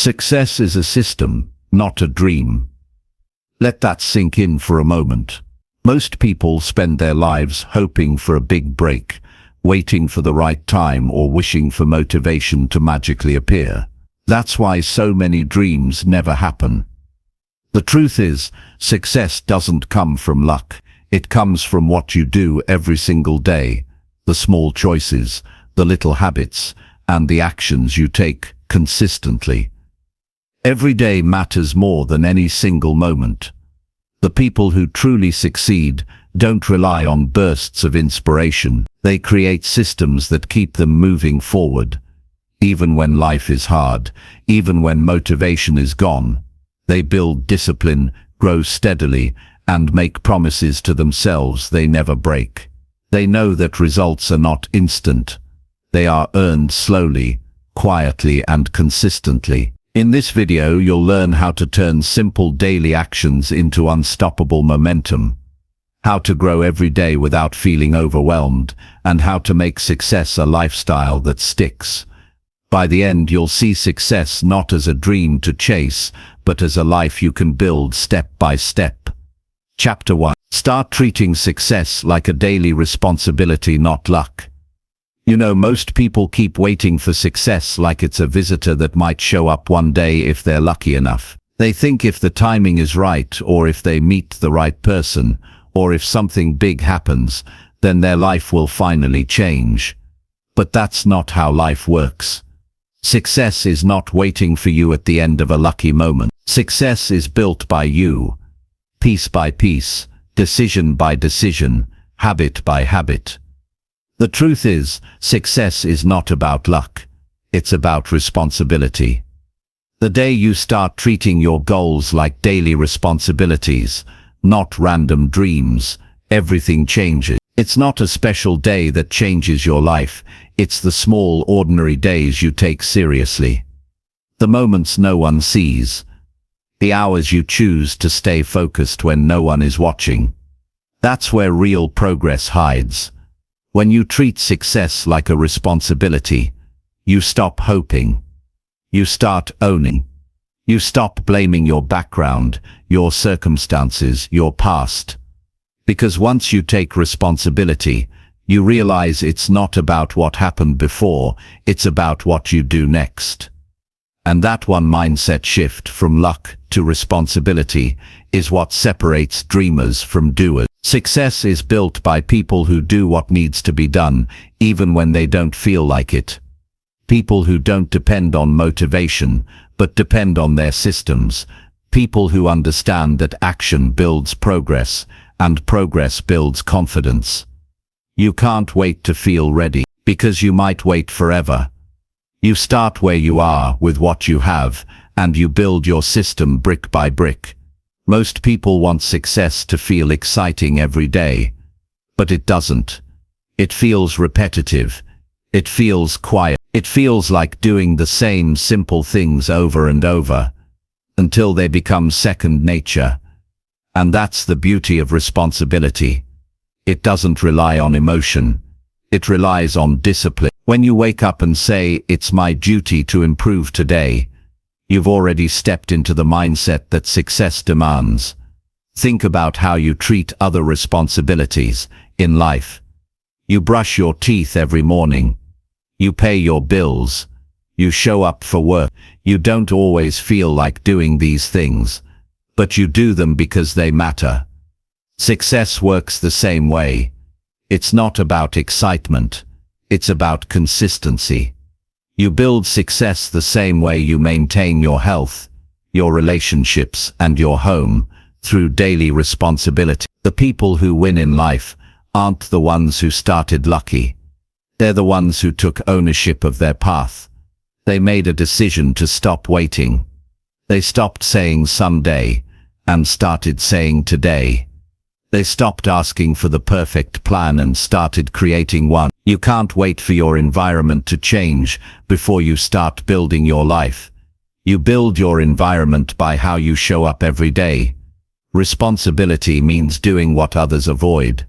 Success is a system, not a dream. Let that sink in for a moment. Most people spend their lives hoping for a big break, waiting for the right time or wishing for motivation to magically appear. That's why so many dreams never happen. The truth is, success doesn't come from luck. It comes from what you do every single day, the small choices, the little habits, and the actions you take consistently. Every day matters more than any single moment. The people who truly succeed don't rely on bursts of inspiration. They create systems that keep them moving forward. Even when life is hard, even when motivation is gone, they build discipline, grow steadily, and make promises to themselves they never break. They know that results are not instant. They are earned slowly, quietly, and consistently. In this video, you'll learn how to turn simple daily actions into unstoppable momentum, how to grow every day without feeling overwhelmed, and how to make success a lifestyle that sticks. By the end, you'll see success not as a dream to chase, but as a life you can build step by step. Chapter 1. Start treating success like a daily responsibility, not luck. You know, most people keep waiting for success like it's a visitor that might show up one day if they're lucky enough. They think if the timing is right, or if they meet the right person, or if something big happens, then their life will finally change. But that's not how life works. Success is not waiting for you at the end of a lucky moment. Success is built by you, piece by piece, decision by decision, habit by habit. The truth is, success is not about luck. It's about responsibility. The day you start treating your goals like daily responsibilities, not random dreams, everything changes. It's not a special day that changes your life. It's the small, ordinary days you take seriously. The moments no one sees. The hours you choose to stay focused when no one is watching. That's where real progress hides. When you treat success like a responsibility, you stop hoping. You start owning. You stop blaming your background, your circumstances, your past. Because once you take responsibility, you realize it's not about what happened before, it's about what you do next. And that one mindset shift from luck to responsibility is what separates dreamers from doers. Success is built by people who do what needs to be done, even when they don't feel like it. People who don't depend on motivation, but depend on their systems. People who understand that action builds progress, and progress builds confidence. You can't wait to feel ready, because you might wait forever. You start where you are with what you have, and you build your system brick by brick. Most people want success to feel exciting every day, but it doesn't. It feels repetitive. It feels quiet. It feels like doing the same simple things over and over, until they become second nature. And that's the beauty of responsibility. It doesn't rely on emotion. It relies on discipline. When you wake up and say, "It's my duty to improve today," you've already stepped into the mindset that success demands. Think about how you treat other responsibilities in life. You brush your teeth every morning. You pay your bills. You show up for work. You don't always feel like doing these things, but you do them because they matter. Success works the same way. It's not about excitement. It's about consistency. You build success the same way you maintain your health, your relationships, and your home, through daily responsibility. The people who win in life aren't the ones who started lucky. They're the ones who took ownership of their path. They made a decision to stop waiting. They stopped saying someday, and started saying today. They stopped asking for the perfect plan and started creating one. You can't wait for your environment to change before you start building your life. You build your environment by how you show up every day. Responsibility means doing what others avoid.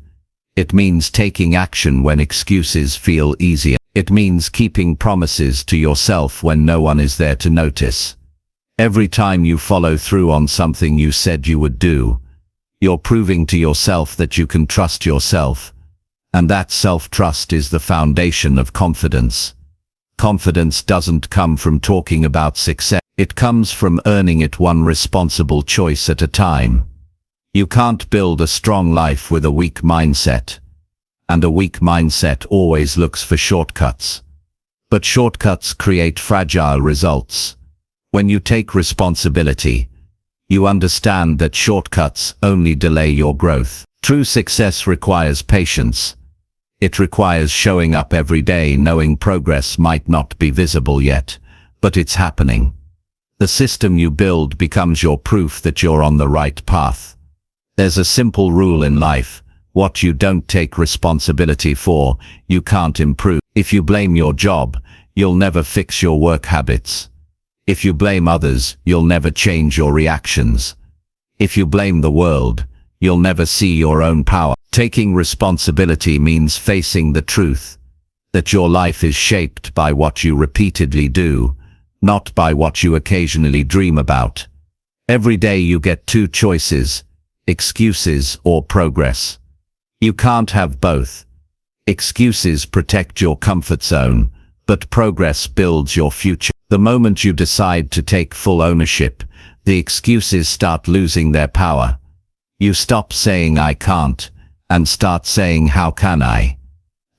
It means taking action when excuses feel easier. It means keeping promises to yourself when no one is there to notice. Every time you follow through on something you said you would do, you're proving to yourself that you can trust yourself. And that self-trust is the foundation of confidence. Confidence doesn't come from talking about success. It comes from earning it one responsible choice at a time. You can't build a strong life with a weak mindset. And a weak mindset always looks for shortcuts. But shortcuts create fragile results. When you take responsibility, you understand that shortcuts only delay your growth. True success requires patience. It requires showing up every day knowing progress might not be visible yet, but it's happening. The system you build becomes your proof that you're on the right path. There's a simple rule in life: what you don't take responsibility for, you can't improve. If you blame your job, you'll never fix your work habits. If you blame others, you'll never change your reactions. If you blame the world, you'll never see your own power. Taking responsibility means facing the truth, that your life is shaped by what you repeatedly do, not by what you occasionally dream about. Every day you get two choices: excuses or progress. You can't have both. Excuses protect your comfort zone, but progress builds your future. The moment you decide to take full ownership, the excuses start losing their power. You stop saying "I can't" and start saying "how can I?"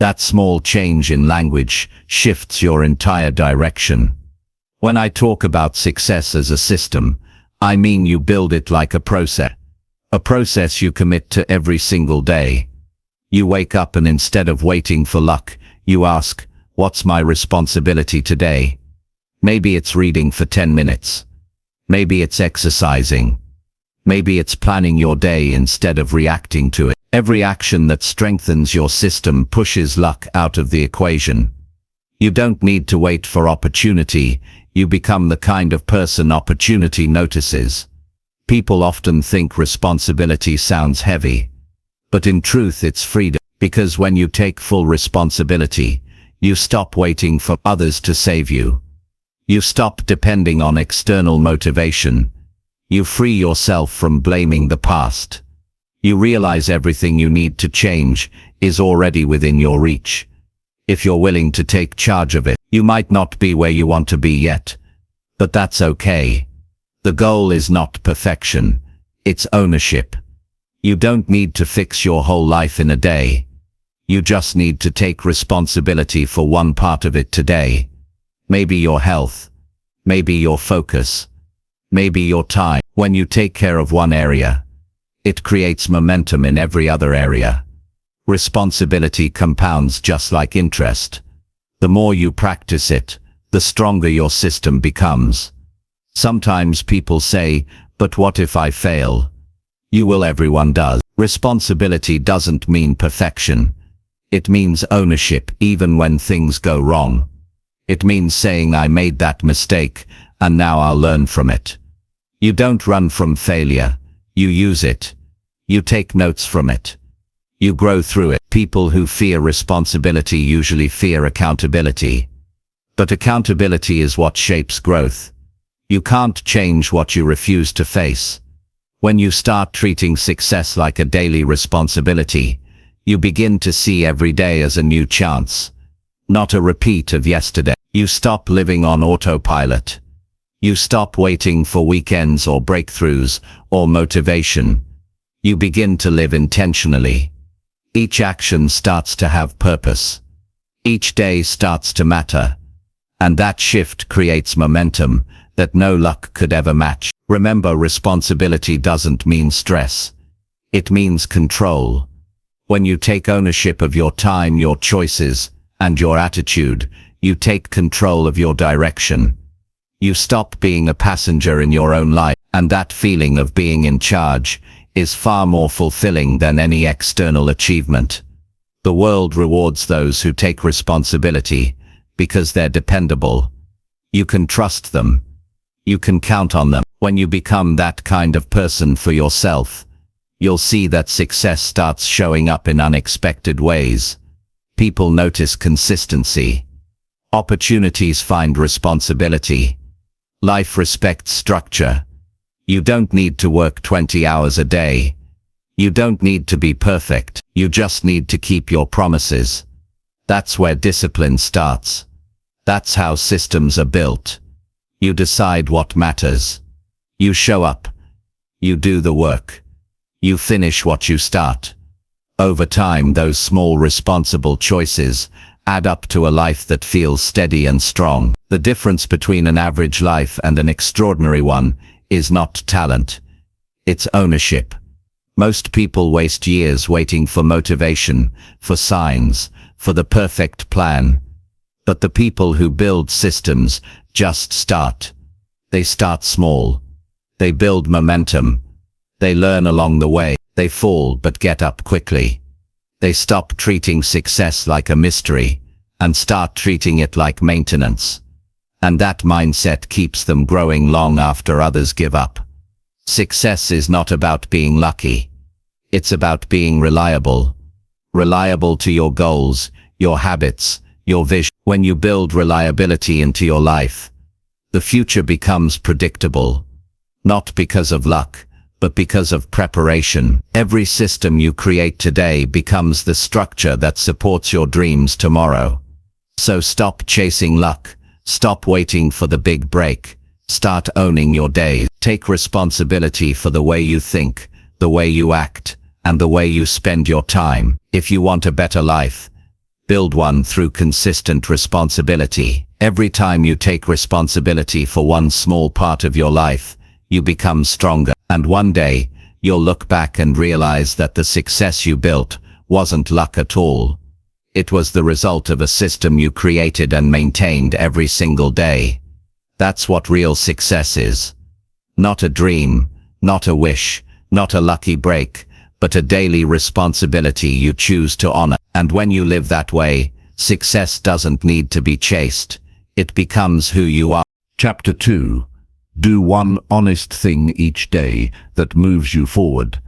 That small change in language shifts your entire direction. When I talk about success as a system, I mean you build it like a process. A process you commit to every single day. You wake up and instead of waiting for luck, you ask, "What's my responsibility today?" Maybe it's reading for 10 minutes. Maybe it's exercising. Maybe it's planning your day instead of reacting to it. Every action that strengthens your system pushes luck out of the equation. You don't need to wait for opportunity. You become the kind of person opportunity notices. People often think responsibility sounds heavy, but in truth it's freedom. Because when you take full responsibility, you stop waiting for others to save you. You stop depending on external motivation. You free yourself from blaming the past. You realize everything you need to change is already within your reach. If you're willing to take charge of it, you might not be where you want to be yet, but that's okay. The goal is not perfection, it's ownership. You don't need to fix your whole life in a day. You just need to take responsibility for one part of it today. Maybe your health, maybe your focus, maybe your time. When you take care of one area, it creates momentum in every other area. Responsibility compounds just like interest. The more you practice it, the stronger your system becomes. Sometimes people say, "But what if I fail?" You will, everyone does. Responsibility doesn't mean perfection. It means ownership even when things go wrong. It means saying, "I made that mistake, and now I'll learn from it." You don't run from failure, you use it. You take notes from it. You grow through it. People who fear responsibility usually fear accountability. But accountability is what shapes growth. You can't change what you refuse to face. When you start treating success like a daily responsibility, you begin to see every day as a new chance, not a repeat of yesterday. You stop living on autopilot. You stop waiting for weekends or breakthroughs or motivation. You begin to live intentionally. Each action starts to have purpose. Each day starts to matter. And that shift creates momentum that no luck could ever match. Remember, responsibility doesn't mean stress. It means control. When you take ownership of your time, your choices, and your attitude, you take control of your direction. You stop being a passenger in your own life, and that feeling of being in charge is far more fulfilling than any external achievement. The world rewards those who take responsibility because they're dependable. You can trust them. You can count on them. When you become that kind of person for yourself, you'll see that success starts showing up in unexpected ways. People notice consistency. Opportunities find responsibility. Life respects structure. You don't need to work 20 hours a day. You don't need to be perfect. You just need to keep your promises. That's where discipline starts. That's how systems are built. You decide what matters. You show up. You do the work. You finish what you start. Over time, those small responsible choices add up to a life that feels steady and strong. The difference between an average life and an extraordinary one is not talent. It's ownership. Most people waste years waiting for motivation, for signs, for the perfect plan. But the people who build systems just start. They start small. They build momentum. They learn along the way. They fall but get up quickly. They stop treating success like a mystery and start treating it like maintenance. And that mindset keeps them growing long after others give up. Success is not about being lucky. It's about being reliable. Reliable to your goals, your habits, your vision. When you build reliability into your life, the future becomes predictable. Not because of luck, but because of preparation. Every system you create today becomes the structure that supports your dreams tomorrow. So stop chasing luck. Stop waiting for the big break. Start owning your days. Take responsibility for the way you think, the way you act, and the way you spend your time. If you want a better life, build one through consistent responsibility. Every time you take responsibility for one small part of your life, you become stronger. And one day, you'll look back and realize that the success you built wasn't luck at all. It was the result of a system you created and maintained every single day. That's what real success is. Not a dream, not a wish, not a lucky break, but a daily responsibility you choose to honor. And when you live that way, success doesn't need to be chased. It becomes who you are. Chapter 2. Do one honest thing each day that moves you forward.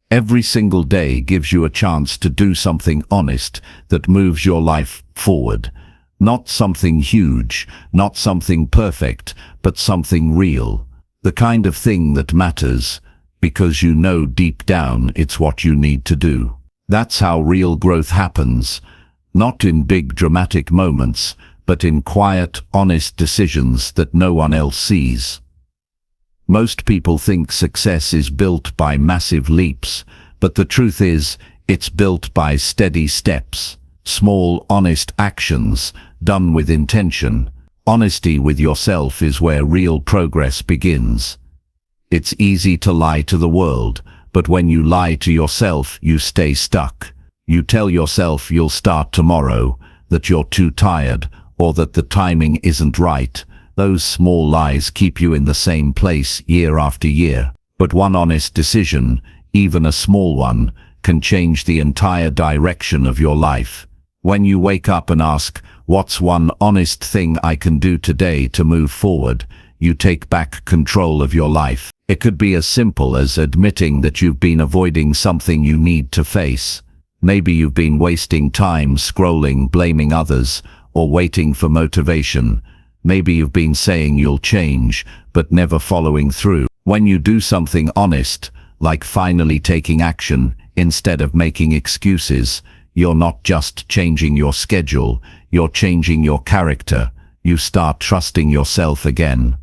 Every single day gives you a chance to do something honest that moves your life forward. Not something huge, not something perfect, but something real. The kind of thing that matters, because you know deep down it's what you need to do. That's how real growth happens, not in big dramatic moments, but in quiet, honest decisions that no one else sees. Most people think success is built by massive leaps, but the truth is, it's built by steady steps, small, honest actions, done with intention. Honesty with yourself is where real progress begins. It's easy to lie to the world, but when you lie to yourself, you stay stuck. You tell yourself you'll start tomorrow, that you're too tired, or that the timing isn't right. Those small lies keep you in the same place year after year. But one honest decision, even a small one, can change the entire direction of your life. When you wake up and ask, what's one honest thing I can do today to move forward, you take back control of your life. It could be as simple as admitting that you've been avoiding something you need to face. Maybe you've been wasting time scrolling, blaming others, or waiting for motivation. Maybe you've been saying you'll change, but never following through. When you do something honest, like finally taking action, instead of making excuses, you're not just changing your schedule, you're changing your character. You start trusting yourself again.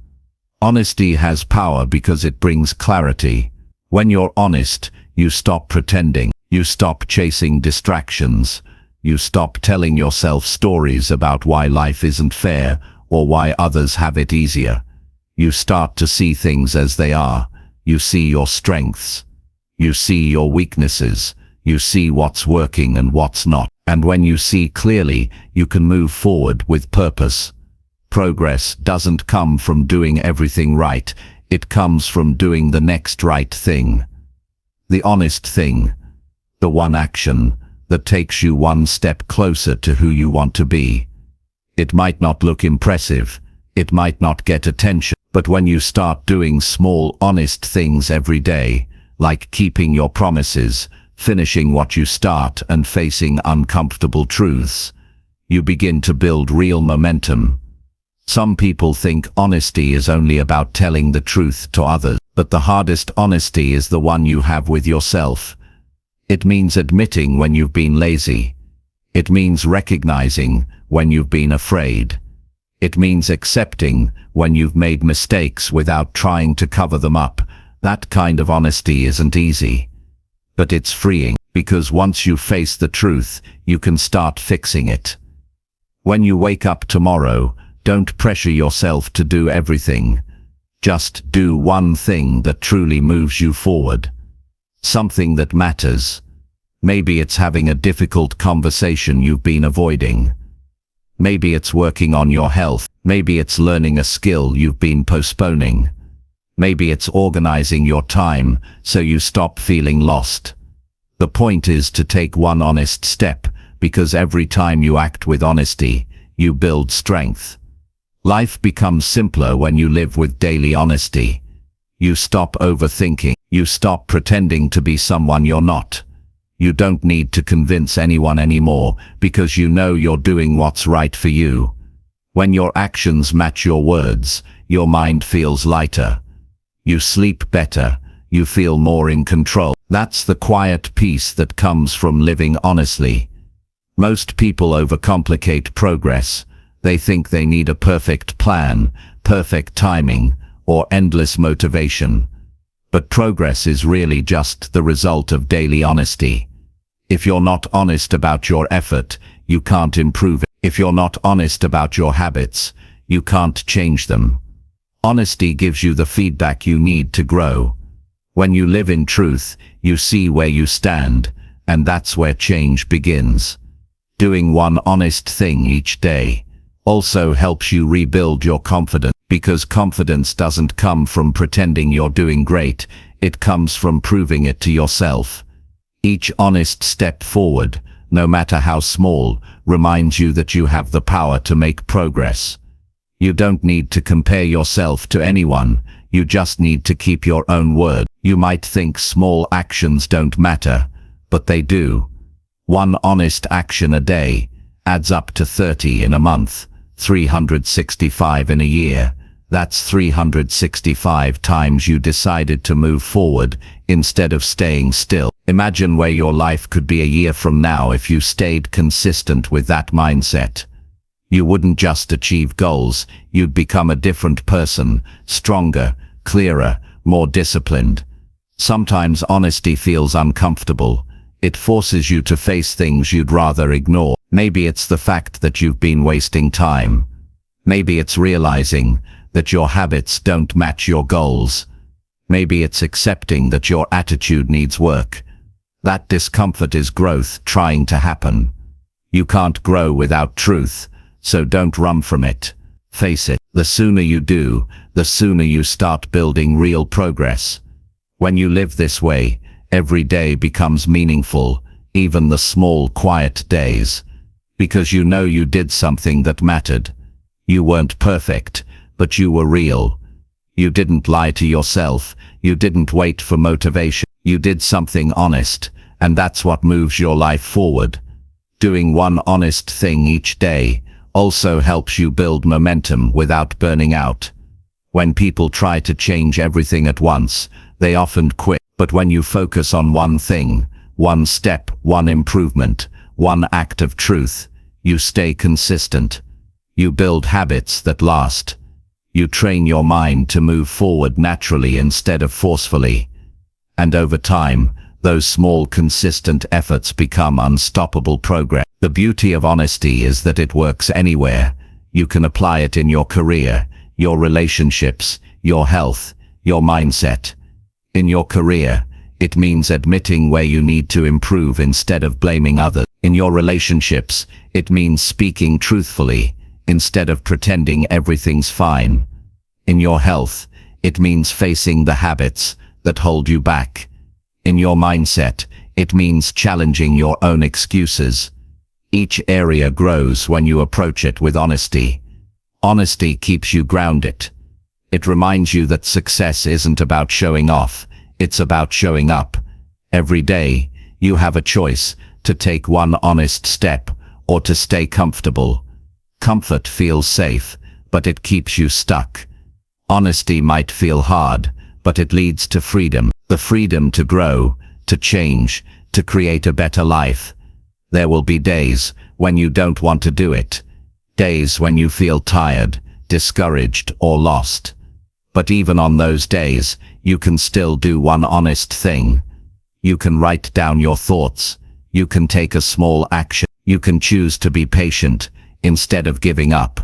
Honesty has power because it brings clarity. When you're honest, you stop pretending. You stop chasing distractions. You stop telling yourself stories about why life isn't fair or why others have it easier. You start to see things as they are. You see your strengths. You see your weaknesses. You see what's working and what's not. And when you see clearly, you can move forward with purpose. Progress doesn't come from doing everything right. It comes from doing the next right thing. The honest thing. The one action that takes you one step closer to who you want to be. It might not look impressive. It might not get attention. But when you start doing small, honest things every day, like keeping your promises, finishing what you start, and facing uncomfortable truths, you begin to build real momentum. Some people think honesty is only about telling the truth to others, but the hardest honesty is the one you have with yourself. It means admitting when you've been lazy. It means recognizing when you've been afraid. It means accepting when you've made mistakes without trying to cover them up. That kind of honesty isn't easy. But it's freeing, because once you face the truth, you can start fixing it. When you wake up tomorrow, don't pressure yourself to do everything. Just do one thing that truly moves you forward. Something that matters. Maybe it's having a difficult conversation you've been avoiding. Maybe it's working on your health. Maybe it's learning a skill you've been postponing. Maybe it's organizing your time so you stop feeling lost. The point is to take one honest step, because every time you act with honesty, you build strength. Life becomes simpler when you live with daily honesty. You stop overthinking. You stop pretending to be someone you're not. You don't need to convince anyone anymore, because you know you're doing what's right for you. When your actions match your words, your mind feels lighter. You sleep better. You feel more in control. That's the quiet peace that comes from living honestly. Most people overcomplicate progress. They think they need a perfect plan, perfect timing, or endless motivation. But progress is really just the result of daily honesty. If you're not honest about your effort, you can't improve it. If you're not honest about your habits, you can't change them. Honesty gives you the feedback you need to grow. When you live in truth, you see where you stand, and that's where change begins. Doing one honest thing each day also helps you rebuild your confidence, because confidence doesn't come from pretending you're doing great, it comes from proving it to yourself. Each honest step forward, no matter how small, reminds you that you have the power to make progress. You don't need to compare yourself to anyone, you just need to keep your own word. You might think small actions don't matter, but they do. One honest action a day adds up to 30 in a month, 365 in a year. That's 365 times you decided to move forward instead of staying still. Imagine where your life could be a year from now if you stayed consistent with that mindset. You wouldn't just achieve goals, you'd become a different person, stronger, clearer, more disciplined. Sometimes honesty feels uncomfortable. It forces you to face things you'd rather ignore. Maybe it's the fact that you've been wasting time. Maybe it's realizing that your habits don't match your goals. Maybe it's accepting that your attitude needs work. That discomfort is growth trying to happen. You can't grow without truth, so don't run from it. Face it. The sooner you do, the sooner you start building real progress. When you live this way, every day becomes meaningful, even the small, quiet days. Because you know you did something that mattered. You weren't perfect, but you were real. You didn't lie to yourself. You didn't wait for motivation. You did something honest, and that's what moves your life forward. Doing one honest thing each day also helps you build momentum without burning out. When people try to change everything at once, they often quit. But when you focus on one thing, one step, one improvement, one act of truth, you stay consistent. You build habits that last. You train your mind to move forward naturally instead of forcefully. And over time, those small consistent efforts become unstoppable progress. The beauty of honesty is that it works anywhere. You can apply it in your career, your relationships, your health, your mindset. In your career, it means admitting where you need to improve instead of blaming others. In your relationships, it means speaking truthfully instead of pretending everything's fine. In your health, it means facing the habits that hold you back. In your mindset, it means challenging your own excuses. Each area grows when you approach it with honesty. Honesty keeps you grounded. It reminds you that success isn't about showing off, it's about showing up. Every day, you have a choice to take one honest step or to stay comfortable. Comfort feels safe, but it keeps you stuck. Honesty might feel hard, but it leads to freedom. The freedom to grow, to change, to create a better life. There will be days when you don't want to do it. Days when you feel tired, discouraged, or lost. But even on those days, you can still do one honest thing. You can write down your thoughts. You can take a small action. You can choose to be patient instead of giving up.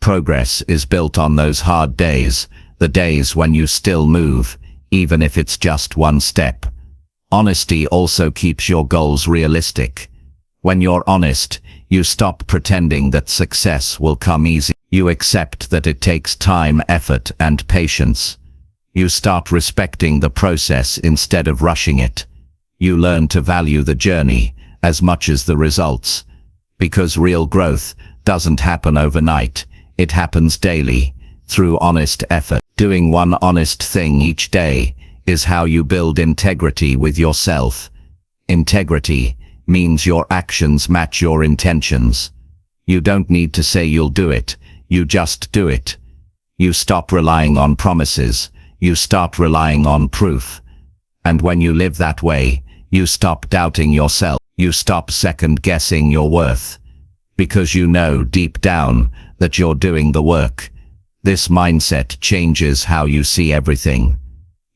Progress is built on those hard days, the days when you still move, even if it's just one step. Honesty also keeps your goals realistic. When you're honest, you stop pretending that success will come easy. You accept that it takes time, effort, and patience. You start respecting the process instead of rushing it. You learn to value the journey as much as the results. Because real growth doesn't happen overnight. It happens daily, through honest effort. Doing one honest thing each day is how you build integrity with yourself. Integrity means your actions match your intentions. You don't need to say you'll do it, you just do it. You stop relying on promises, you start relying on proof. And when you live that way, you stop doubting yourself, you stop second-guessing your worth. Because you know deep down that you're doing the work. This mindset changes how you see everything.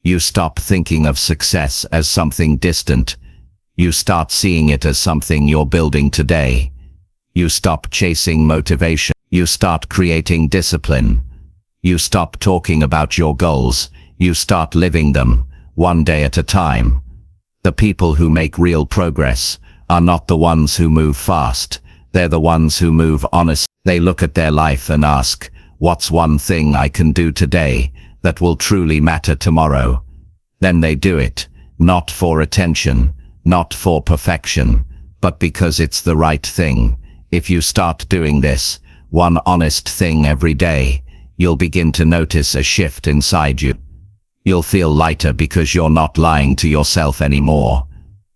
You stop thinking of success as something distant. You start seeing it as something you're building today. You stop chasing motivation. You start creating discipline. You stop talking about your goals. You start living them, one day at a time. The people who make real progress are not the ones who move fast. They're the ones who move honest. They look at their life and ask, what's one thing I can do today that will truly matter tomorrow? Then they do it, not for attention, not for perfection, but because it's the right thing. If you start doing this, one honest thing every day, you'll begin to notice a shift inside you. You'll feel lighter because you're not lying to yourself anymore.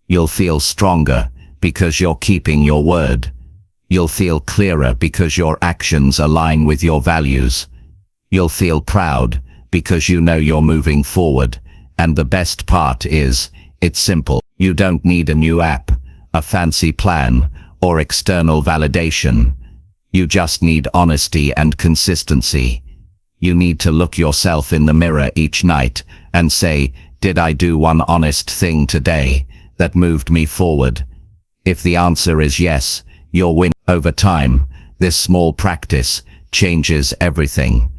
You'll feel stronger because you're keeping your word. You'll feel clearer because your actions align with your values. You'll feel proud because you know you're moving forward. And the best part is, it's simple. You don't need a new app, a fancy plan, or external validation. You just need honesty and consistency. You need to look yourself in the mirror each night and say, did I do one honest thing today that moved me forward? If the answer is yes, you'll win. Over time, this small practice changes everything.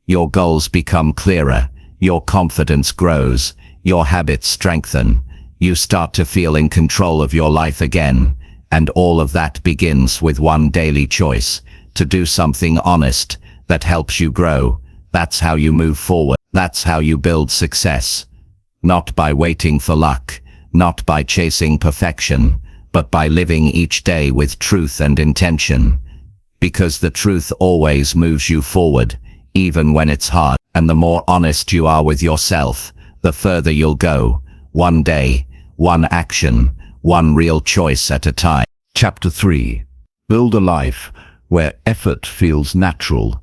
Your goals become clearer, your confidence grows, your habits strengthen, you start to feel in control of your life again, and all of that begins with one daily choice, to do something honest that helps you grow. That's how you move forward. That's how you build success. Not by waiting for luck, not by chasing perfection, but by living each day with truth and intention. Because the truth always moves you forward, even when it's hard. And the more honest you are with yourself, the further you'll go. One day, one action, one real choice at a time. Chapter 3. Build a life where effort feels natural,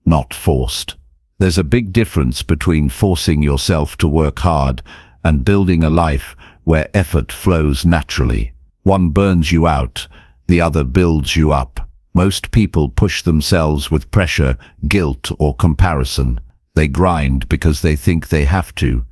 not forced. There's a big difference between forcing yourself to work hard and building a life where effort flows naturally. One burns you out, the other builds you up. Most people push themselves with pressure, guilt, or comparison. They grind because they think they have to,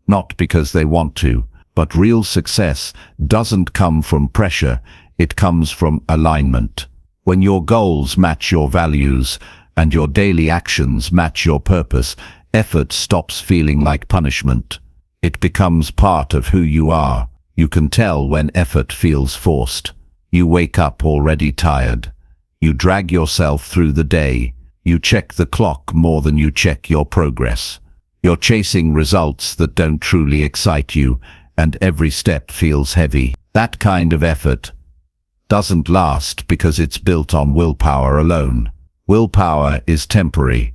not because they want to. But real success doesn't come from pressure, it comes from alignment. When your goals match your values and your daily actions match your purpose, effort stops feeling like punishment. It becomes part of who you are. You can tell when effort feels forced. You wake up already tired. You drag yourself through the day. You check the clock more than you check your progress. You're chasing results that don't truly excite you, and every step feels heavy. That kind of effort doesn't last because it's built on willpower alone. Willpower is temporary.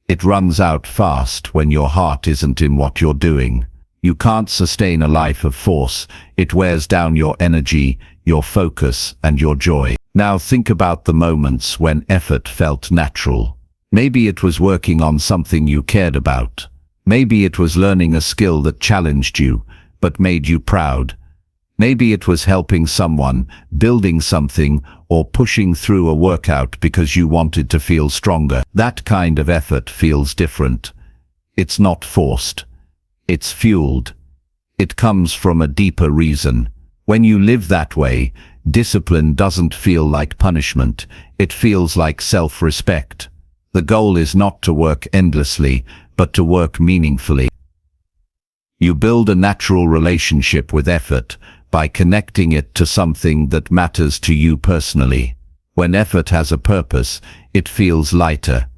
It runs out fast when your heart isn't in what you're doing. You can't sustain a life of force. It wears down your energy, your focus, and your joy. Now think about the moments when effort felt natural. Maybe it was working on something you cared about. Maybe it was learning a skill that challenged you, but made you proud. Maybe it was helping someone, building something, or pushing through a workout because you wanted to feel stronger. That kind of effort feels different. It's not forced. It's fueled. It comes from a deeper reason. When you live that way, discipline doesn't feel like punishment. It feels like self-respect. The goal is not to work endlessly, but to work meaningfully. You build a natural relationship with effort by connecting it to something that matters to you personally. When effort has a purpose, it feels lighter.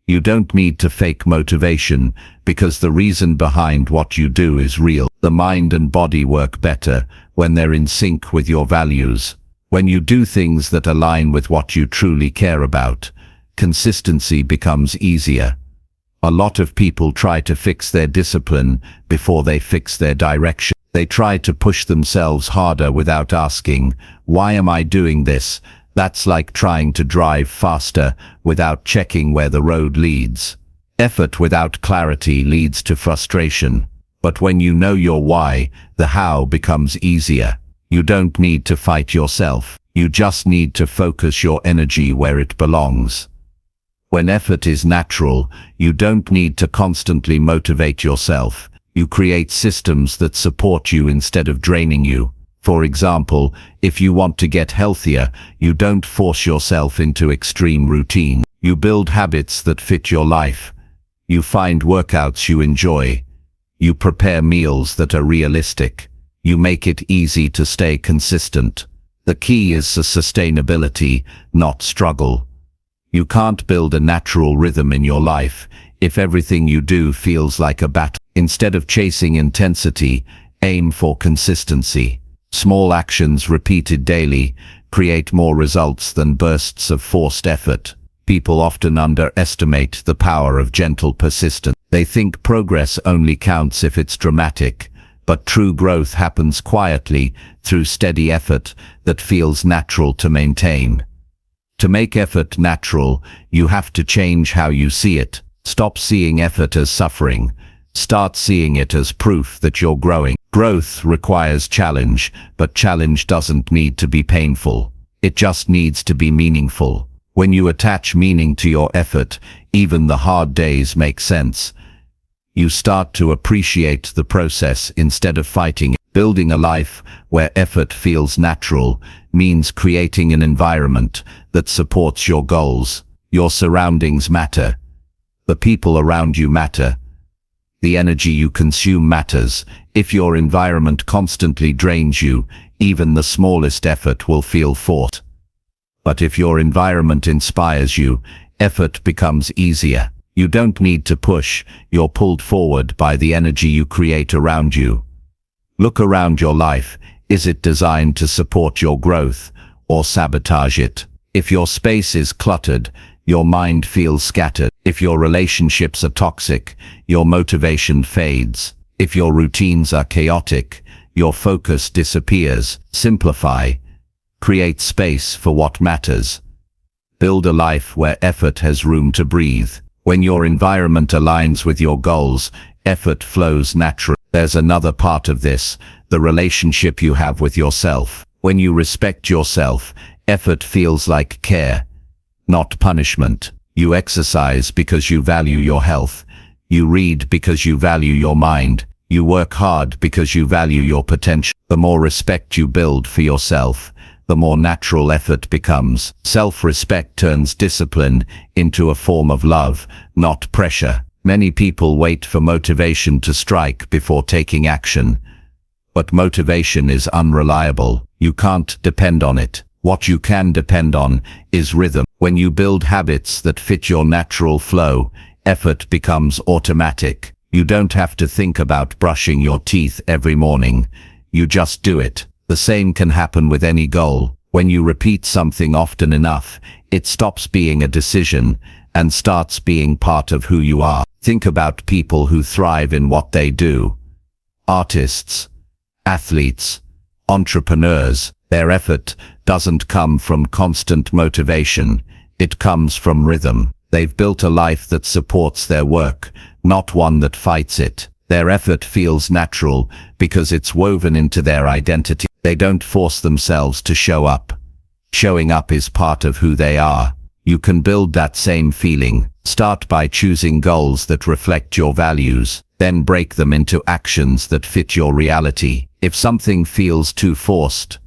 You don't need to fake motivation because the reason behind what you do is real. The mind and body work better when they're in sync with your values. When you do things that align with what you truly care about, consistency becomes easier. A lot of people try to fix their discipline before they fix their direction. They try to push themselves harder without asking, why am I doing this? That's like trying to drive faster without checking where the road leads. Effort without clarity leads to frustration. But when you know your why, the how becomes easier. You don't need to fight yourself. You just need to focus your energy where it belongs. When effort is natural, you don't need to constantly motivate yourself. You create systems that support you instead of draining you. For example, if you want to get healthier, you don't force yourself into extreme routine. You build habits that fit your life. You find workouts you enjoy. You prepare meals that are realistic. You make it easy to stay consistent. The key is sustainability, not struggle. You can't build a natural rhythm in your life if everything you do feels like a battle. Instead of chasing intensity, aim for consistency. Small actions repeated daily create more results than bursts of forced effort. People often underestimate the power of gentle persistence. They think progress only counts if it's dramatic, but true growth happens quietly through steady effort that feels natural to maintain. To make effort natural, you have to change how you see it. Stop seeing effort as suffering. Start seeing it as proof that you're growing. Growth requires challenge, but challenge doesn't need to be painful. It just needs to be meaningful. When you attach meaning to your effort, even the hard days make sense. You start to appreciate the process instead of fighting it. Building a life where effort feels natural means creating an environment that supports your goals. Your surroundings matter. The people around you matter. The energy you consume matters. If your environment constantly drains you, even the smallest effort will feel forced. But if your environment inspires you, effort becomes easier. You don't need to push, you're pulled forward by the energy you create around you. Look around your life. Is it designed to support your growth or sabotage it? If your space is cluttered, your mind feels scattered. If your relationships are toxic, your motivation fades. If your routines are chaotic, your focus disappears. Simplify. Create space for what matters. Build a life where effort has room to breathe. When your environment aligns with your goals, effort flows naturally. There's another part of this, the relationship you have with yourself. When you respect yourself, effort feels like care, not punishment. You exercise because you value your health. You read because you value your mind. You work hard because you value your potential. The more respect you build for yourself, the more natural effort becomes. Self-respect turns discipline into a form of love, not pressure. Many people wait for motivation to strike before taking action. But motivation is unreliable. You can't depend on it. What you can depend on is rhythm. When you build habits that fit your natural flow, effort becomes automatic. You don't have to think about brushing your teeth every morning. You just do it. The same can happen with any goal. When you repeat something often enough, it stops being a decision and starts being part of who you are. Think about people who thrive in what they do. Artists, athletes, entrepreneurs. Their effort doesn't come from constant motivation. It comes from rhythm. They've built a life that supports their work, not one that fights it. Their effort feels natural because it's woven into their identity. They don't force themselves to show up. Showing up is part of who they are. You can build that same feeling. Start by choosing goals that reflect your values, then break them into actions that fit your reality. If something feels too forced,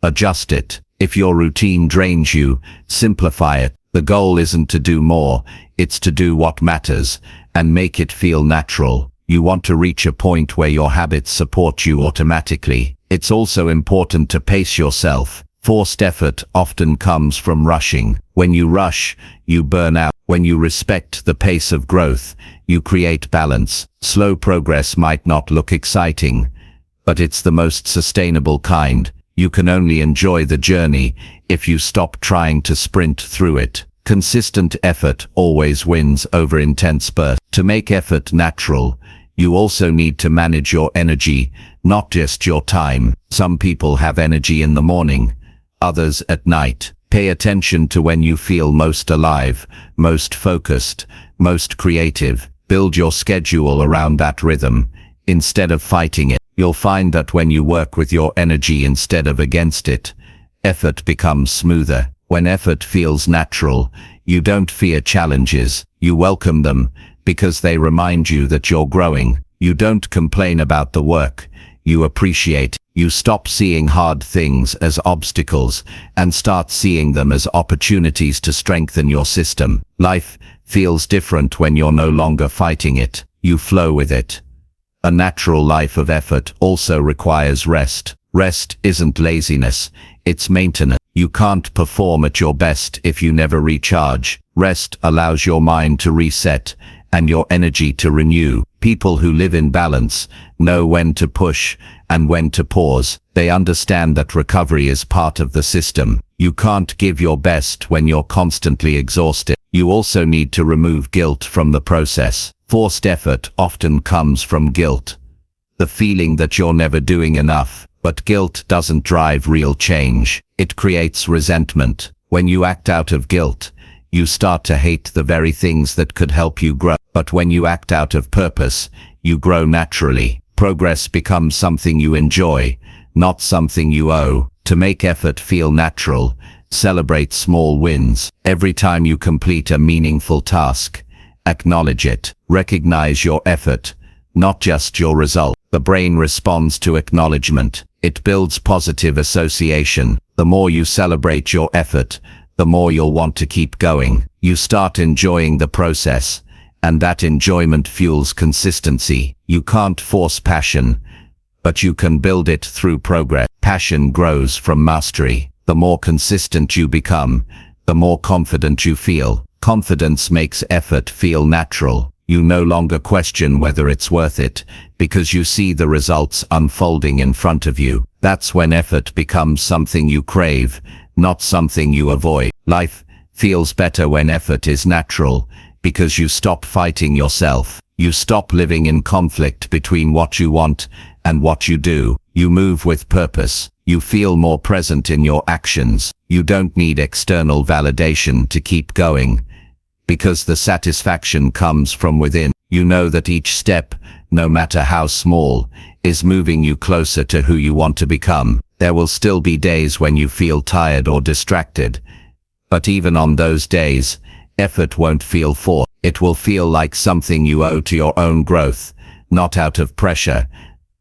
adjust it. If your routine drains you, simplify it. The goal isn't to do more, it's to do what matters, and make it feel natural. You want to reach a point where your habits support you automatically. It's also important to pace yourself. Forced effort often comes from rushing. When you rush, you burn out. When you respect the pace of growth, you create balance. Slow progress might not look exciting, but it's the most sustainable kind. You can only enjoy the journey if you stop trying to sprint through it. Consistent effort always wins over intense bursts. To make effort natural, you also need to manage your energy, not just your time. Some people have energy in the morning, others at night. Pay attention to when you feel most alive, most focused, most creative. Build your schedule around that rhythm, instead of fighting it. You'll find that when you work with your energy instead of against it, effort becomes smoother. When effort feels natural, you don't fear challenges, you welcome them, because they remind you that you're growing. You don't complain about the work, you appreciate. You stop seeing hard things as obstacles and start seeing them as opportunities to strengthen your system. Life feels different when you're no longer fighting it, you flow with it. A natural life of effort also requires rest. Rest isn't laziness, it's maintenance. You can't perform at your best if you never recharge. Rest allows your mind to reset and your energy to renew. People who live in balance know when to push and when to pause. They understand that recovery is part of the system. You can't give your best when you're constantly exhausted. You also need to remove guilt from the process. Forced effort often comes from guilt, the feeling that you're never doing enough. But guilt doesn't drive real change. It creates resentment. When you act out of guilt, you start to hate the very things that could help you grow. But when you act out of purpose, you grow naturally. Progress becomes something you enjoy, not something you owe. To make effort feel natural, celebrate small wins. Every time you complete a meaningful task, acknowledge it. Recognize your effort, not just your result. The brain responds to acknowledgement. It builds positive association. The more you celebrate your effort, the more you'll want to keep going. You start enjoying the process, and that enjoyment fuels consistency. You can't force passion, but you can build it through progress. Passion grows from mastery. The more consistent you become, the more confident you feel. Confidence makes effort feel natural. You no longer question whether it's worth it, because you see the results unfolding in front of you. That's when effort becomes something you crave, not something you avoid. Life feels better when effort is natural, because you stop fighting yourself. You stop living in conflict between what you want and what you do. You move with purpose. You feel more present in your actions. You don't need external validation to keep going, because the satisfaction comes from within. You know that each step, no matter how small, is moving you closer to who you want to become. There will still be days when you feel tired or distracted, but even on those days, effort won't feel forced. It will feel like something you owe to your own growth, not out of pressure,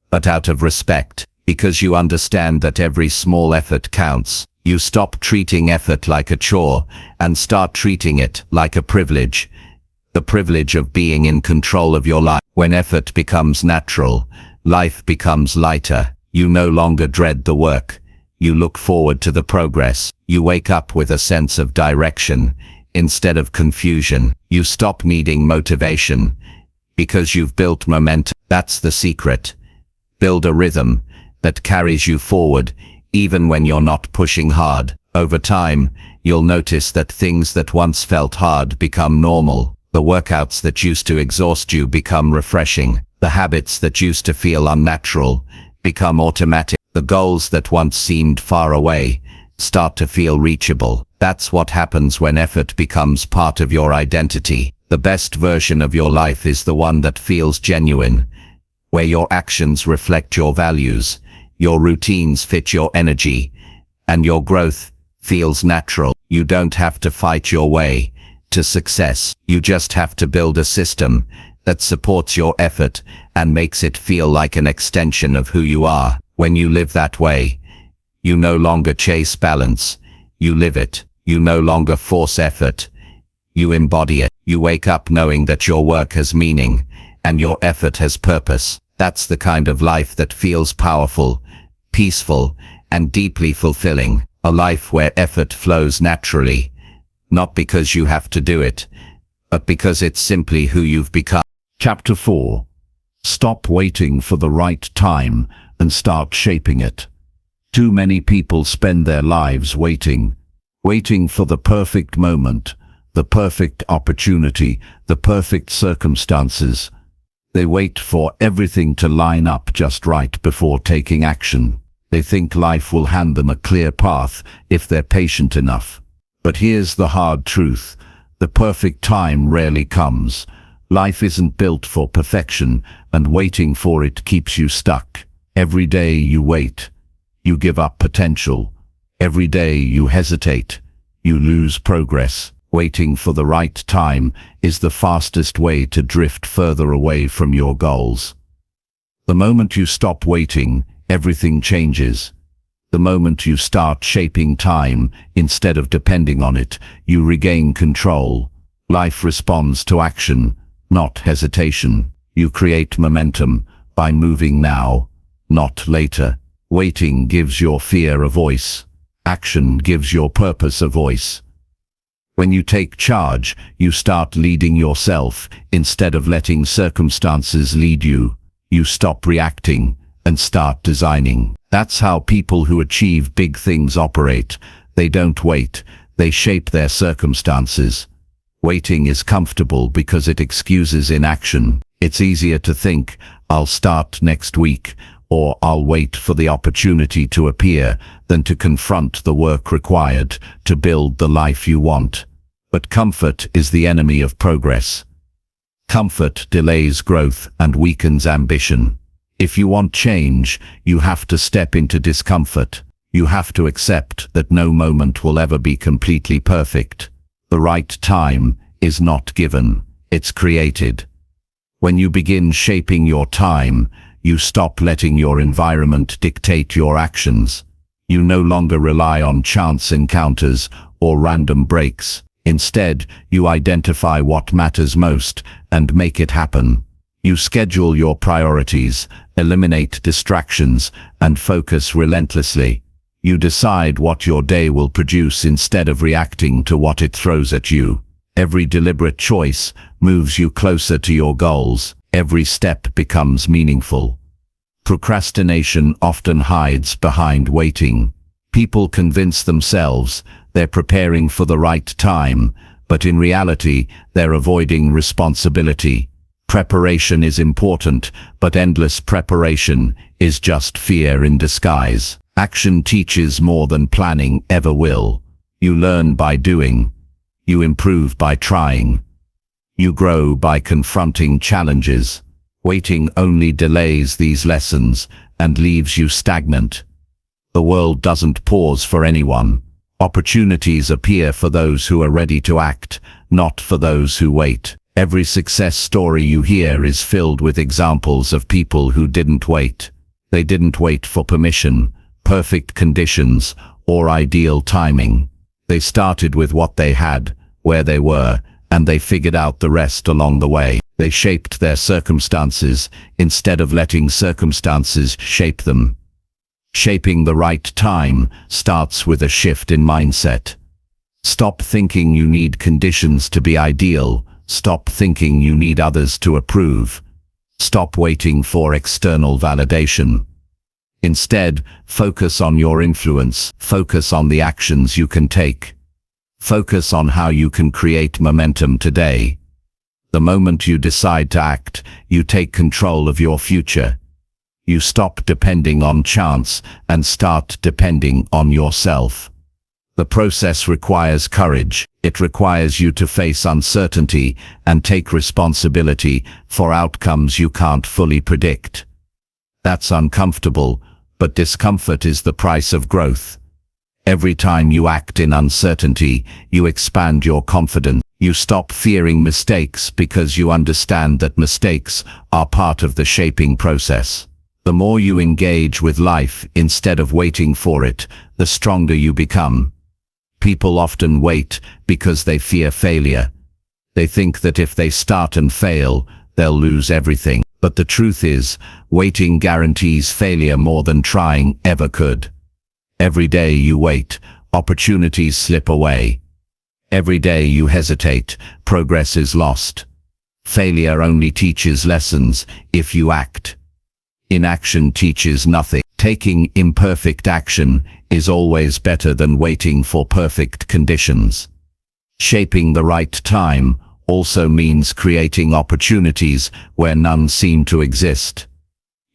but out of respect, because you understand that every small effort counts. You stop treating effort like a chore and start treating it like a privilege. The privilege of being in control of your life. When effort becomes natural, life becomes lighter. You no longer dread the work. You look forward to the progress. You wake up with a sense of direction instead of confusion. You stop needing motivation because you've built momentum. That's the secret. Build a rhythm that carries you forward even when you're not pushing hard. Over time, you'll notice that things that once felt hard become normal. The workouts that used to exhaust you become refreshing. The habits that used to feel unnatural become automatic. The goals that once seemed far away start to feel reachable. That's what happens when effort becomes part of your identity. The best version of your life is the one that feels genuine, where your actions reflect your values, your routines fit your energy, and your growth feels natural. You don't have to fight your way to success. You just have to build a system that supports your effort and makes it feel like an extension of who you are. When you live that way, you no longer chase balance, you live it. You no longer force effort, you embody it. You wake up knowing that your work has meaning and your effort has purpose. That's the kind of life that feels powerful, peaceful, and deeply fulfilling. A life where effort flows naturally, not because you have to do it, but because it's simply who you've become. Chapter 4. Stop waiting for the right time and start shaping it. Too many people spend their lives waiting for the perfect moment, the perfect opportunity, the perfect circumstances. They wait for everything to line up just right before taking action. They think life will hand them a clear path if they're patient enough. But here's the hard truth. The perfect time rarely comes. Life isn't built for perfection, and waiting for it keeps you stuck. Every day you wait, you give up potential. Every day you hesitate, you lose progress. Waiting for the right time is the fastest way to drift further away from your goals. The moment you stop waiting, everything changes. The moment you start shaping time instead of depending on it, you regain control. Life responds to action, not hesitation. You create momentum by moving now, not later. Waiting gives your fear a voice. Action gives your purpose a voice. When you take charge, you start leading yourself instead of letting circumstances lead you. You stop reacting and start designing. That's how people who achieve big things operate. They don't wait, they shape their circumstances. Waiting is comfortable because it excuses inaction. It's easier to think, I'll start next week, or I'll wait for the opportunity to appear, than to confront the work required to build the life you want. But comfort is the enemy of progress. Comfort delays growth and weakens ambition. If you want change, you have to step into discomfort. You have to accept that no moment will ever be completely perfect. The right time is not given, it's created. When you begin shaping your time, you stop letting your environment dictate your actions. You no longer rely on chance encounters or random breaks. Instead, you identify what matters most and make it happen. You schedule your priorities, eliminate distractions, and focus relentlessly. You decide what your day will produce instead of reacting to what it throws at you. Every deliberate choice moves you closer to your goals. Every step becomes meaningful. Procrastination often hides behind waiting. People convince themselves they're preparing for the right time, but in reality, they're avoiding responsibility. Preparation is important, but endless preparation is just fear in disguise. Action teaches more than planning ever will. You learn by doing. You improve by trying. You grow by confronting challenges. Waiting only delays these lessons and leaves you stagnant. The world doesn't pause for anyone. Opportunities appear for those who are ready to act, not for those who wait. Every success story you hear is filled with examples of people who didn't wait. They didn't wait for permission, perfect conditions, or ideal timing. They started with what they had, where they were, and they figured out the rest along the way. They shaped their circumstances instead of letting circumstances shape them. Shaping the right time starts with a shift in mindset. Stop thinking you need conditions to be ideal. Stop thinking you need others to approve. Stop waiting for external validation. Instead, focus on your influence. Focus on the actions you can take. Focus on how you can create momentum today. The moment you decide to act, you take control of your future. You stop depending on chance and start depending on yourself. The process requires courage. It requires you to face uncertainty and take responsibility for outcomes you can't fully predict. That's uncomfortable, but discomfort is the price of growth. Every time you act in uncertainty, you expand your confidence. You stop fearing mistakes because you understand that mistakes are part of the shaping process. The more you engage with life instead of waiting for it, the stronger you become. People often wait because they fear failure. They think that if they start and fail, they'll lose everything. But the truth is, waiting guarantees failure more than trying ever could. Every day you wait, opportunities slip away. Every day you hesitate, progress is lost. Failure only teaches lessons if you act. Inaction teaches nothing. Taking imperfect action is always better than waiting for perfect conditions. Shaping the right time also means creating opportunities where none seem to exist.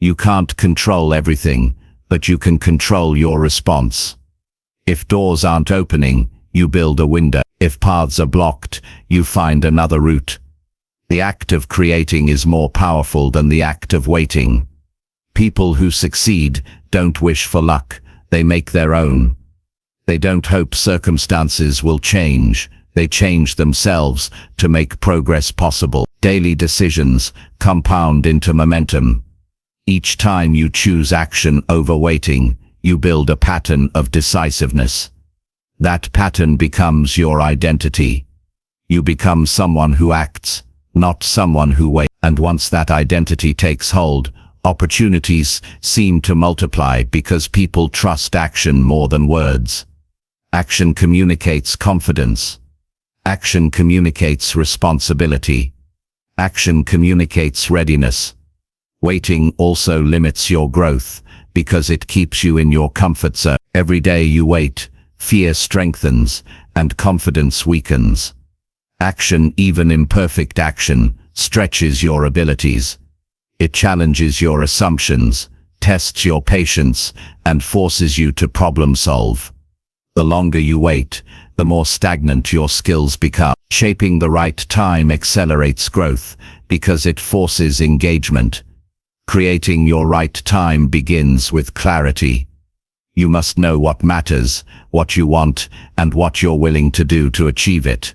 You can't control everything, but you can control your response. If doors aren't opening, you build a window. If paths are blocked, you find another route. The act of creating is more powerful than the act of waiting. People who succeed don't wish for luck, they make their own. They don't hope circumstances will change, they change themselves to make progress possible. Daily decisions compound into momentum. Each time you choose action over waiting, you build a pattern of decisiveness. That pattern becomes your identity. You become someone who acts, not someone who waits. And once that identity takes hold, opportunities seem to multiply because people trust action more than words. Action communicates confidence. Action communicates responsibility. Action communicates readiness. Waiting also limits your growth because it keeps you in your comfort zone. Every day you wait, fear strengthens and confidence weakens. Action, even imperfect action, stretches your abilities. It challenges your assumptions, tests your patience, and forces you to problem solve. The longer you wait, the more stagnant your skills become. Shaping the right time accelerates growth because it forces engagement. Creating your right time begins with clarity. You must know what matters, what you want, and what you're willing to do to achieve it.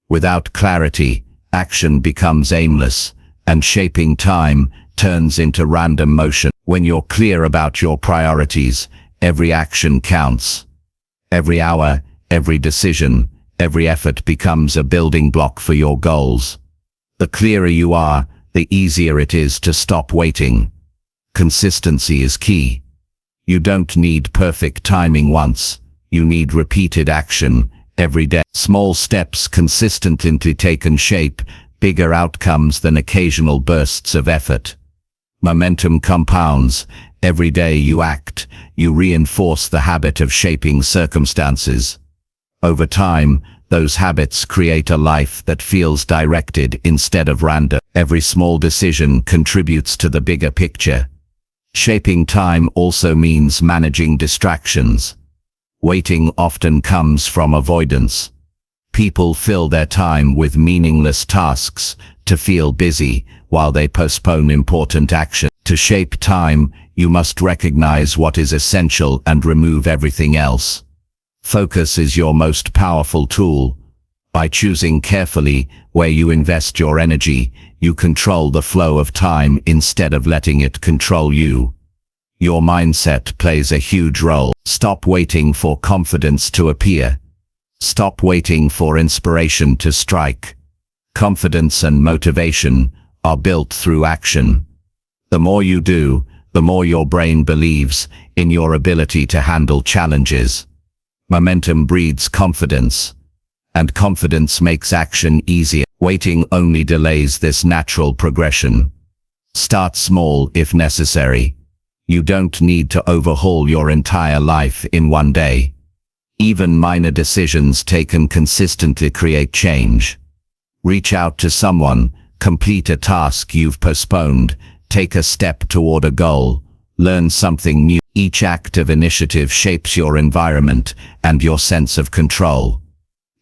Without clarity, action becomes aimless, and shaping time turns into random motion. When you're clear about your priorities, every action counts. Every hour, every decision, every effort becomes a building block for your goals. The clearer you are, the easier it is to stop waiting. Consistency is key. You don't need perfect timing once, you need repeated action every day. Small steps consistently taken shape bigger outcomes than occasional bursts of effort. Momentum compounds. Every day you act, you reinforce the habit of shaping circumstances. Over time, those habits create a life that feels directed instead of random. Every small decision contributes to the bigger picture. Shaping time also means managing distractions. Waiting often comes from avoidance. People fill their time with meaningless tasks to feel busy while they postpone important action. To shape time, you must recognize what is essential and remove everything else. Focus is your most powerful tool. By choosing carefully where you invest your energy, you control the flow of time instead of letting it control you. Your mindset plays a huge role. Stop waiting for confidence to appear. Stop waiting for inspiration to strike. Confidence and motivation are built through action. The more you do, the more your brain believes in your ability to handle challenges. Momentum breeds confidence, and confidence makes action easier. Waiting only delays this natural progression. Start small if necessary. You don't need to overhaul your entire life in one day. Even minor decisions taken consistently create change. Reach out to someone, complete a task you've postponed, take a step toward a goal, learn something new. Each act of initiative shapes your environment and your sense of control.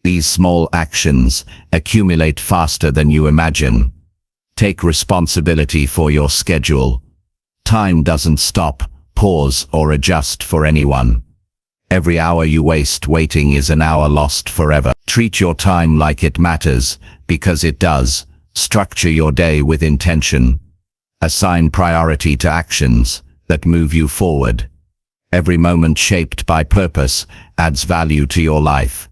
These small actions accumulate faster than you imagine. Take responsibility for your schedule. Time doesn't stop, pause, or adjust for anyone. Every hour you waste waiting is an hour lost forever. Treat your time like it matters, because it does. Structure your day with intention. Assign priority to actions that move you forward. Every moment shaped by purpose adds value to your life.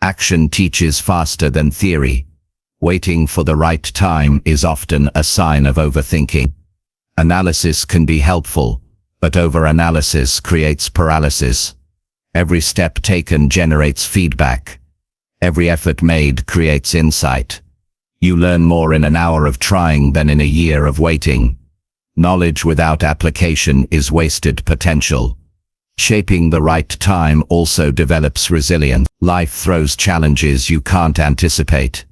Action teaches faster than theory. Waiting for the right time is often a sign of overthinking. Analysis can be helpful, but over-analysis creates paralysis. Every step taken generates feedback. Every effort made creates insight. You learn more in an hour of trying than in a year of waiting. Knowledge without application is wasted potential. Shaping the right time also develops resilience. Life throws challenges you can't anticipate.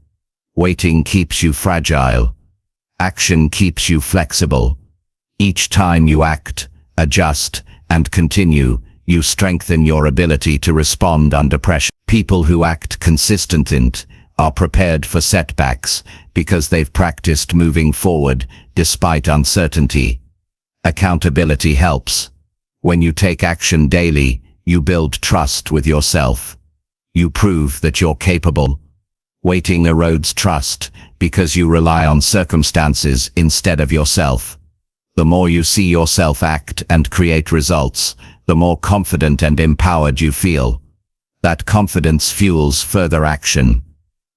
Waiting keeps you fragile. Action keeps you flexible. Each time you act, adjust, and continue, you strengthen your ability to respond under pressure. People who act consistently are prepared for setbacks because they've practiced moving forward despite uncertainty. Accountability helps. When you take action daily, you build trust with yourself. You prove that you're capable. Waiting erodes trust because you rely on circumstances instead of yourself. The more you see yourself act and create results, the more confident and empowered you feel. That confidence fuels further action.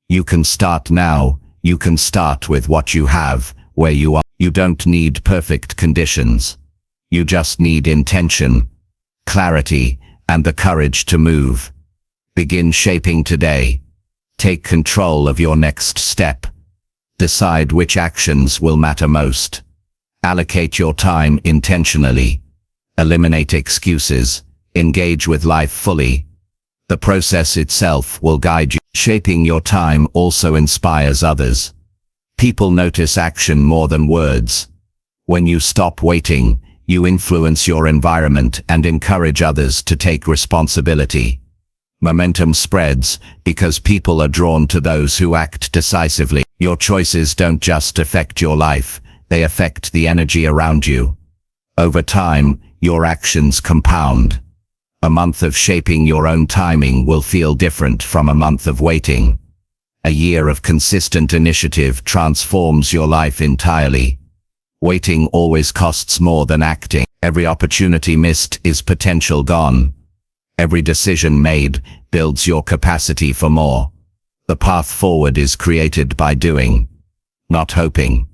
You can start now. You can start with what you have, where you are. You don't need perfect conditions. You just need intention, clarity, and the courage to move. Begin shaping today. Take control of your next step. Decide which actions will matter most. Allocate your time intentionally. Eliminate excuses. Engage with life fully. The process itself will guide you. Shaping your time also inspires others. People notice action more than words. When you stop waiting, you influence your environment and encourage others to take responsibility. Momentum spreads because people are drawn to those who act decisively. Your choices don't just affect your life, they affect the energy around you. Over time, your actions compound. A month of shaping your own timing will feel different from a month of waiting. A year of consistent initiative transforms your life entirely. Waiting always costs more than acting. Every opportunity missed is potential gone. Every decision made builds your capacity for more. The path forward is created by doing, not hoping.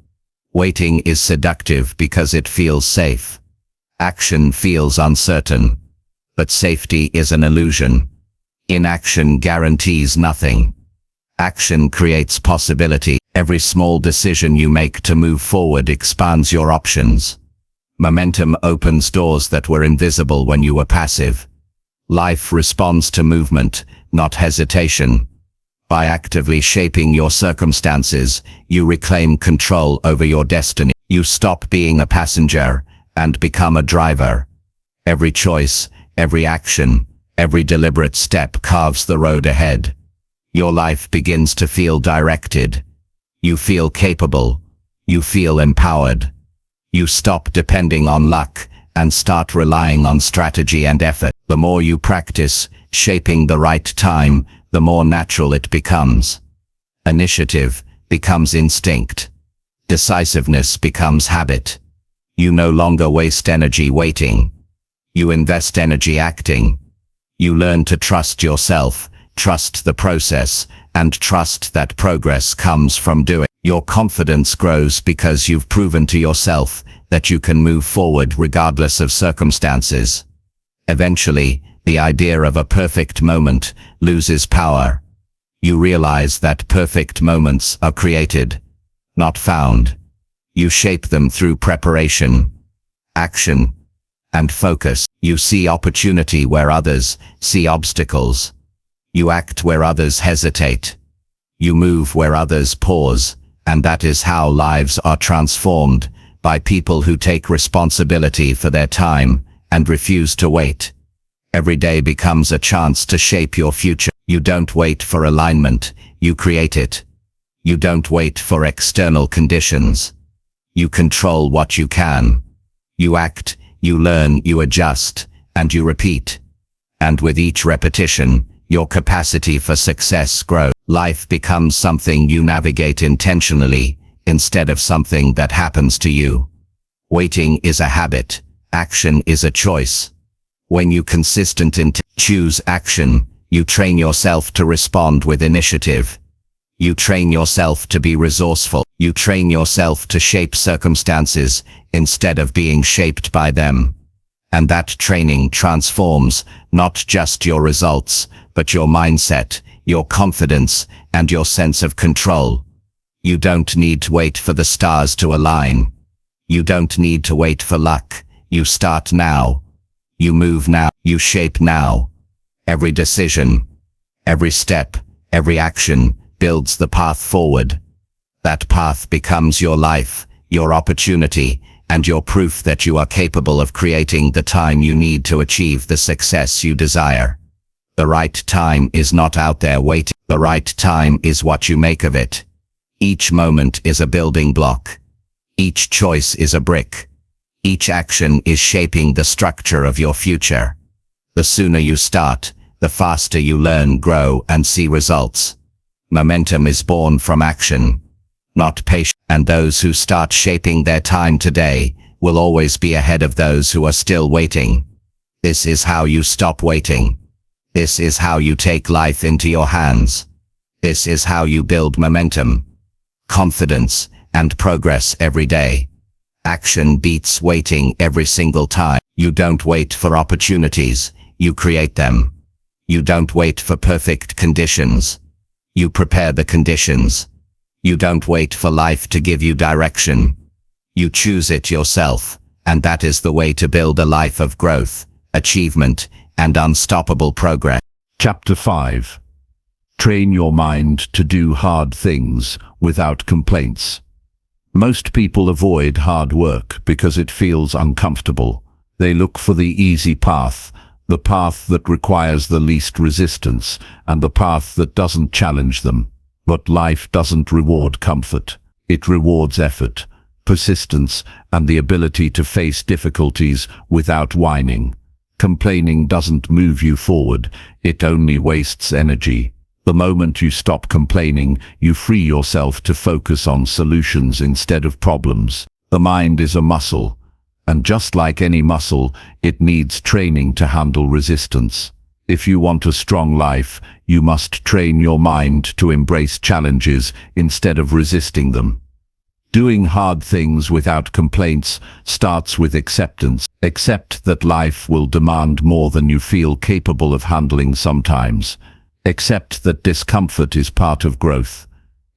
Waiting is seductive because it feels safe. Action feels uncertain. But safety is an illusion. Inaction guarantees nothing. Action creates possibility. Every small decision you make to move forward expands your options. Momentum opens doors that were invisible when you were passive. Life responds to movement, not hesitation. By actively shaping your circumstances, you reclaim control over your destiny. You stop being a passenger and become a driver. Every choice, every action, every deliberate step carves the road ahead. Your life begins to feel directed. You feel capable. You feel empowered. You stop depending on luck and start relying on strategy and effort. The more you practice shaping the right time, the more natural it becomes. Initiative becomes instinct. Decisiveness becomes habit. You no longer waste energy waiting. You invest energy acting. You learn to trust yourself, trust the process, and trust that progress comes from doing. Your confidence grows because you've proven to yourself that you can move forward regardless of circumstances. Eventually, the idea of a perfect moment loses power. You realize that perfect moments are created, not found. You shape them through preparation, action, and focus. You see opportunity where others see obstacles. You act where others hesitate. You move where others pause, and that is how lives are transformed, by people who take responsibility for their time and refuse to wait. Every day becomes a chance to shape your future. You don't wait for alignment, you create it. You don't wait for external conditions. You control what you can. You act, you learn, you adjust, and you repeat. And with each repetition, your capacity for success grows. Life becomes something you navigate intentionally, instead of something that happens to you. Waiting is a habit. Action is a choice. When you consistently choose action, you train yourself to respond with initiative. You train yourself to be resourceful. You train yourself to shape circumstances instead of being shaped by them. And that training transforms not just your results, but your mindset, your confidence, and your sense of control. You don't need to wait for the stars to align. You don't need to wait for luck. You start now. You move now. You shape now. Every decision, every step, every action builds the path forward. That path becomes your life, your opportunity, and your proof that you are capable of creating the time you need to achieve the success you desire. The right time is not out there waiting. The right time is what you make of it. Each moment is a building block. Each choice is a brick. Each action is shaping the structure of your future. The sooner you start, the faster you learn, grow, and see results. Momentum is born from action, not patience. And those who start shaping their time today will always be ahead of those who are still waiting. This is how you stop waiting. This is how you take life into your hands. This is how you build momentum, confidence, and progress every day. Action beats waiting every single time. You don't wait for opportunities, you create them. You don't wait for perfect conditions. You prepare the conditions. You don't wait for life to give you direction. You choose it yourself, and that is the way to build a life of growth, achievement, and unstoppable progress. Chapter 5. Train your mind to do hard things without complaints. Most people avoid hard work because it feels uncomfortable. They look for the easy path, the path that requires the least resistance, and the path that doesn't challenge them. But life doesn't reward comfort. It rewards effort, persistence, and the ability to face difficulties without whining. Complaining doesn't move you forward, it only wastes energy. The moment you stop complaining, you free yourself to focus on solutions instead of problems. The mind is a muscle, and just like any muscle, it needs training to handle resistance. If you want a strong life, you must train your mind to embrace challenges instead of resisting them. Doing hard things without complaints starts with acceptance. Accept that life will demand more than you feel capable of handling sometimes. Accept that discomfort is part of growth.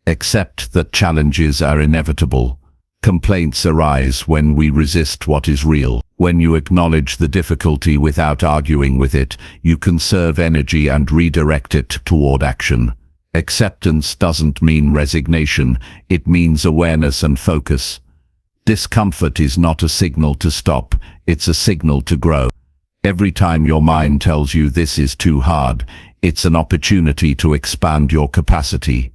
Accept that challenges are inevitable. Complaints arise when we resist what is real. When you acknowledge the difficulty without arguing with it, you conserve energy and redirect it toward action. Acceptance doesn't mean resignation, it means awareness and focus. Discomfort is not a signal to stop, it's a signal to grow. Every time your mind tells you this is too hard, it's an opportunity to expand your capacity.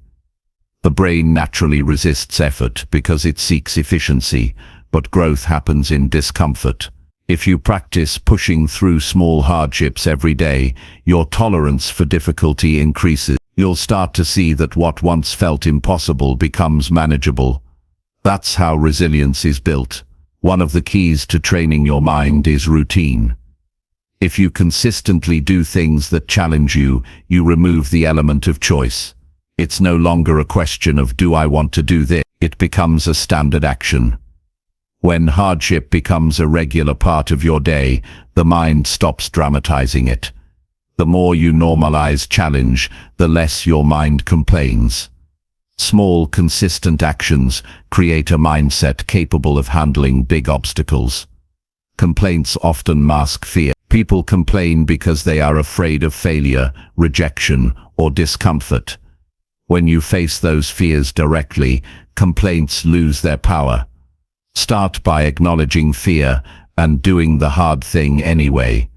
The brain naturally resists effort because it seeks efficiency, but growth happens in discomfort. If you practice pushing through small hardships every day, your tolerance for difficulty increases. You'll start to see that what once felt impossible becomes manageable. That's how resilience is built. One of the keys to training your mind is routine. If you consistently do things that challenge you, you remove the element of choice. It's no longer a question of do I want to do this? It becomes a standard action. When hardship becomes a regular part of your day, the mind stops dramatizing it. The more you normalize challenge, the less your mind complains. Small, consistent actions create a mindset capable of handling big obstacles. Complaints often mask fear. People complain because they are afraid of failure, rejection, or discomfort. When you face those fears directly, complaints lose their power. Start by acknowledging fear and doing the hard thing anyway.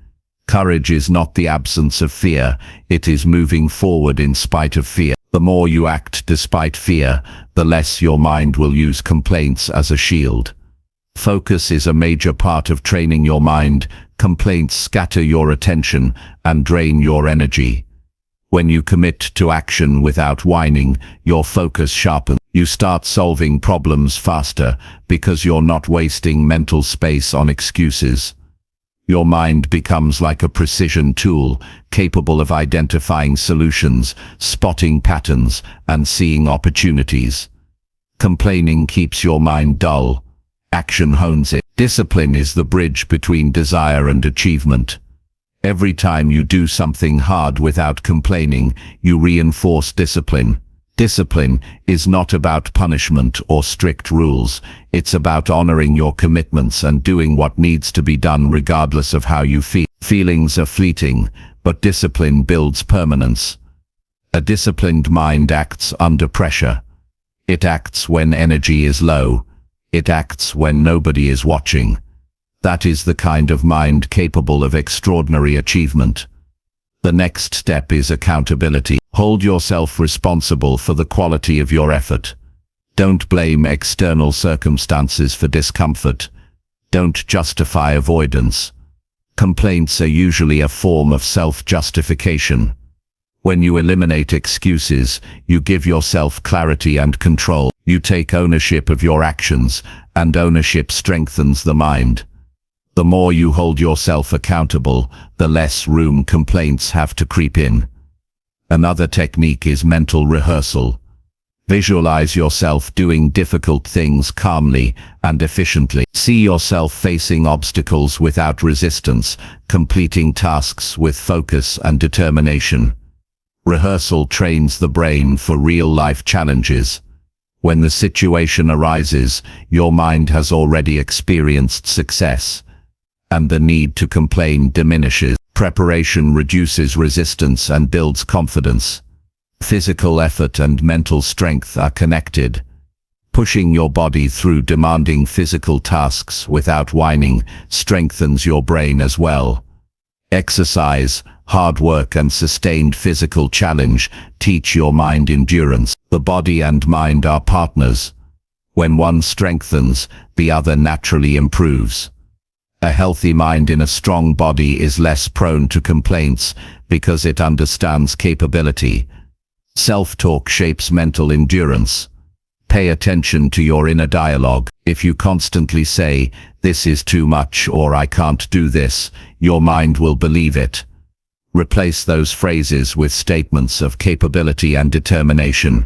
Courage is not the absence of fear, it is moving forward in spite of fear. The more you act despite fear, the less your mind will use complaints as a shield. Focus is a major part of training your mind. Complaints scatter your attention and drain your energy. When you commit to action without whining, your focus sharpens. You start solving problems faster because you're not wasting mental space on excuses. Your mind becomes like a precision tool, capable of identifying solutions, spotting patterns, and seeing opportunities. Complaining keeps your mind dull. Action hones it. Discipline is the bridge between desire and achievement. Every time you do something hard without complaining, you reinforce discipline. Discipline is not about punishment or strict rules. It's about honoring your commitments and doing what needs to be done regardless of how you feel. Feelings are fleeting, but discipline builds permanence. A disciplined mind acts under pressure. It acts when energy is low. It acts when nobody is watching. That is the kind of mind capable of extraordinary achievement. The next step is accountability. Hold yourself responsible for the quality of your effort. Don't blame external circumstances for discomfort. Don't justify avoidance. Complaints are usually a form of self-justification. When you eliminate excuses, you give yourself clarity and control. You take ownership of your actions, and ownership strengthens the mind. The more you hold yourself accountable, the less room complaints have to creep in. Another technique is mental rehearsal. Visualize yourself doing difficult things calmly and efficiently. See yourself facing obstacles without resistance, completing tasks with focus and determination. Rehearsal trains the brain for real-life challenges. When the situation arises, your mind has already experienced success, and the need to complain diminishes. Preparation reduces resistance and builds confidence. Physical effort and mental strength are connected. Pushing your body through demanding physical tasks without whining strengthens your brain as well. Exercise, hard work, and sustained physical challenge teach your mind endurance. The body and mind are partners. When one strengthens, the other naturally improves. A healthy mind in a strong body is less prone to complaints because it understands capability. Self-talk shapes mental endurance. Pay attention to your inner dialogue. If you constantly say, "This is too much," or "I can't do this," your mind will believe it. Replace those phrases with statements of capability and determination.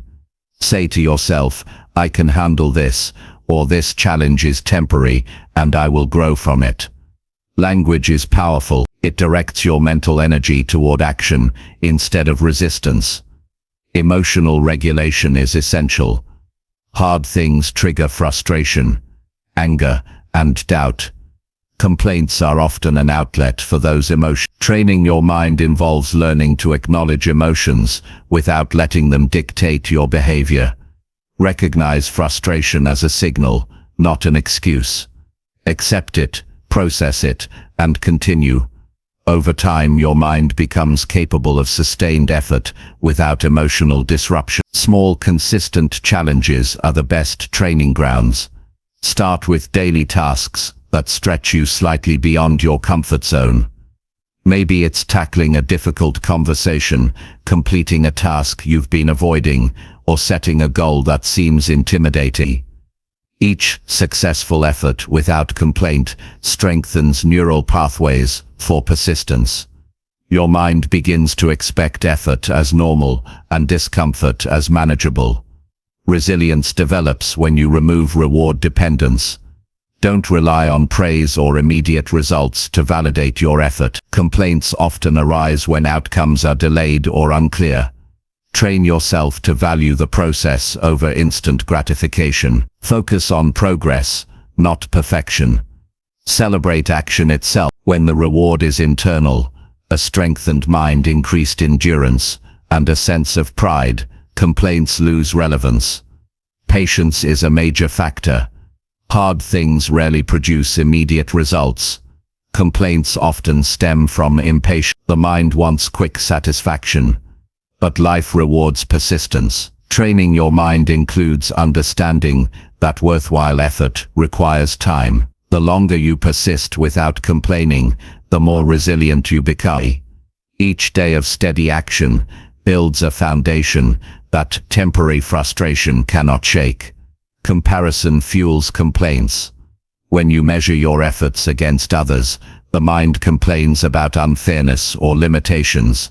Say to yourself, "I can handle this," or "This challenge is temporary, and I will grow from it." Language is powerful. It directs your mental energy toward action instead of resistance. Emotional regulation is essential. Hard things trigger frustration, anger, and doubt. Complaints are often an outlet for those emotions. Training your mind involves learning to acknowledge emotions without letting them dictate your behavior. Recognize frustration as a signal, not an excuse. Accept it, process it, and continue. Over time, your mind becomes capable of sustained effort without emotional disruption. Small, consistent challenges are the best training grounds. Start with daily tasks that stretch you slightly beyond your comfort zone. Maybe it's tackling a difficult conversation, completing a task you've been avoiding, or setting a goal that seems intimidating. Each successful effort without complaint strengthens neural pathways for persistence. Your mind begins to expect effort as normal and discomfort as manageable. Resilience develops when you remove reward dependence. Don't rely on praise or immediate results to validate your effort. Complaints often arise when outcomes are delayed or unclear. Train yourself to value the process over instant gratification. Focus on progress, not perfection. Celebrate action itself. When the reward is internal, a strengthened mind, increased endurance, and a sense of pride, complaints lose relevance. Patience is a major factor. Hard things rarely produce immediate results. Complaints often stem from impatience. The mind wants quick satisfaction, but life rewards persistence. Training your mind includes understanding that worthwhile effort requires time. The longer you persist without complaining, the more resilient you become. Each day of steady action builds a foundation that temporary frustration cannot shake. Comparison fuels complaints. When you measure your efforts against others, the mind complains about unfairness or limitations.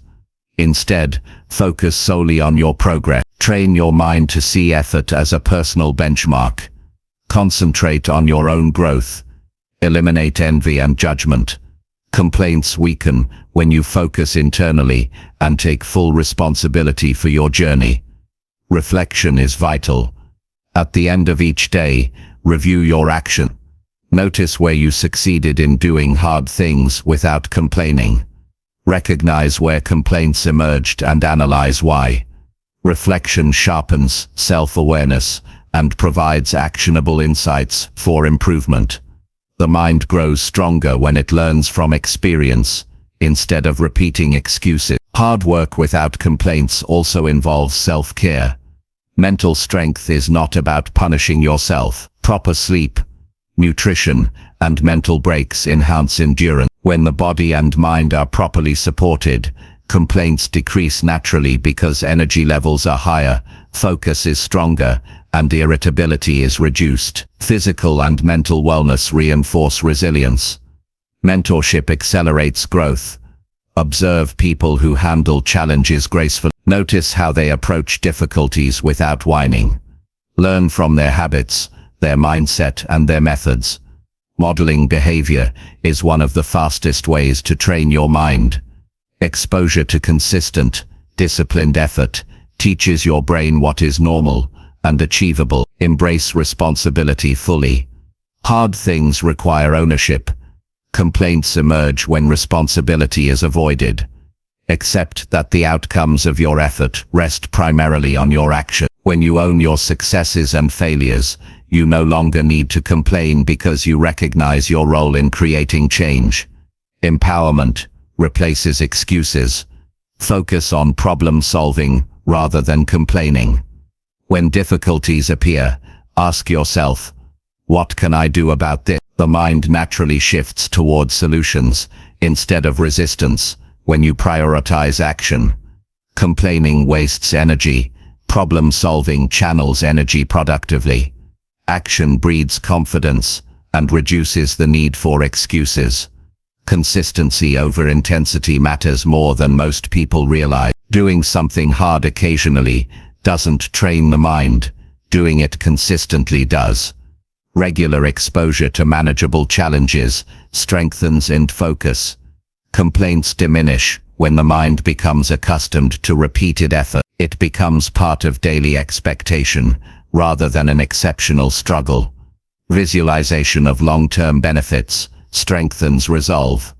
Instead, focus solely on your progress. Train your mind to see effort as a personal benchmark. Concentrate on your own growth. Eliminate envy and judgment. Complaints weaken when you focus internally and take full responsibility for your journey. Reflection is vital. At the end of each day, review your action. Notice where you succeeded in doing hard things without complaining. Recognize where complaints emerged and analyze why. Reflection sharpens self-awareness and provides actionable insights for improvement. The mind grows stronger when it learns from experience, instead of repeating excuses. Hard work without complaints also involves self-care. Mental strength is not about punishing yourself. Proper sleep, nutrition, and mental breaks enhance endurance. When the body and mind are properly supported, complaints decrease naturally because energy levels are higher, focus is stronger, and irritability is reduced. Physical and mental wellness reinforce resilience. Mentorship accelerates growth. Observe people who handle challenges gracefully. Notice how they approach difficulties without whining. Learn from their habits, their mindset, and their methods. Modeling behavior is one of the fastest ways to train your mind. Exposure to consistent, disciplined effort teaches your brain what is normal and achievable. Embrace responsibility fully. Hard things require ownership. Complaints emerge when responsibility is avoided. Accept that the outcomes of your effort rest primarily on your action. When you own your successes and failures, you no longer need to complain because you recognize your role in creating change. Empowerment replaces excuses. Focus on problem solving rather than complaining. When difficulties appear, ask yourself, what can I do about this? The mind naturally shifts towards solutions instead of resistance when you prioritize action. Complaining wastes energy. Problem solving channels energy productively. Action breeds confidence and reduces the need for excuses. Consistency over intensity matters more than most people realize. Doing something hard occasionally doesn't train the mind. Doing it consistently does. Regular exposure to manageable challenges strengthens and focus. Complaints diminish when the mind becomes accustomed to repeated effort. It becomes part of daily expectation rather than an exceptional struggle. Visualization of long-term benefits strengthens resolve.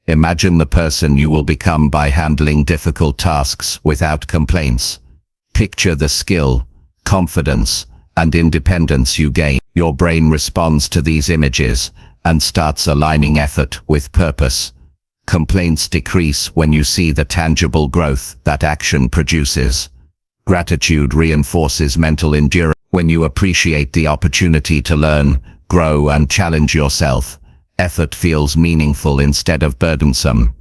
Imagine the person you will become by handling difficult tasks without complaints. Picture the skill, confidence, and independence you gain. Your brain responds to these images and starts aligning effort with purpose. Complaints decrease when you see the tangible growth that action produces. Gratitude reinforces mental endurance. When you appreciate the opportunity to learn, grow, and challenge yourself, effort feels meaningful instead of burdensome.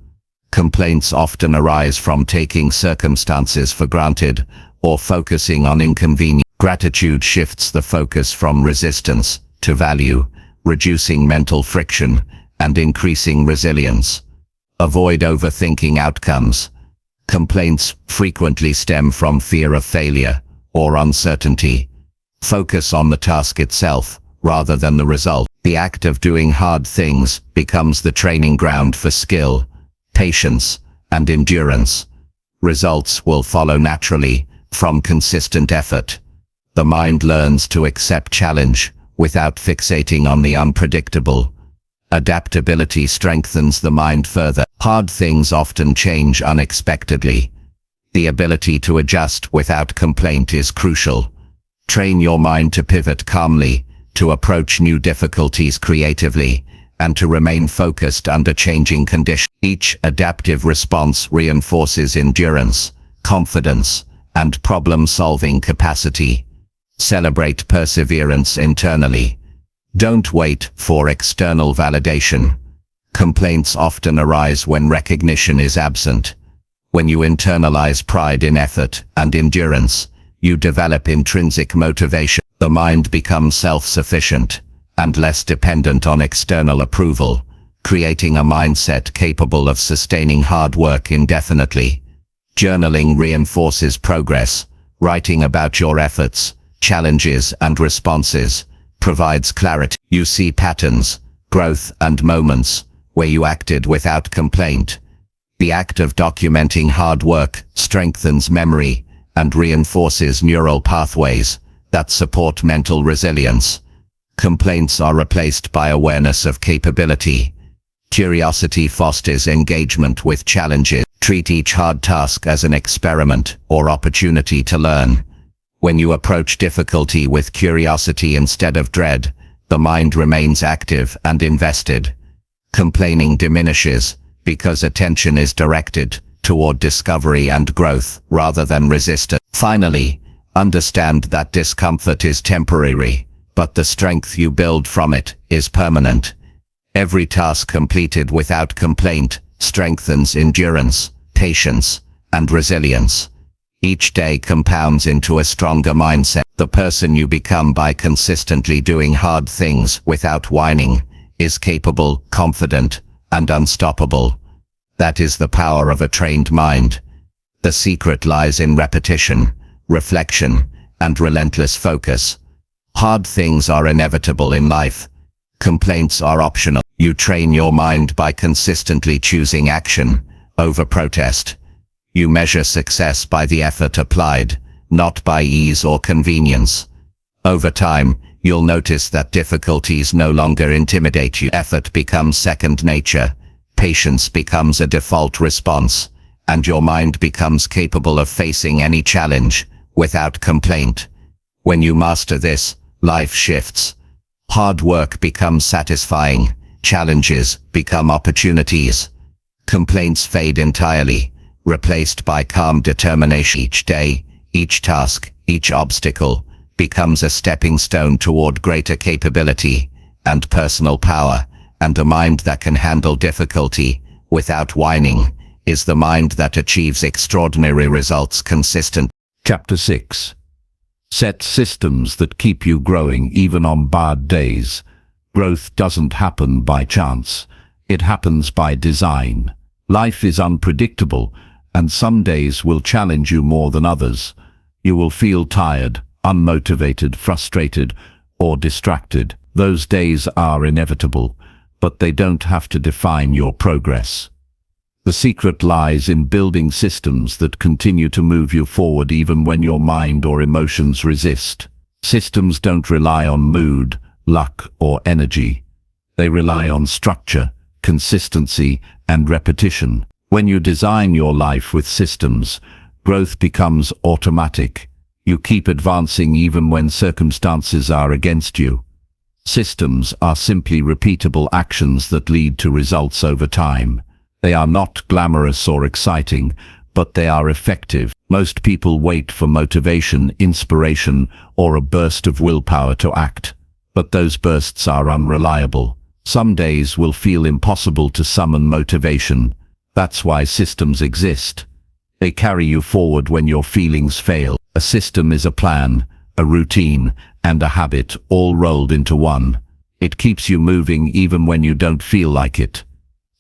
Complaints often arise from taking circumstances for granted or focusing on inconvenience. Gratitude shifts the focus from resistance to value, reducing mental friction and increasing resilience. Avoid overthinking outcomes. Complaints frequently stem from fear of failure or uncertainty. Focus on the task itself rather than the result. The act of doing hard things becomes the training ground for skill, patience, and endurance. Results will follow naturally from consistent effort. The mind learns to accept challenge without fixating on the unpredictable. Adaptability strengthens the mind further. Hard things often change unexpectedly. The ability to adjust without complaint is crucial. Train your mind to pivot calmly, to approach new difficulties creatively, and to remain focused under changing conditions. Each adaptive response reinforces endurance, confidence, and problem-solving capacity. Celebrate perseverance internally. Don't wait for external validation. Complaints often arise when recognition is absent. When you internalize pride in effort and endurance, you develop intrinsic motivation. The mind becomes self-sufficient and less dependent on external approval, creating a mindset capable of sustaining hard work indefinitely. Journaling reinforces progress. Writing about your efforts, challenges, and responses provides clarity. You see patterns, growth, and moments where you acted without complaint. The act of documenting hard work strengthens memory and reinforces neural pathways that support mental resilience. Complaints are replaced by awareness of capability. Curiosity fosters engagement with challenges. Treat each hard task as an experiment or opportunity to learn. When you approach difficulty with curiosity instead of dread, the mind remains active and invested. Complaining diminishes because attention is directed toward discovery and growth rather than resistance. Finally, understand that discomfort is temporary, but the strength you build from it is permanent. Every task completed without complaint strengthens endurance, patience, and resilience. Each day compounds into a stronger mindset. The person you become by consistently doing hard things without whining is capable, confident, and unstoppable. That is the power of a trained mind. The secret lies in repetition, reflection, and relentless focus. Hard things are inevitable in life. Complaints are optional. You train your mind by consistently choosing action over protest. You measure success by the effort applied, not by ease or convenience. Over time, you'll notice that difficulties no longer intimidate you. Effort becomes second nature, patience becomes a default response, and your mind becomes capable of facing any challenge without complaint. When you master this, life shifts. Hard work becomes satisfying, challenges become opportunities. Complaints fade entirely, replaced by calm determination. Each day, each task, each obstacle becomes a stepping stone toward greater capability and personal power, and a mind that can handle difficulty without whining is the mind that achieves extraordinary results consistently. Chapter 6. Set systems that keep you growing even on bad days. Growth doesn't happen by chance. It happens by design. Life is unpredictable, and some days will challenge you more than others. You will feel tired, unmotivated, frustrated, or distracted. Those days are inevitable, but they don't have to define your progress. The secret lies in building systems that continue to move you forward even when your mind or emotions resist. Systems don't rely on mood, luck, or energy. They rely on structure, consistency, and repetition. When you design your life with systems, growth becomes automatic. You keep advancing even when circumstances are against you. Systems are simply repeatable actions that lead to results over time. They are not glamorous or exciting, but they are effective. Most people wait for motivation, inspiration, or a burst of willpower to act, but those bursts are unreliable. Some days will feel impossible to summon motivation. That's why systems exist. They carry you forward when your feelings fail. A system is a plan, a routine, and a habit all rolled into one. It keeps you moving even when you don't feel like it.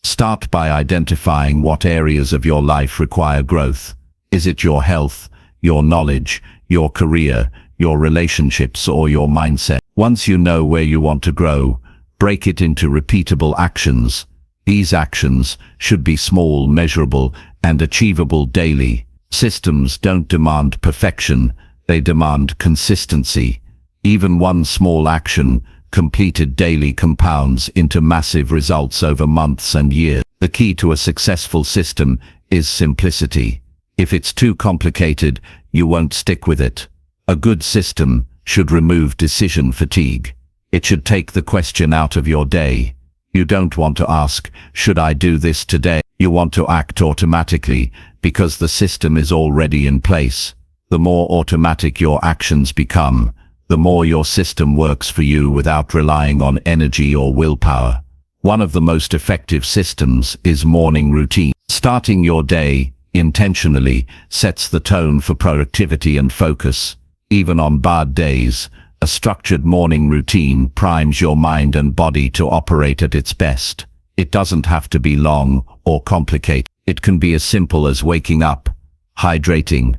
Start by identifying what areas of your life require growth. Is it your health, your knowledge, your career, your relationships, or your mindset? Once you know where you want to grow, break it into repeatable actions. These actions should be small, measurable, and achievable daily. Systems don't demand perfection, they demand consistency. Even one small action, completed daily, compounds into massive results over months and years. The key to a successful system is simplicity. If it's too complicated, you won't stick with it. A good system should remove decision fatigue. It should take the question out of your day. You don't want to ask, should I do this today? You want to act automatically, because the system is already in place. The more automatic your actions become, the more your system works for you without relying on energy or willpower. One of the most effective systems is morning routine. Starting your day intentionally sets the tone for productivity and focus. Even on bad days, a structured morning routine primes your mind and body to operate at its best. It doesn't have to be long or complicated. It can be as simple as waking up, hydrating,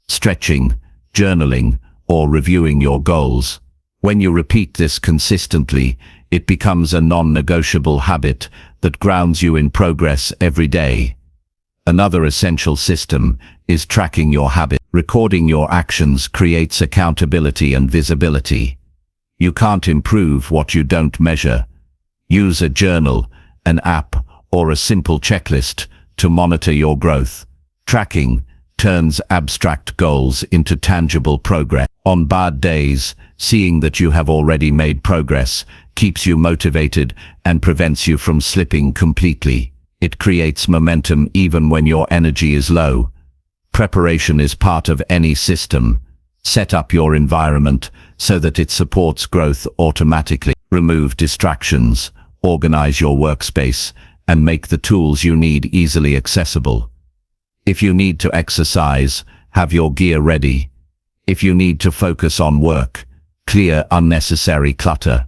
stretching, journaling, or reviewing your goals. When you repeat this consistently, it becomes a non-negotiable habit that grounds you in progress every day. Another essential system is tracking your habit. Recording your actions creates accountability and visibility. You can't improve what you don't measure. Use a journal, an app, or a simple checklist to monitor your growth. Tracking turns abstract goals into tangible progress. On bad days, seeing that you have already made progress keeps you motivated and prevents you from slipping completely. It creates momentum even when your energy is low. Preparation is part of any system. Set up your environment so that it supports growth automatically. Remove distractions, organize your workspace, and make the tools you need easily accessible. If you need to exercise, have your gear ready. If you need to focus on work, clear unnecessary clutter.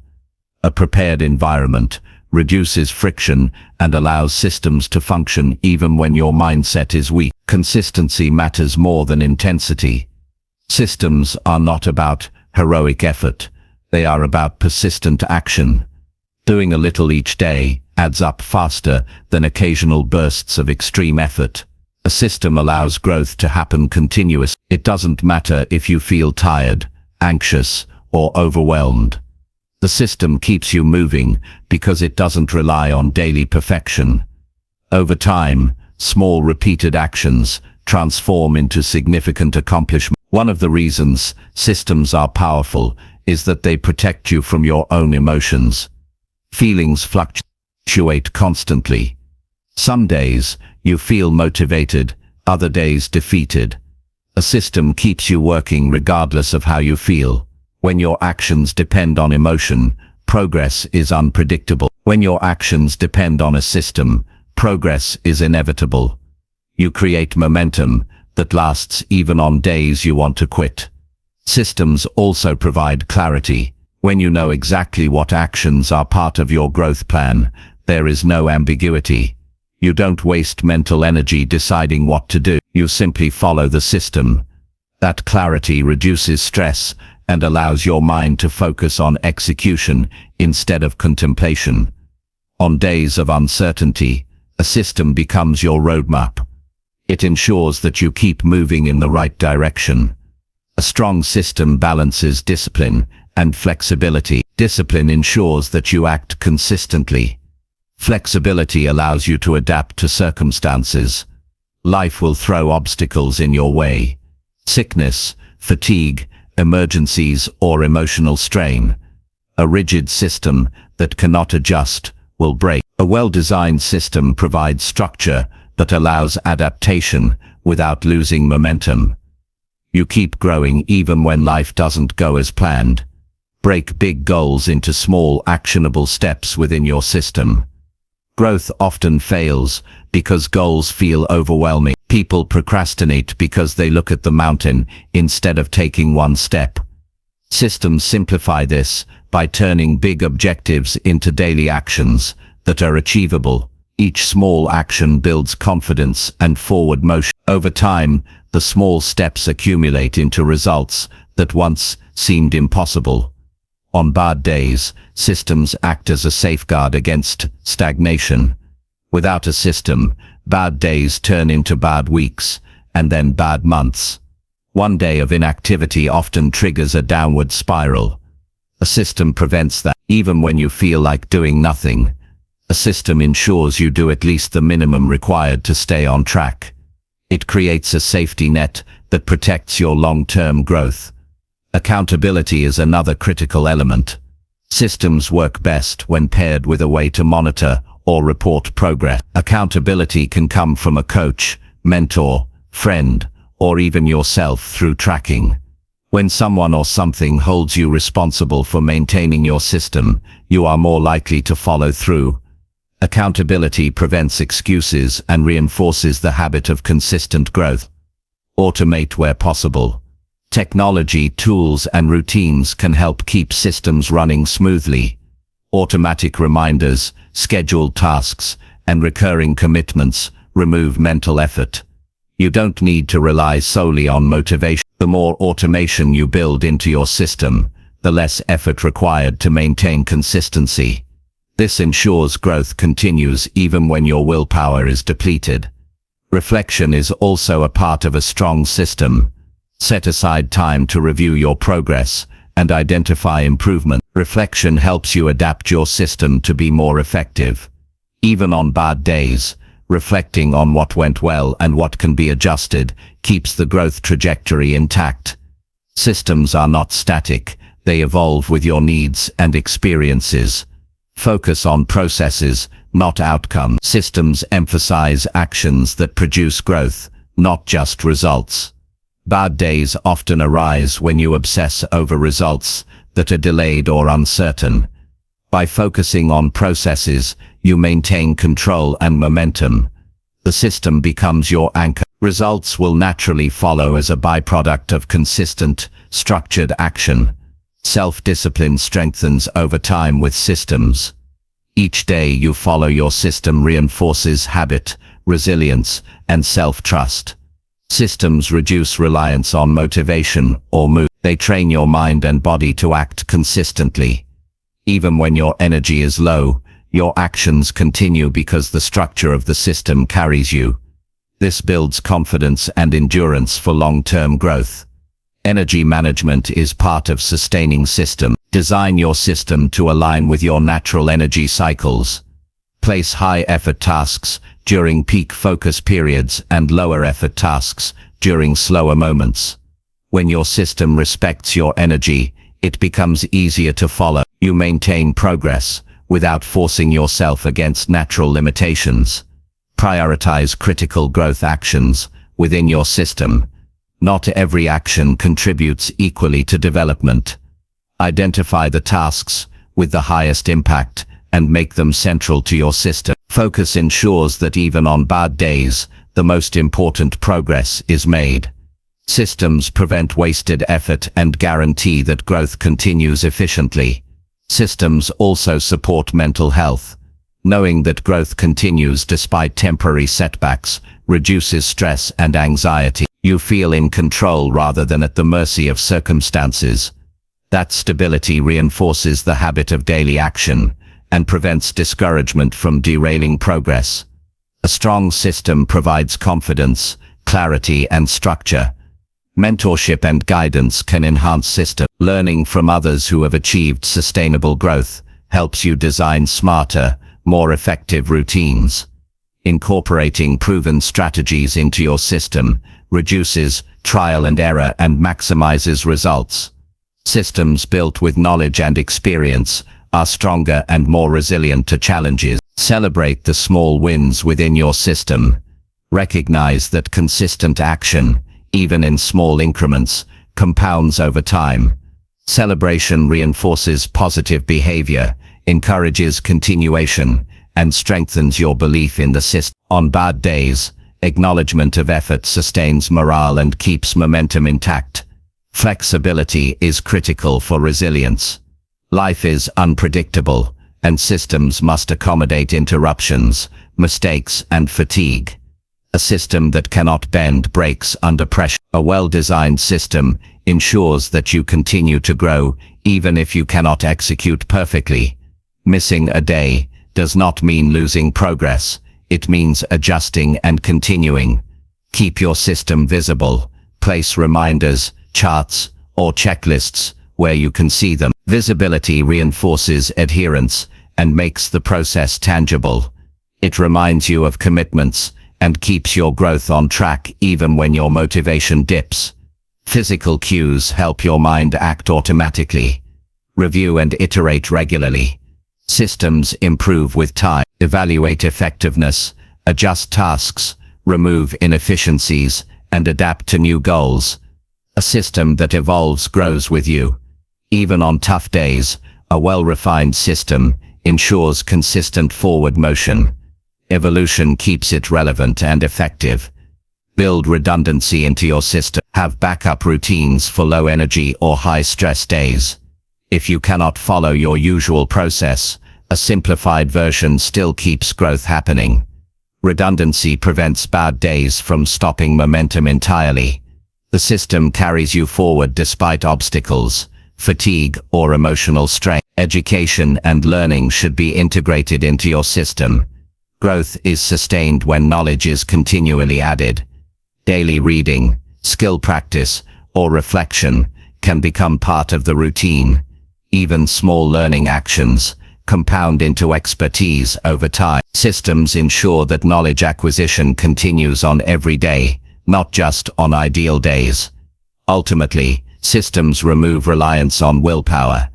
A prepared environment reduces friction and allows systems to function even when your mindset is weak. Consistency matters more than intensity. Systems are not about heroic effort. They are about persistent action. Doing a little each day adds up faster than occasional bursts of extreme effort. A system allows growth to happen continuously. It doesn't matter if you feel tired, anxious, or overwhelmed. The system keeps you moving because it doesn't rely on daily perfection. Over time, small repeated actions transform into significant accomplishment. One of the reasons systems are powerful is that they protect you from your own emotions. Feelings fluctuate constantly. Some days you feel motivated, other days defeated. A system keeps you working regardless of how you feel. When your actions depend on emotion, progress is unpredictable. When your actions depend on a system, progress is inevitable. You create momentum that lasts even on days you want to quit. Systems also provide clarity. When you know exactly what actions are part of your growth plan, there is no ambiguity. You don't waste mental energy deciding what to do. You simply follow the system. That clarity reduces stress and allows your mind to focus on execution instead of contemplation. On days of uncertainty, a system becomes your roadmap. It ensures that you keep moving in the right direction. A strong system balances discipline and flexibility. Discipline ensures that you act consistently. Flexibility allows you to adapt to circumstances. Life will throw obstacles in your way. Sickness, fatigue, emergencies, or emotional strain. A rigid system that cannot adjust will break. A well-designed system provides structure that allows adaptation without losing momentum. You keep growing even when life doesn't go as planned. Break big goals into small, actionable steps within your system. Growth often fails because goals feel overwhelming. People procrastinate because they look at the mountain instead of taking one step. Systems simplify this by turning big objectives into daily actions that are achievable. Each small action builds confidence and forward motion. Over time, the small steps accumulate into results that once seemed impossible. On bad days, systems act as a safeguard against stagnation. Without a system, bad days turn into bad weeks, and then bad months. One day of inactivity often triggers a downward spiral. A system prevents that. Even when you feel like doing nothing, a system ensures you do at least the minimum required to stay on track. It creates a safety net that protects your long-term growth. Accountability is another critical element. Systems work best when paired with a way to monitor or report progress. Accountability can come from a coach, mentor, friend, or even yourself through tracking. When someone or something holds you responsible for maintaining your system, you are more likely to follow through. Accountability prevents excuses and reinforces the habit of consistent growth. Automate where possible. Technology, tools, and routines can help keep systems running smoothly. Automatic reminders, scheduled tasks, and recurring commitments remove mental effort. You don't need to rely solely on motivation. The more automation you build into your system, the less effort required to maintain consistency. This ensures growth continues even when your willpower is depleted. Reflection is also a part of a strong system. Set aside time to review your progress and identify improvement. Reflection helps you adapt your system to be more effective. Even on bad days, reflecting on what went well and what can be adjusted keeps the growth trajectory intact. Systems are not static, they evolve with your needs and experiences. Focus on processes, not outcomes. Systems emphasize actions that produce growth, not just results. Bad days often arise when you obsess over results that are delayed or uncertain. By focusing on processes, you maintain control and momentum. The system becomes your anchor. Results will naturally follow as a byproduct of consistent, structured action. Self-discipline strengthens over time with systems. Each day you follow your system reinforces habit, resilience, and self-trust. Systems reduce reliance on motivation or mood. They train your mind and body to act consistently. Even when your energy is low, your actions continue because the structure of the system carries you. This builds confidence and endurance for long-term growth. Energy management is part of sustaining system. Design your system to align with your natural energy cycles. Place high-effort tasks during peak focus periods and lower-effort tasks during slower moments. When your system respects your energy, it becomes easier to follow. You maintain progress without forcing yourself against natural limitations. Prioritize critical growth actions within your system. Not every action contributes equally to development. Identify the tasks with the highest impact and make them central to your system. Focus ensures that even on bad days, the most important progress is made. Systems prevent wasted effort and guarantee that growth continues efficiently. Systems also support mental health. Knowing that growth continues despite temporary setbacks reduces stress and anxiety. You feel in control rather than at the mercy of circumstances. That stability reinforces the habit of daily action and prevents discouragement from derailing progress. A strong system provides confidence, clarity, and structure. Mentorship and guidance can enhance system. Learning from others who have achieved sustainable growth helps you design smarter, more effective routines. Incorporating proven strategies into your system reduces trial and error and maximizes results. Systems built with knowledge and experience are stronger and more resilient to challenges. Celebrate the small wins within your system. Recognize that consistent action, even in small increments, compounds over time. Celebration reinforces positive behavior, encourages continuation, and strengthens your belief in the system. On bad days, acknowledgement of effort sustains morale and keeps momentum intact. Flexibility is critical for resilience. Life is unpredictable, and systems must accommodate interruptions, mistakes, and fatigue. A system that cannot bend breaks under pressure. A well-designed system ensures that you continue to grow even if you cannot execute perfectly. Missing a day does not mean losing progress. It means adjusting and continuing. Keep your system visible. Place reminders, charts, or checklists where you can see them. Visibility reinforces adherence and makes the process tangible. It reminds you of commitments and keeps your growth on track even when your motivation dips. Physical cues help your mind act automatically. Review and iterate regularly. Systems improve with time. Evaluate effectiveness, adjust tasks, remove inefficiencies, and adapt to new goals. A system that evolves grows with you. Even on tough days, a well-refined system ensures consistent forward motion. Evolution keeps it relevant and effective. Build redundancy into your system. Have backup routines for low energy or high stress days. If you cannot follow your usual process, a simplified version still keeps growth happening. Redundancy prevents bad days from stopping momentum entirely. The system carries you forward despite obstacles, fatigue, or emotional strain. Education and learning should be integrated into your system. Growth is sustained when knowledge is continually added. Daily reading, skill practice, or reflection can become part of the routine. Even small learning actions compound into expertise over time. Systems ensure that knowledge acquisition continues on every day, not just on ideal days. Ultimately, systems remove reliance on willpower.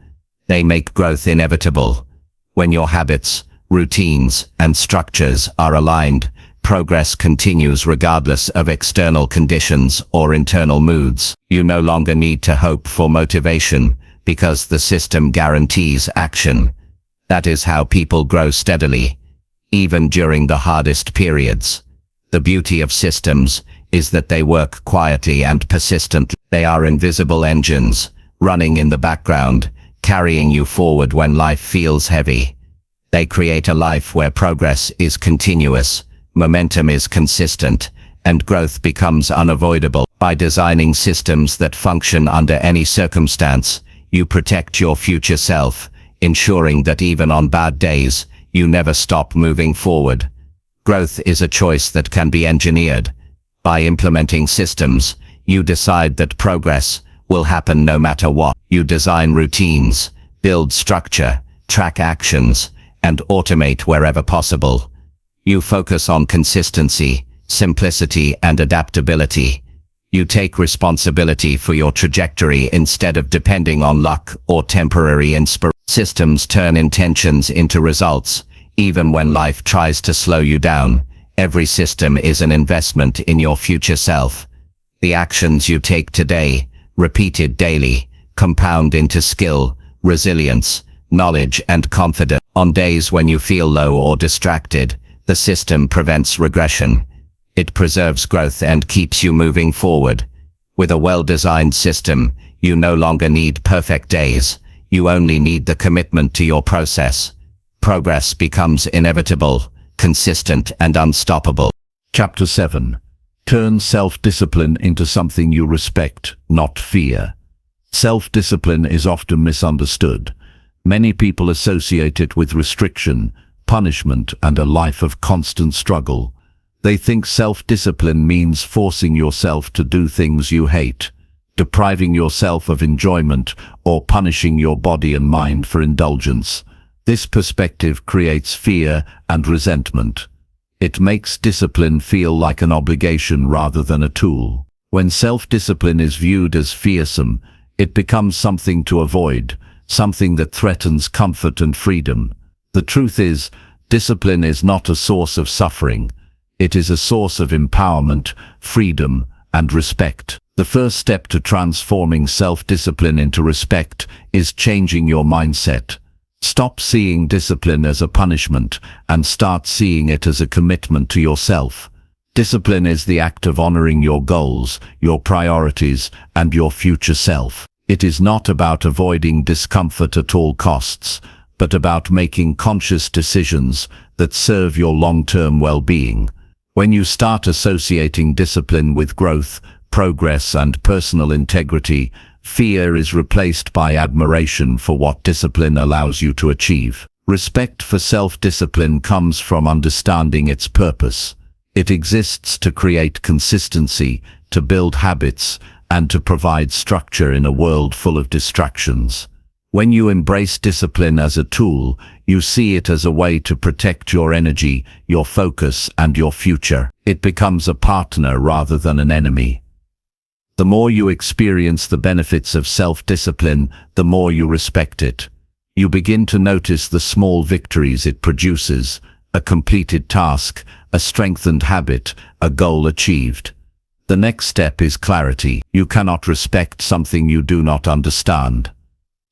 They make growth inevitable. When your habits, routines, and structures are aligned, progress continues regardless of external conditions or internal moods. You no longer need to hope for motivation, because the system guarantees action. That is how people grow steadily, even during the hardest periods. The beauty of systems is that they work quietly and persistently. They are invisible engines, running in the background, carrying you forward when life feels heavy. They create a life where progress is continuous, momentum is consistent, and growth becomes unavoidable. By designing systems that function under any circumstance, you protect your future self, ensuring that even on bad days, you never stop moving forward. Growth is a choice that can be engineered. By implementing systems, you decide that progress will happen no matter what. You design routines, build structure, track actions, and automate wherever possible. You focus on consistency, simplicity, and adaptability. You take responsibility for your trajectory instead of depending on luck or temporary inspiration. Systems turn intentions into results, even when life tries to slow you down. Every system is an investment in your future self. The actions you take today, repeated daily, compound into skill, resilience, knowledge, and confidence. On days when you feel low or distracted, the system prevents regression. It preserves growth and keeps you moving forward. With a well-designed system, you no longer need perfect days. You only need the commitment to your process. Progress becomes inevitable, consistent, and unstoppable. Chapter 7. Turn self-discipline into something you respect, not fear. Self-discipline is often misunderstood. Many people associate it with restriction, punishment, and a life of constant struggle. They think self-discipline means forcing yourself to do things you hate, depriving yourself of enjoyment, or punishing your body and mind for indulgence. This perspective creates fear and resentment. It makes discipline feel like an obligation rather than a tool. When self-discipline is viewed as fearsome, it becomes something to avoid, something that threatens comfort and freedom. The truth is, discipline is not a source of suffering. It is a source of empowerment, freedom, and respect. The first step to transforming self-discipline into respect is changing your mindset. Stop seeing discipline as a punishment and start seeing it as a commitment to yourself. Discipline is the act of honoring your goals, your priorities, and your future self. It is not about avoiding discomfort at all costs, but about making conscious decisions that serve your long-term well-being. When you start associating discipline with growth, progress, and personal integrity, fear is replaced by admiration for what discipline allows you to achieve. Respect for self-discipline comes from understanding its purpose. It exists to create consistency, to build habits, and to provide structure in a world full of distractions. When you embrace discipline as a tool, you see it as a way to protect your energy, your focus, and your future. It becomes a partner rather than an enemy. The more you experience the benefits of self-discipline, the more you respect it. You begin to notice the small victories it produces: a completed task, a strengthened habit, a goal achieved. The next step is clarity. You cannot respect something you do not understand.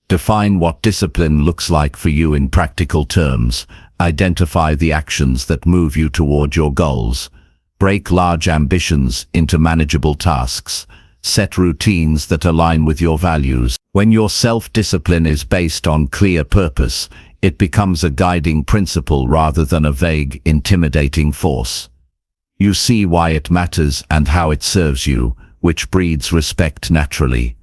Define what discipline looks like for you in practical terms. Identify the actions that move you toward your goals. Break large ambitions into manageable tasks. Set routines that align with your values. When your self-discipline is based on clear purpose, it becomes a guiding principle rather than a vague, intimidating force. You see why it matters and how it serves you, which breeds respect naturally.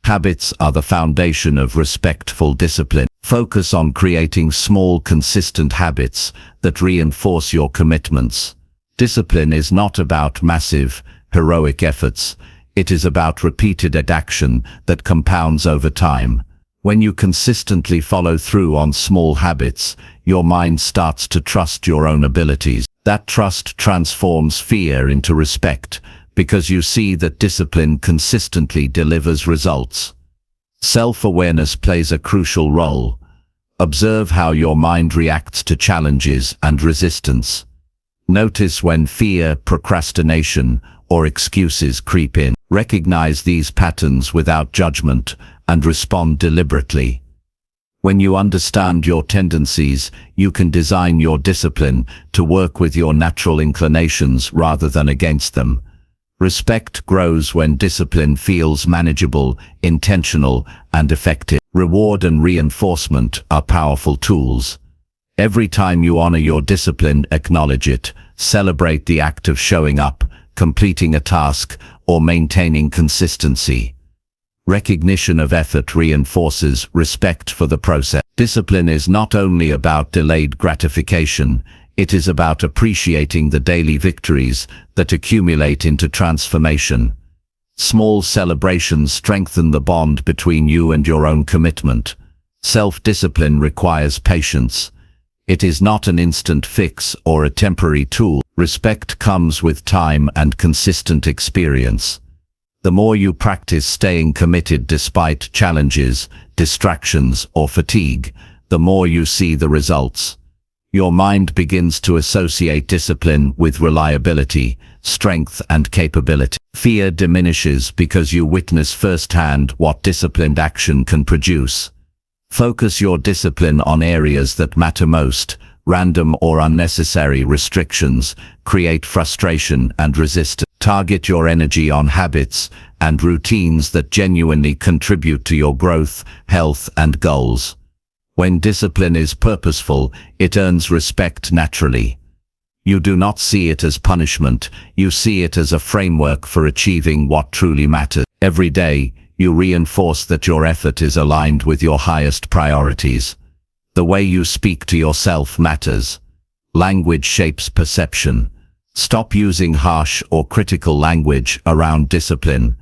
Habits are the foundation of respectful discipline. Focus on creating small, consistent habits that reinforce your commitments. Discipline is not about massive, heroic efforts. It is about repeated action that compounds over time. When you consistently follow through on small habits, your mind starts to trust your own abilities. That trust transforms fear into respect, because you see that discipline consistently delivers results. Self-awareness plays a crucial role. Observe how your mind reacts to challenges and resistance. Notice when fear, procrastination, or excuses creep in. Recognize these patterns without judgment and respond deliberately. When you understand your tendencies, you can design your discipline to work with your natural inclinations rather than against them. Respect grows when discipline feels manageable, intentional, and effective. Reward and reinforcement are powerful tools. Every time you honor your discipline, acknowledge it. Celebrate the act of showing up, completing a task, or maintaining consistency. Recognition of effort reinforces respect for the process. Discipline is not only about delayed gratification, it is about appreciating the daily victories that accumulate into transformation. Small celebrations strengthen the bond between you and your own commitment. Self-discipline requires patience. It is not an instant fix or a temporary tool. Respect comes with time and consistent experience. The more you practice staying committed despite challenges, distractions, or fatigue, the more you see the results. Your mind begins to associate discipline with reliability, strength, and capability. Fear diminishes because you witness firsthand what disciplined action can produce. Focus your discipline on areas that matter most. Random or unnecessary restrictions create frustration and resistance. Target your energy on habits and routines that genuinely contribute to your growth, health, and goals. When discipline is purposeful, it earns respect naturally. You do not see it as punishment, you see it as a framework for achieving what truly matters. Every day, you reinforce that your effort is aligned with your highest priorities. The way you speak to yourself matters. Language shapes perception. Stop using harsh or critical language around discipline.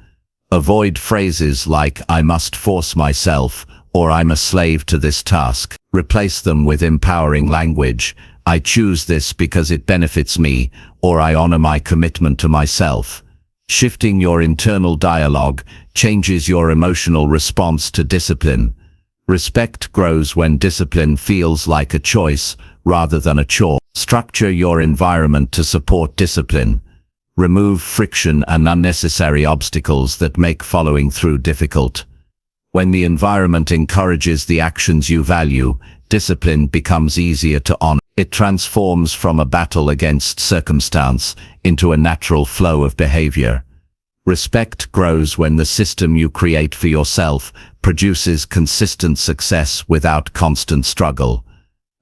Avoid phrases like "I must force myself" or "I'm a slave to this task." Replace them with empowering language. "I choose this because it benefits me," or "I honor my commitment to myself." Shifting your internal dialogue changes your emotional response to discipline. Respect grows when discipline feels like a choice rather than a chore. Structure your environment to support discipline. Remove friction and unnecessary obstacles that make following through difficult. When the environment encourages the actions you value, discipline becomes easier to honor. It transforms from a battle against circumstance into a natural flow of behavior. Respect grows when the system you create for yourself produces consistent success without constant struggle.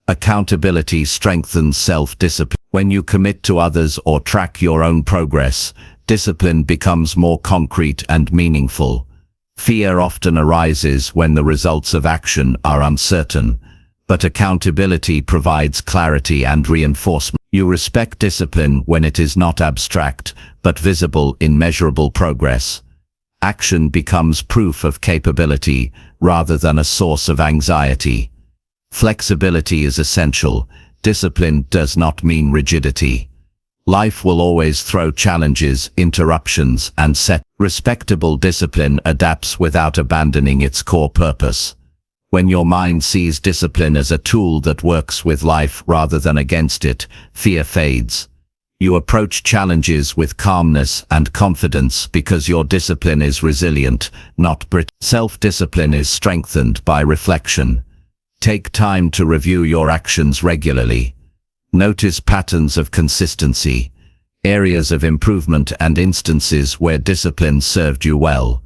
Accountability strengthens self-discipline. When you commit to others or track your own progress, discipline becomes more concrete and meaningful. Fear often arises when the results of action are uncertain, but accountability provides clarity and reinforcement. You respect discipline when it is not abstract, but visible in measurable progress. Action becomes proof of capability rather than a source of anxiety. Flexibility is essential. Discipline does not mean rigidity. Life will always throw challenges, interruptions, and set. Respectable discipline adapts without abandoning its core purpose. When your mind sees discipline as a tool that works with life rather than against it, fear fades. You approach challenges with calmness and confidence because your discipline is resilient, not brittle. Self-discipline is strengthened by reflection. Take time to review your actions regularly. Notice patterns of consistency, areas of improvement and instances where discipline served you well.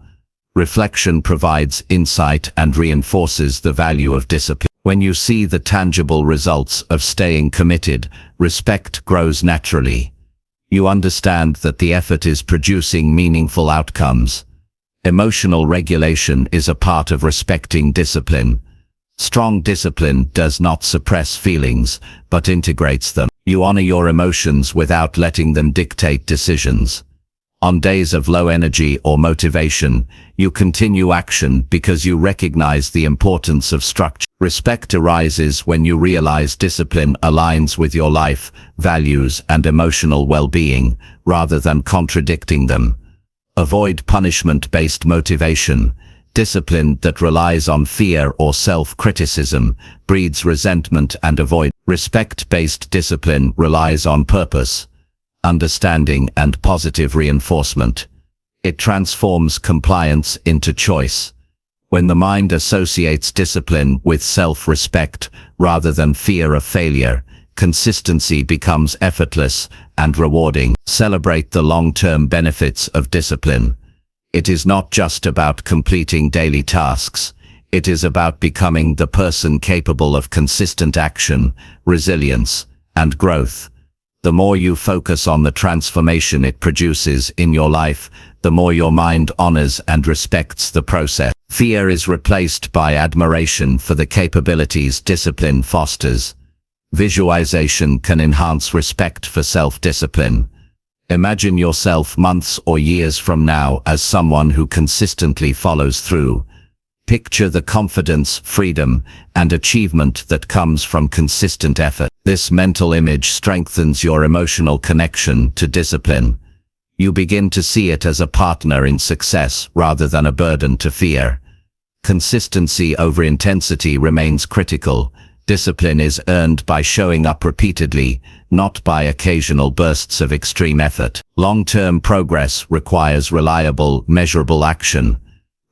Reflection provides insight and reinforces the value of discipline. When you see the tangible results of staying committed, respect grows naturally. You understand that the effort is producing meaningful outcomes. Emotional regulation is a part of respecting discipline. Strong discipline does not suppress feelings, but integrates them. You honor your emotions without letting them dictate decisions. On days of low energy or motivation, you continue action because you recognize the importance of structure. Respect arises when you realize discipline aligns with your life, values, and emotional well-being, rather than contradicting them. Avoid punishment-based motivation. Discipline that relies on fear or self-criticism breeds resentment and avoid. Respect-based discipline relies on purpose, understanding, and positive reinforcement. It transforms compliance into choice. When the mind associates discipline with self-respect rather than fear of failure, consistency becomes effortless and rewarding. Celebrate the long-term benefits of discipline. It is not just about completing daily tasks. It is about becoming the person capable of consistent action, resilience, and growth. The more you focus on the transformation it produces in your life, the more your mind honors and respects the process. Fear is replaced by admiration for the capabilities discipline fosters. Visualization can enhance respect for self-discipline. Imagine yourself months or years from now as someone who consistently follows through. Picture the confidence, freedom, and achievement that comes from consistent effort. This mental image strengthens your emotional connection to discipline. You begin to see it as a partner in success rather than a burden to fear. Consistency over intensity remains critical. Discipline is earned by showing up repeatedly, not by occasional bursts of extreme effort. Long-term progress requires reliable, measurable action.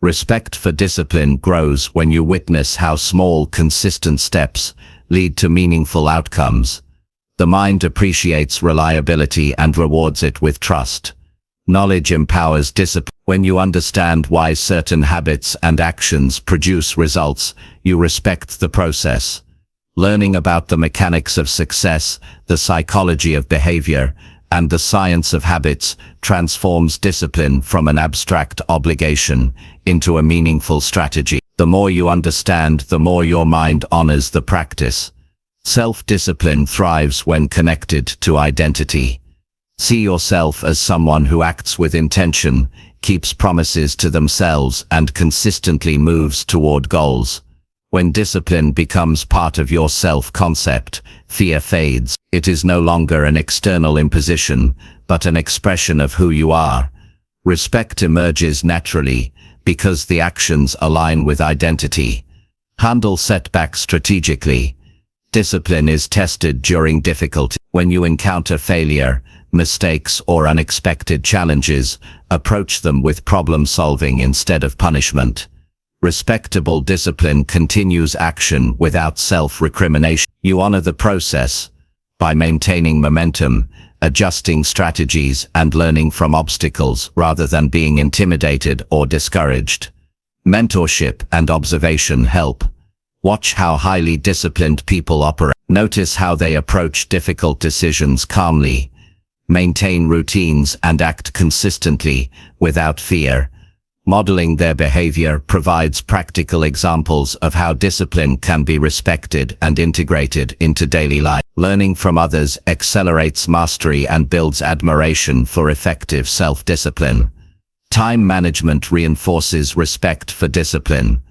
Respect for discipline grows when you witness how small, consistent steps lead to meaningful outcomes. The mind appreciates reliability and rewards it with trust. Knowledge empowers discipline. When you understand why certain habits and actions produce results, you respect the process. Learning about the mechanics of success, the psychology of behavior, and the science of habits transforms discipline from an abstract obligation into a meaningful strategy. The more you understand, the more your mind honors the practice. Self-discipline thrives when connected to identity. See yourself as someone who acts with intention, keeps promises to themselves, and consistently moves toward goals. When discipline becomes part of your self-concept, fear fades. It is no longer an external imposition, but an expression of who you are. Respect emerges naturally, because the actions align with identity. Handle setbacks strategically. Discipline is tested during difficulty. When you encounter failure, mistakes, or unexpected challenges, approach them with problem-solving instead of punishment. Respectable discipline continues action without self-recrimination. You honor the process by maintaining momentum, adjusting strategies, and learning from obstacles rather than being intimidated or discouraged. Mentorship and observation help. Watch how highly disciplined people operate. Notice how they approach difficult decisions calmly. Maintain routines and act consistently without fear. Modeling their behavior provides practical examples of how discipline can be respected and integrated into daily life. Learning from others accelerates mastery and builds admiration for effective self-discipline. Time management reinforces respect for discipline.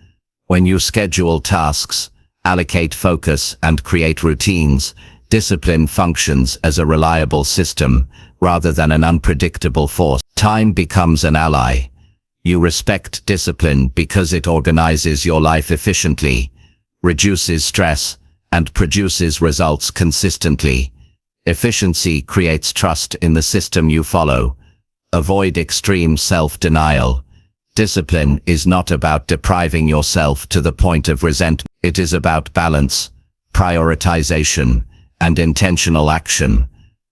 When you schedule tasks, allocate focus, and create routines, Discipline functions as a reliable system rather than an unpredictable force. Time becomes an ally. You respect discipline because it organizes your life efficiently, reduces stress, and produces results consistently. Efficiency creates trust in the system you follow. Avoid extreme self-denial. Discipline is not about depriving yourself to the point of resentment. It is about balance, prioritization, and intentional action.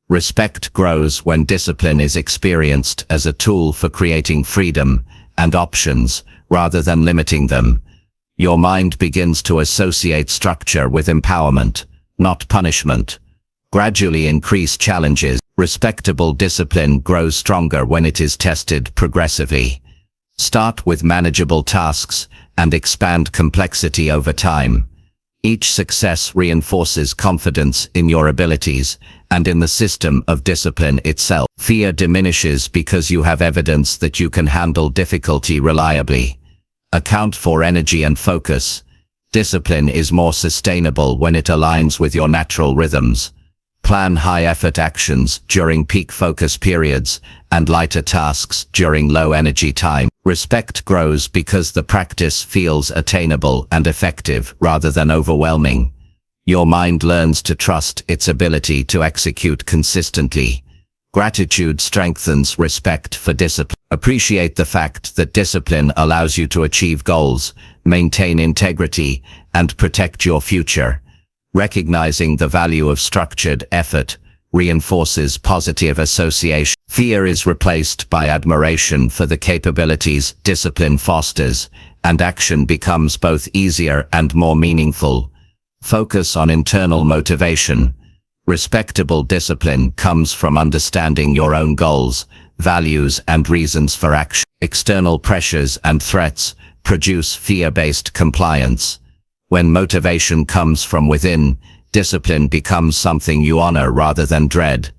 Respect grows when discipline is experienced as a tool for creating freedom and options rather than limiting them. Your mind begins to associate structure with empowerment, not punishment. Gradually increase challenges. Respectable discipline grows stronger when it is tested progressively. Start with manageable tasks and expand complexity over time. Each success reinforces confidence in your abilities and in the system of discipline itself. Fear diminishes because you have evidence that you can handle difficulty reliably. Account for energy and focus. Discipline is more sustainable when it aligns with your natural rhythms. Plan high-effort actions during peak focus periods and lighter tasks during low-energy time. Respect grows because the practice feels attainable and effective rather than overwhelming. Your mind learns to trust its ability to execute consistently. Gratitude strengthens respect for discipline. Appreciate the fact that discipline allows you to achieve goals, maintain integrity, and protect your future. Recognizing the value of structured effort reinforces positive association. Fear is replaced by admiration for the capabilities discipline fosters, and action becomes both easier and more meaningful. Focus on internal motivation. Respectable discipline comes from understanding your own goals, values, and reasons for action. External pressures and threats produce fear-based compliance. When motivation comes from within, discipline becomes something you honor rather than dread.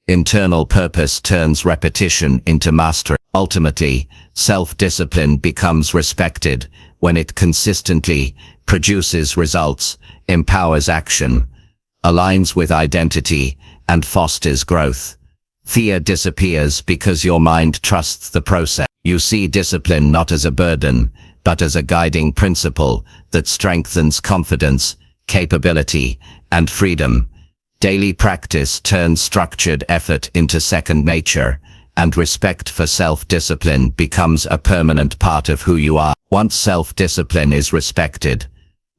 Internal purpose turns repetition into mastery. Ultimately, self-discipline becomes respected when it consistently produces results, empowers action, aligns with identity, and fosters growth. Fear disappears because your mind trusts the process. You see discipline not as a burden, but as a guiding principle that strengthens confidence, capability, and freedom. Daily practice turns structured effort into second nature, and respect for self-discipline becomes a permanent part of who you are. Once self-discipline is respected,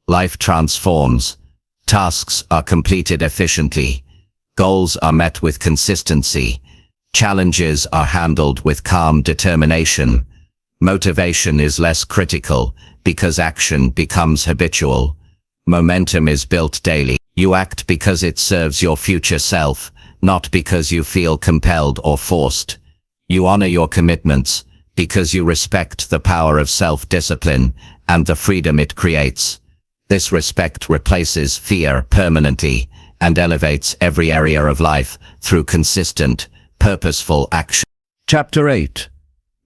life transforms. Tasks are completed efficiently. Goals are met with consistency. Challenges are handled with calm determination. Motivation is less critical because action becomes habitual. Momentum is built daily. You act because it serves your future self, not because you feel compelled or forced. You honor your commitments because you respect the power of self-discipline and the freedom it creates. This respect replaces fear permanently and elevates every area of life through consistent, purposeful action. Chapter 8.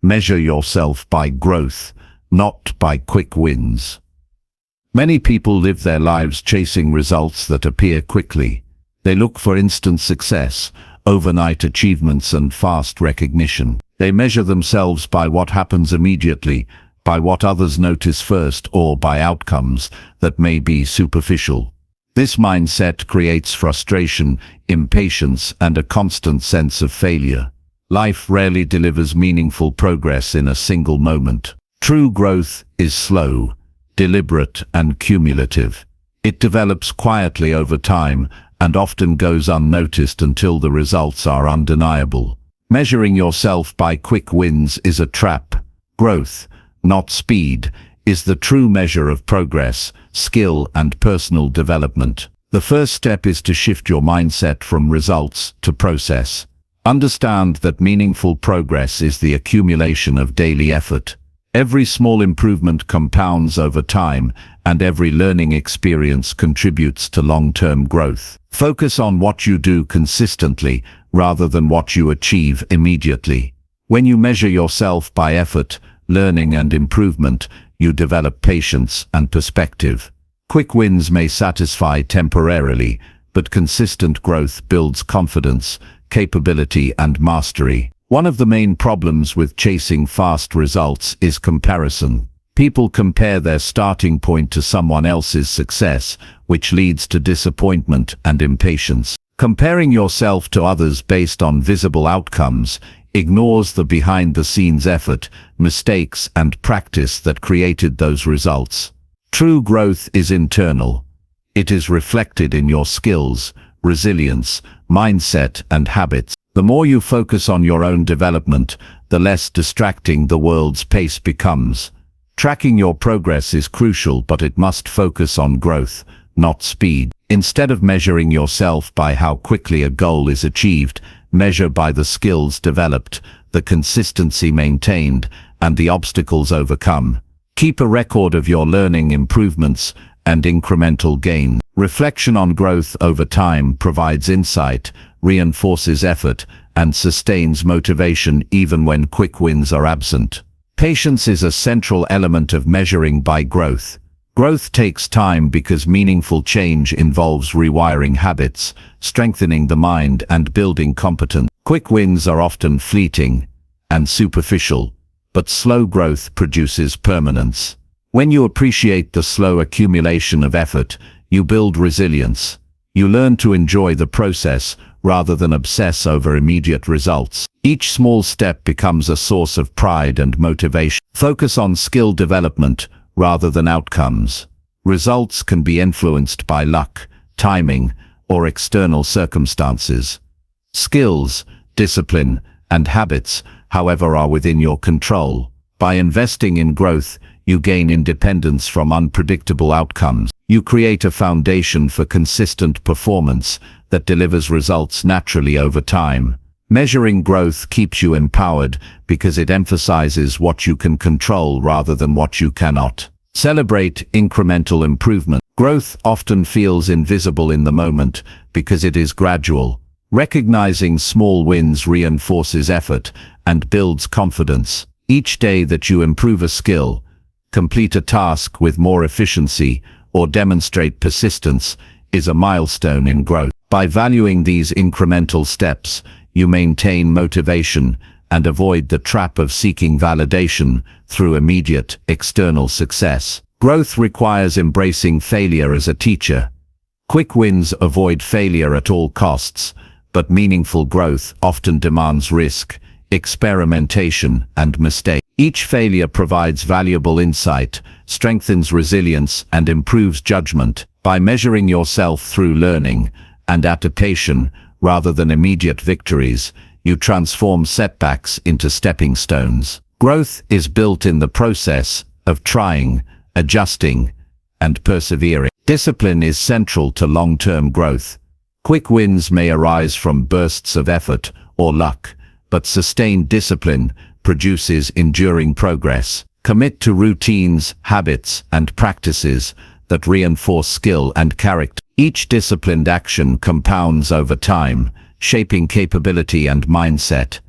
Measure yourself by growth, not by quick wins. Many people live their lives chasing results that appear quickly. They look for instant success, overnight achievements, and fast recognition. They measure themselves by what happens immediately, by what others notice first, or by outcomes that may be superficial. This mindset creates frustration, impatience, and a constant sense of failure. Life rarely delivers meaningful progress in a single moment. True growth is slow, deliberate, and cumulative. It develops quietly over time and often goes unnoticed until the results are undeniable. Measuring yourself by quick wins is a trap. Growth, not speed, is the true measure of progress, skill, and personal development. The first step is to shift your mindset from results to process. Understand that meaningful progress is the accumulation of daily effort. Every small improvement compounds over time, and every learning experience contributes to long-term growth. Focus on what you do consistently rather than what you achieve immediately. When you measure yourself by effort, learning, and improvement, you develop patience and perspective. Quick wins may satisfy temporarily, but consistent growth builds confidence, capability, and mastery. One of the main problems with chasing fast results is comparison. People compare their starting point to someone else's success, which leads to disappointment and impatience. Comparing yourself to others based on visible outcomes ignores the behind-the-scenes effort, mistakes, and practice that created those results. True growth is internal. It is reflected in your skills, resilience, mindset, and habits. The more you focus on your own development, the less distracting the world's pace becomes. Tracking your progress is crucial, but it must focus on growth, not speed. Instead of measuring yourself by how quickly a goal is achieved, measure by the skills developed, the consistency maintained, and the obstacles overcome. Keep a record of your learning improvements and incremental gain. Reflection on growth over time provides insight, reinforces effort, and sustains motivation even when quick wins are absent. Patience is a central element of measuring by growth. Growth takes time because meaningful change involves rewiring habits, strengthening the mind, and building competence. Quick wins are often fleeting and superficial, but slow growth produces permanence. When you appreciate the slow accumulation of effort, you build resilience. You learn to enjoy the process rather than obsess over immediate results. Each small step becomes a source of pride and motivation. Focus on skill development rather than outcomes. Results can be influenced by luck, timing, or external circumstances. Skills, discipline, and habits, however, are within your control. By investing in growth, you gain independence from unpredictable outcomes. You create a foundation for consistent performance that delivers results naturally over time. Measuring growth keeps you empowered because it emphasizes what you can control rather than what you cannot. Celebrate incremental improvement. Growth often feels invisible in the moment because it is gradual. Recognizing small wins reinforces effort and builds confidence. Each day that you improve a skill, complete a task with more efficiency, or demonstrate persistence is a milestone in growth. By valuing these incremental steps, you maintain motivation and avoid the trap of seeking validation through immediate external success. Growth requires embracing failure as a teacher. Quick wins avoid failure at all costs, but meaningful growth often demands risk, experimentation, and mistake. Each failure provides valuable insight, strengthens resilience, and improves judgment. By measuring yourself through learning and adaptation rather than immediate victories, you transform setbacks into stepping stones. Growth is built in the process of trying, adjusting, and persevering. Discipline is central to long-term growth. Quick wins may arise from bursts of effort or luck, but sustained discipline produces enduring progress. Commit to routines, habits, and practices that reinforce skill and character. Each disciplined action compounds over time, shaping capability and mindset.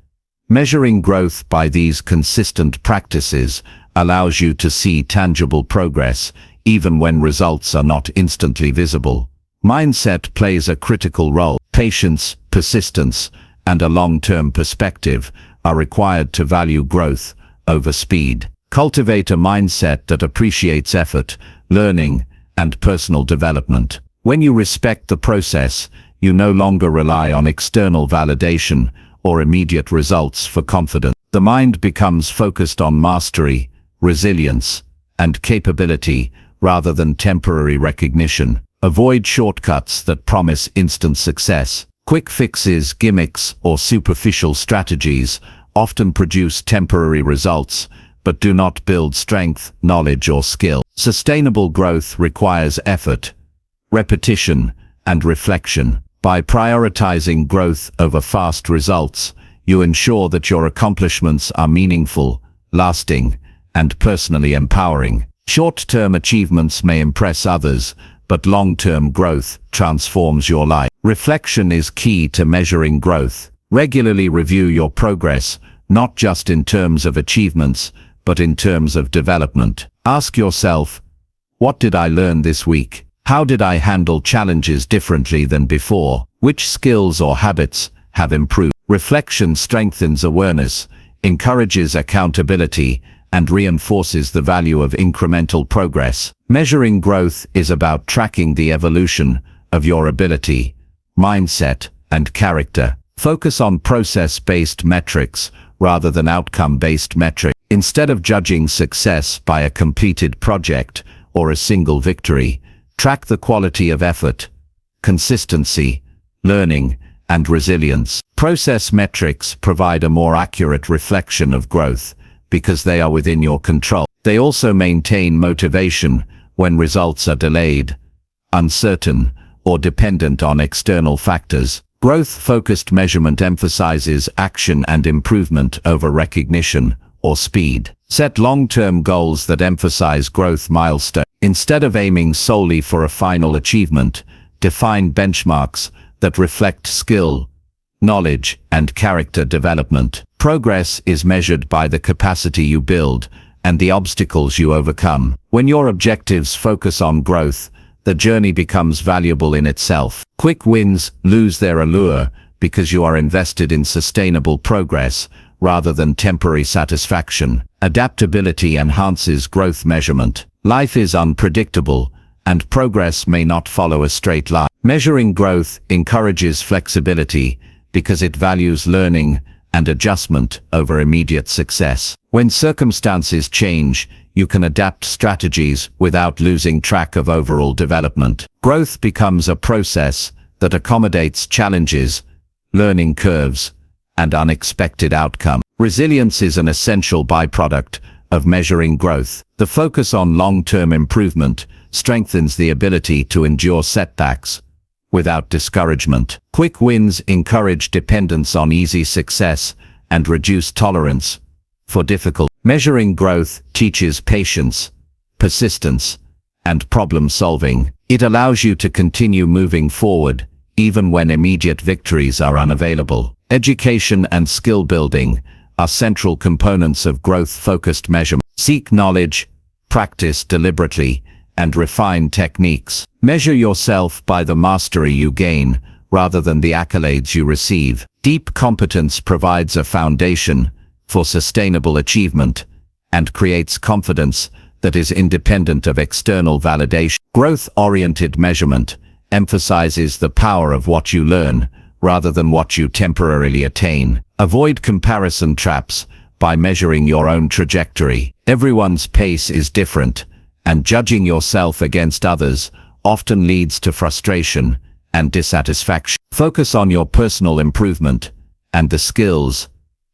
Measuring growth by these consistent practices allows you to see tangible progress, even when results are not instantly visible. Mindset plays a critical role. Patience, persistence, and a long-term perspective are required to value growth over speed. Cultivate a mindset that appreciates effort, learning, and personal development. When you respect the process, you no longer rely on external validation or immediate results for confidence. The mind becomes focused on mastery, resilience, and capability rather than temporary recognition. Avoid shortcuts that promise instant success. Quick fixes, gimmicks, or superficial strategies often produce temporary results, but do not build strength, knowledge, or skill. Sustainable growth requires effort, repetition, and reflection. By prioritizing growth over fast results, you ensure that your accomplishments are meaningful, lasting, and personally empowering. Short-term achievements may impress others, but long-term growth transforms your life. Reflection is key to measuring growth. Regularly review your progress, not just in terms of achievements, but in terms of development. Ask yourself, what did I learn this week? How did I handle challenges differently than before? Which skills or habits have improved? Reflection strengthens awareness, encourages accountability, and reinforces the value of incremental progress. Measuring growth is about tracking the evolution of your ability, mindset, and character. Focus on process-based metrics rather than outcome-based metrics. Instead of judging success by a completed project or a single victory, track the quality of effort, consistency, learning, and resilience. Process metrics provide a more accurate reflection of growth because they are within your control. They also maintain motivation when results are delayed, uncertain, or dependent on external factors. Growth-focused measurement emphasizes action and improvement over recognition or speed. Set long-term goals that emphasize growth milestones. Instead of aiming solely for a final achievement, define benchmarks that reflect skill, knowledge, and character development. Progress is measured by the capacity you build and the obstacles you overcome. When your objectives focus on growth, the journey becomes valuable in itself. Quick wins lose their allure because you are invested in sustainable progress rather than temporary satisfaction. Adaptability enhances growth measurement. Life is unpredictable, and progress may not follow a straight line. Measuring growth encourages flexibility because it values learning and adjustment over immediate success. When circumstances change, you can adapt strategies without losing track of overall development. Growth becomes a process that accommodates challenges, learning curves, and unexpected outcomes. Resilience is an essential byproduct of measuring growth. The focus on long-term improvement strengthens the ability to endure setbacks without discouragement. Quick wins encourage dependence on easy success and reduce tolerance for difficult. Measuring growth teaches patience, persistence, and problem-solving. It allows you to continue moving forward even when immediate victories are unavailable. Education and skill building are central components of growth-focused measurement. Seek knowledge, practice deliberately, and refine techniques. Measure yourself by the mastery you gain rather than the accolades you receive. Deep competence provides a foundation for sustainable achievement and creates confidence that is independent of external validation. Growth-oriented measurement emphasizes the power of what you learn rather than what you temporarily attain. Avoid comparison traps by measuring your own trajectory. Everyone's pace is different, and judging yourself against others often leads to frustration and dissatisfaction. Focus on your personal improvement and the skills,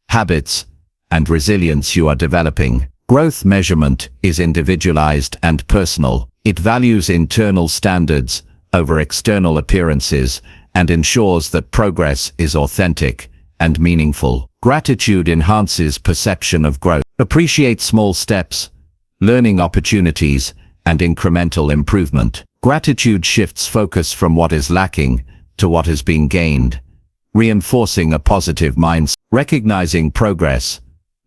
habits, and resilience you are developing. Growth measurement is individualized and personal. It values internal standards over external appearances and ensures that progress is authentic and meaningful. Gratitude enhances perception of growth. Appreciate small steps, learning opportunities, and incremental improvement. Gratitude shifts focus from what is lacking to what has been gained, reinforcing a positive mindset. Recognizing progress,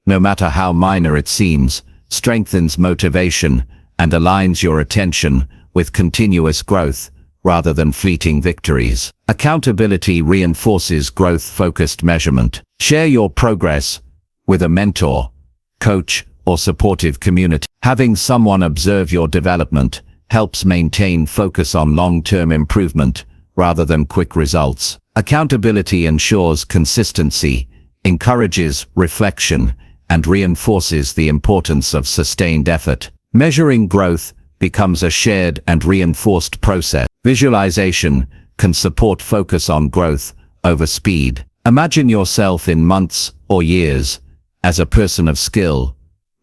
no matter how minor it seems, strengthens motivation and aligns your attention with continuous growth rather than fleeting victories. Accountability reinforces growth-focused measurement. Share your progress with a mentor, coach, or supportive community. Having someone observe your development helps maintain focus on long-term improvement rather than quick results. Accountability ensures consistency, encourages reflection, and reinforces the importance of sustained effort. Measuring growth becomes a shared and reinforced process. Visualization can support focus on growth over speed. Imagine yourself in months or years as a person of skill,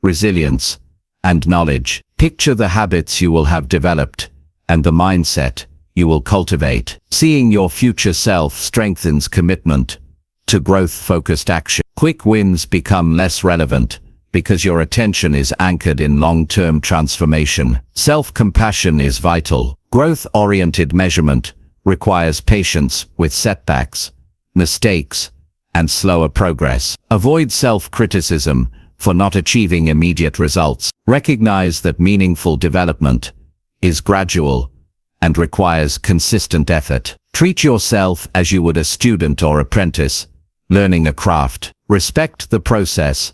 resilience, and knowledge. Picture the habits you will have developed and the mindset you will cultivate. Seeing your future self strengthens commitment to growth-focused action. Quick wins become less relevant because your attention is anchored in long-term transformation. Self-compassion is vital. Growth-oriented measurement requires patience with setbacks, mistakes, and slower progress. Avoid self-criticism for not achieving immediate results. Recognize that meaningful development is gradual and requires consistent effort. Treat yourself as you would a student or apprentice, learning a craft. Respect the process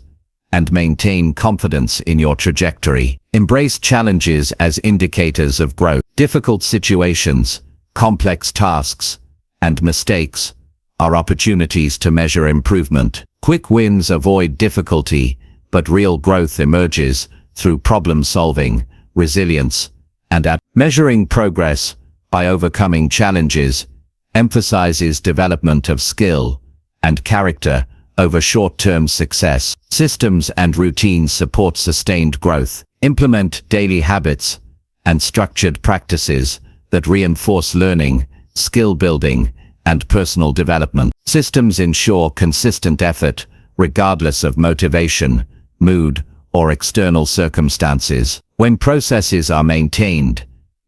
and maintain confidence in your trajectory. Embrace challenges as indicators of growth. Difficult situations, complex tasks, and mistakes are opportunities to measure improvement. Quick wins avoid difficulty, but real growth emerges through problem solving, resilience, and measuring progress by overcoming challenges emphasizes development of skill and character over short-term success. Systems and routines support sustained growth. Implement daily habits and structured practices that reinforce learning, skill building, and personal development. Systems ensure consistent effort regardless of motivation, mood, or external circumstances. When processes are maintained,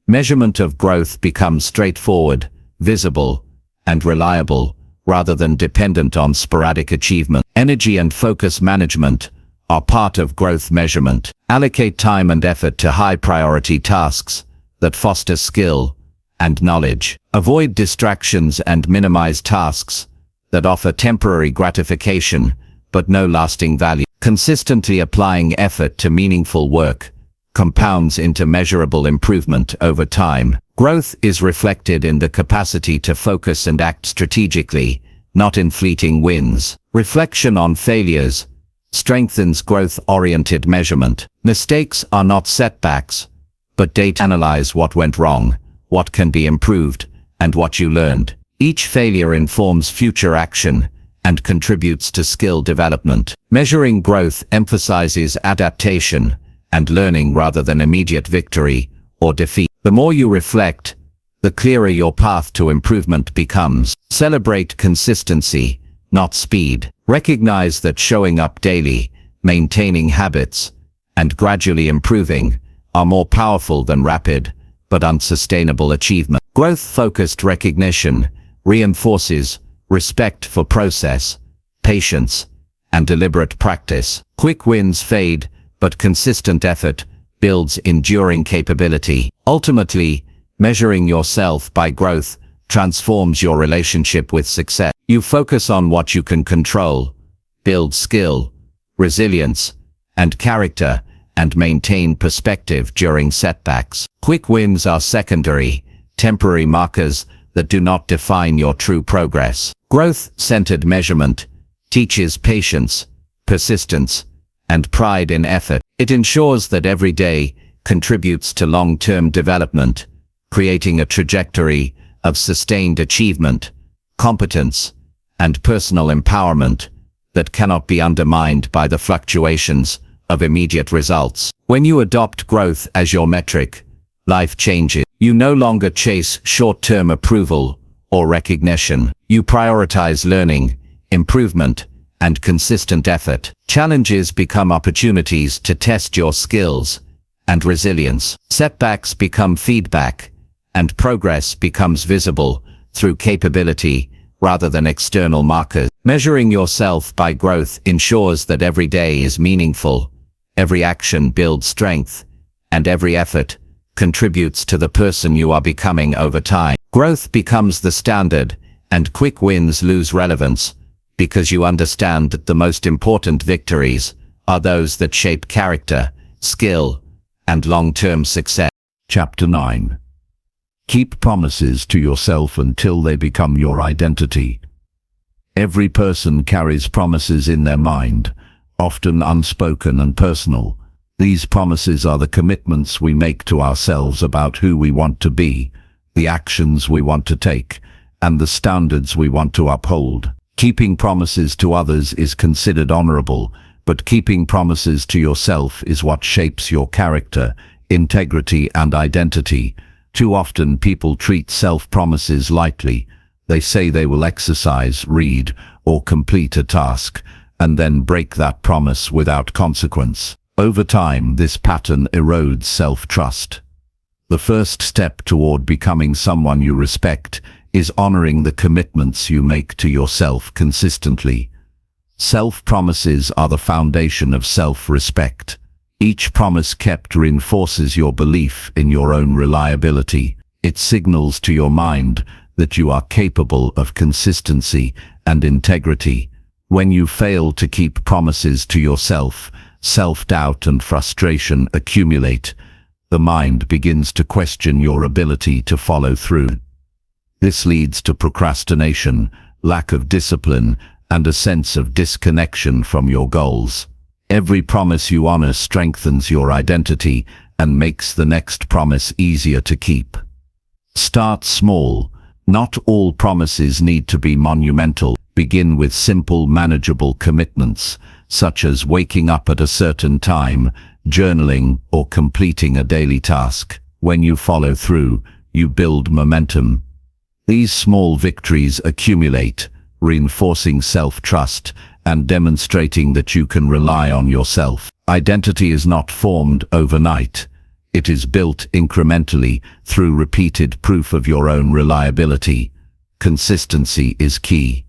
measurement of growth becomes straightforward, visible, and reliable, rather than dependent on sporadic achievement. Energy and focus management are part of growth measurement. Allocate time and effort to high-priority tasks that foster skill and knowledge. Avoid distractions and minimize tasks that offer temporary gratification but no lasting value. Consistently applying effort to meaningful work compounds into measurable improvement over time. Growth is reflected in the capacity to focus and act strategically, not in fleeting wins. Reflection on failures strengthens growth-oriented measurement. Mistakes are not setbacks, but data. Analyze what went wrong, what can be improved, and what you learned. Each failure informs future action and contributes to skill development. Measuring growth emphasizes adaptation and learning rather than immediate victory or defeat. The more you reflect, the clearer your path to improvement becomes. Celebrate consistency, not speed. Recognize that showing up daily, maintaining habits, and gradually improving are more powerful than rapid but unsustainable achievement. Growth-focused recognition reinforces respect for process, patience, and deliberate practice. Quick wins fade, but consistent effort builds enduring capability. Ultimately, measuring yourself by growth transforms your relationship with success. You focus on what you can control, build skill, resilience, and character, and maintain perspective during setbacks. Quick wins are secondary, temporary markers that do not define your true progress. Growth-centered measurement teaches patience, persistence, and pride in effort. It ensures that every day contributes to long-term development, creating a trajectory of sustained achievement, competence, and personal empowerment that cannot be undermined by the fluctuations of immediate results. When you adopt growth as your metric, life changes. You no longer chase short-term approval or recognition. You prioritize learning, improvement, and consistent effort. Challenges become opportunities to test your skills and resilience. Setbacks become feedback, and progress becomes visible through capability rather than external markers. Measuring yourself by growth ensures that every day is meaningful, every action builds strength, and every effort contributes to the person you are becoming over time. Growth becomes the standard, and quick wins lose relevance, because you understand that the most important victories are those that shape character, skill, and long-term success. Chapter 9. Keep promises to yourself until they become your identity. Every person carries promises in their mind, often unspoken and personal. These promises are the commitments we make to ourselves about who we want to be, the actions we want to take, and the standards we want to uphold. Keeping promises to others is considered honorable, but keeping promises to yourself is what shapes your character, integrity, and identity. Too often people treat self-promises lightly. They say they will exercise, read, or complete a task, and then break that promise without consequence. Over time, this pattern erodes self-trust. The first step toward becoming someone you respect is honoring the commitments you make to yourself consistently. Self-promises are the foundation of self-respect. Each promise kept reinforces your belief in your own reliability. It signals to your mind that you are capable of consistency and integrity. When you fail to keep promises to yourself, self-doubt and frustration accumulate. The mind begins to question your ability to follow through. This leads to procrastination, lack of discipline, and a sense of disconnection from your goals. Every promise you honor strengthens your identity and makes the next promise easier to keep. Start small. Not all promises need to be monumental. Begin with simple, manageable commitments, such as waking up at a certain time, journaling, or completing a daily task. When you follow through, you build momentum. These small victories accumulate, reinforcing self-trust and demonstrating that you can rely on yourself. Identity is not formed overnight. It is built incrementally through repeated proof of your own reliability. Consistency is key.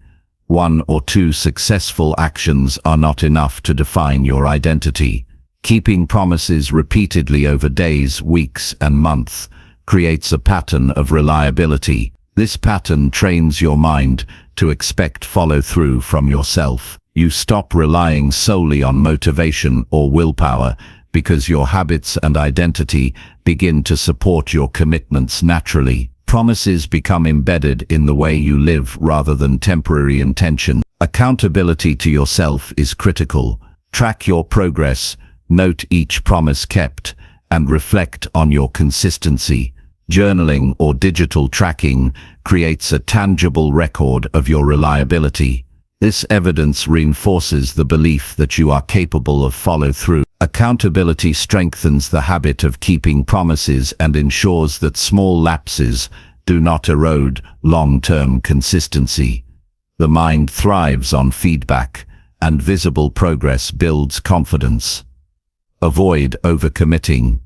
1 or 2 successful actions are not enough to define your identity. Keeping promises repeatedly over days, weeks, and months creates a pattern of reliability. This pattern trains your mind to expect follow-through from yourself. You stop relying solely on motivation or willpower because your habits and identity begin to support your commitments naturally. Promises become embedded in the way you live rather than temporary intention. Accountability to yourself is critical. Track your progress, note each promise kept, and reflect on your consistency. Journaling or digital tracking creates a tangible record of your reliability. This evidence reinforces the belief that you are capable of follow-through. Accountability strengthens the habit of keeping promises and ensures that small lapses do not erode long-term consistency. The mind thrives on feedback, and visible progress builds confidence. Avoid overcommitting.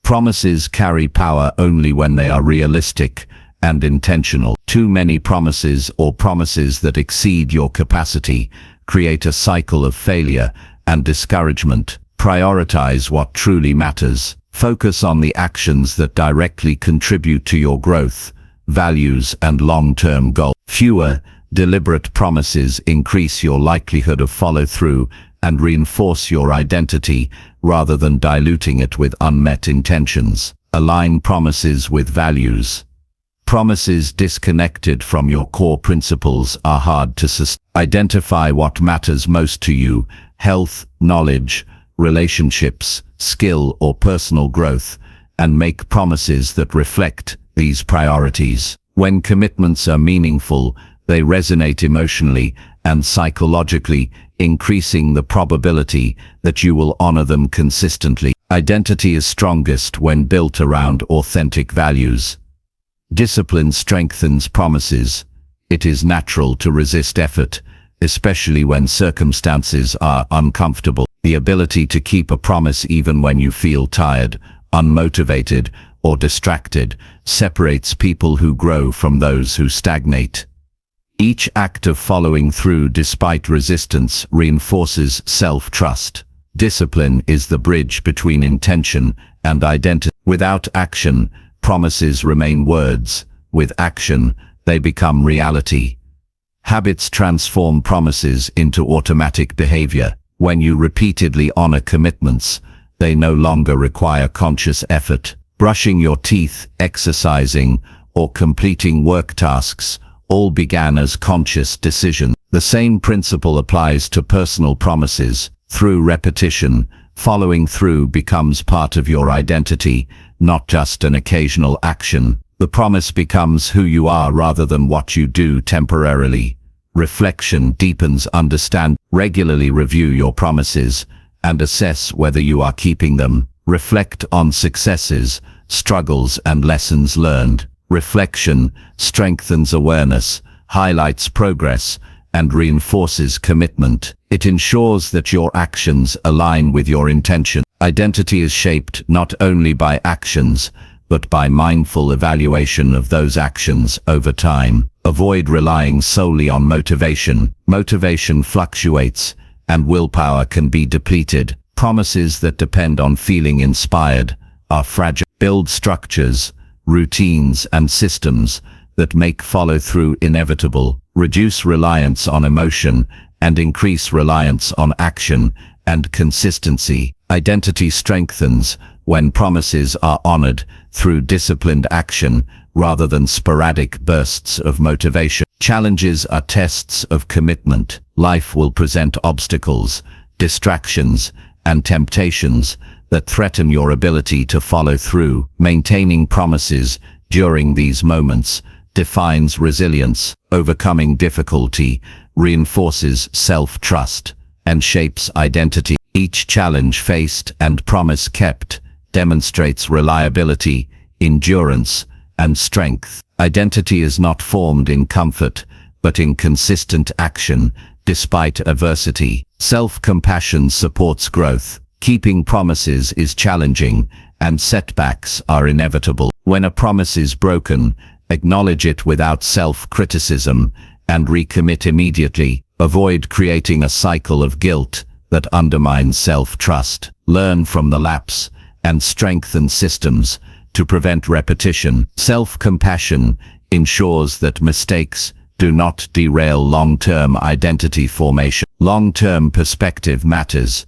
Promises carry power only when they are realistic and intentional. Too many promises or promises that exceed your capacity create a cycle of failure and discouragement. Prioritize what truly matters. Focus on the actions that directly contribute to your growth, values, and long-term goals. Fewer, deliberate promises increase your likelihood of follow-through and reinforce your identity rather than diluting it with unmet intentions. Align promises with values. Promises disconnected from your core principles are hard to sustain. Identify what matters most to you: health, knowledge, relationships, skill, or personal growth, and make promises that reflect these priorities. When commitments are meaningful, they resonate emotionally and psychologically, increasing the probability that you will honor them consistently. Identity is strongest when built around authentic values. Discipline strengthens promises. It is natural to resist effort, especially when circumstances are uncomfortable. The ability to keep a promise even when you feel tired, unmotivated, or distracted separates people who grow from those who stagnate. Each act of following through despite resistance reinforces self-trust. Discipline is the bridge between intention and identity. Without action, promises remain words. With action, they become reality. Habits transform promises into automatic behavior. When you repeatedly honor commitments, they no longer require conscious effort. Brushing your teeth, exercising, or completing work tasks all began as conscious decisions. The same principle applies to personal promises. Through repetition, following through becomes part of your identity, not just an occasional action. The promise becomes who you are rather than what you do temporarily. Reflection deepens understanding. Regularly review your promises and assess whether you are keeping them. Reflect on successes, struggles, and lessons learned. Reflection strengthens awareness, highlights progress, and reinforces commitment. It ensures that your actions align with your intention. Identity is shaped not only by actions, but by mindful evaluation of those actions over time. Avoid relying solely on motivation. Motivation fluctuates, and willpower can be depleted. Promises that depend on feeling inspired are fragile. Build structures, routines, and systems that make follow-through inevitable, reduce reliance on emotion, and increase reliance on action and consistency. Identity strengthens when promises are honored through disciplined action rather than sporadic bursts of motivation. Challenges are tests of commitment. Life will present obstacles, distractions, and temptations that threaten your ability to follow through. Maintaining promises during these moments defines resilience. Overcoming difficulty reinforces self-trust and shapes identity. Each challenge faced and promise kept demonstrates reliability, endurance, and strength. Identity is not formed in comfort, but in consistent action, despite adversity. Self-compassion supports growth. Keeping promises is challenging, and setbacks are inevitable. When a promise is broken, acknowledge it without self-criticism and recommit immediately. Avoid creating a cycle of guilt that undermines self-trust. Learn from the lapse and strengthen systems to prevent repetition. Self-compassion ensures that mistakes do not derail long-term identity formation. Long-term perspective matters.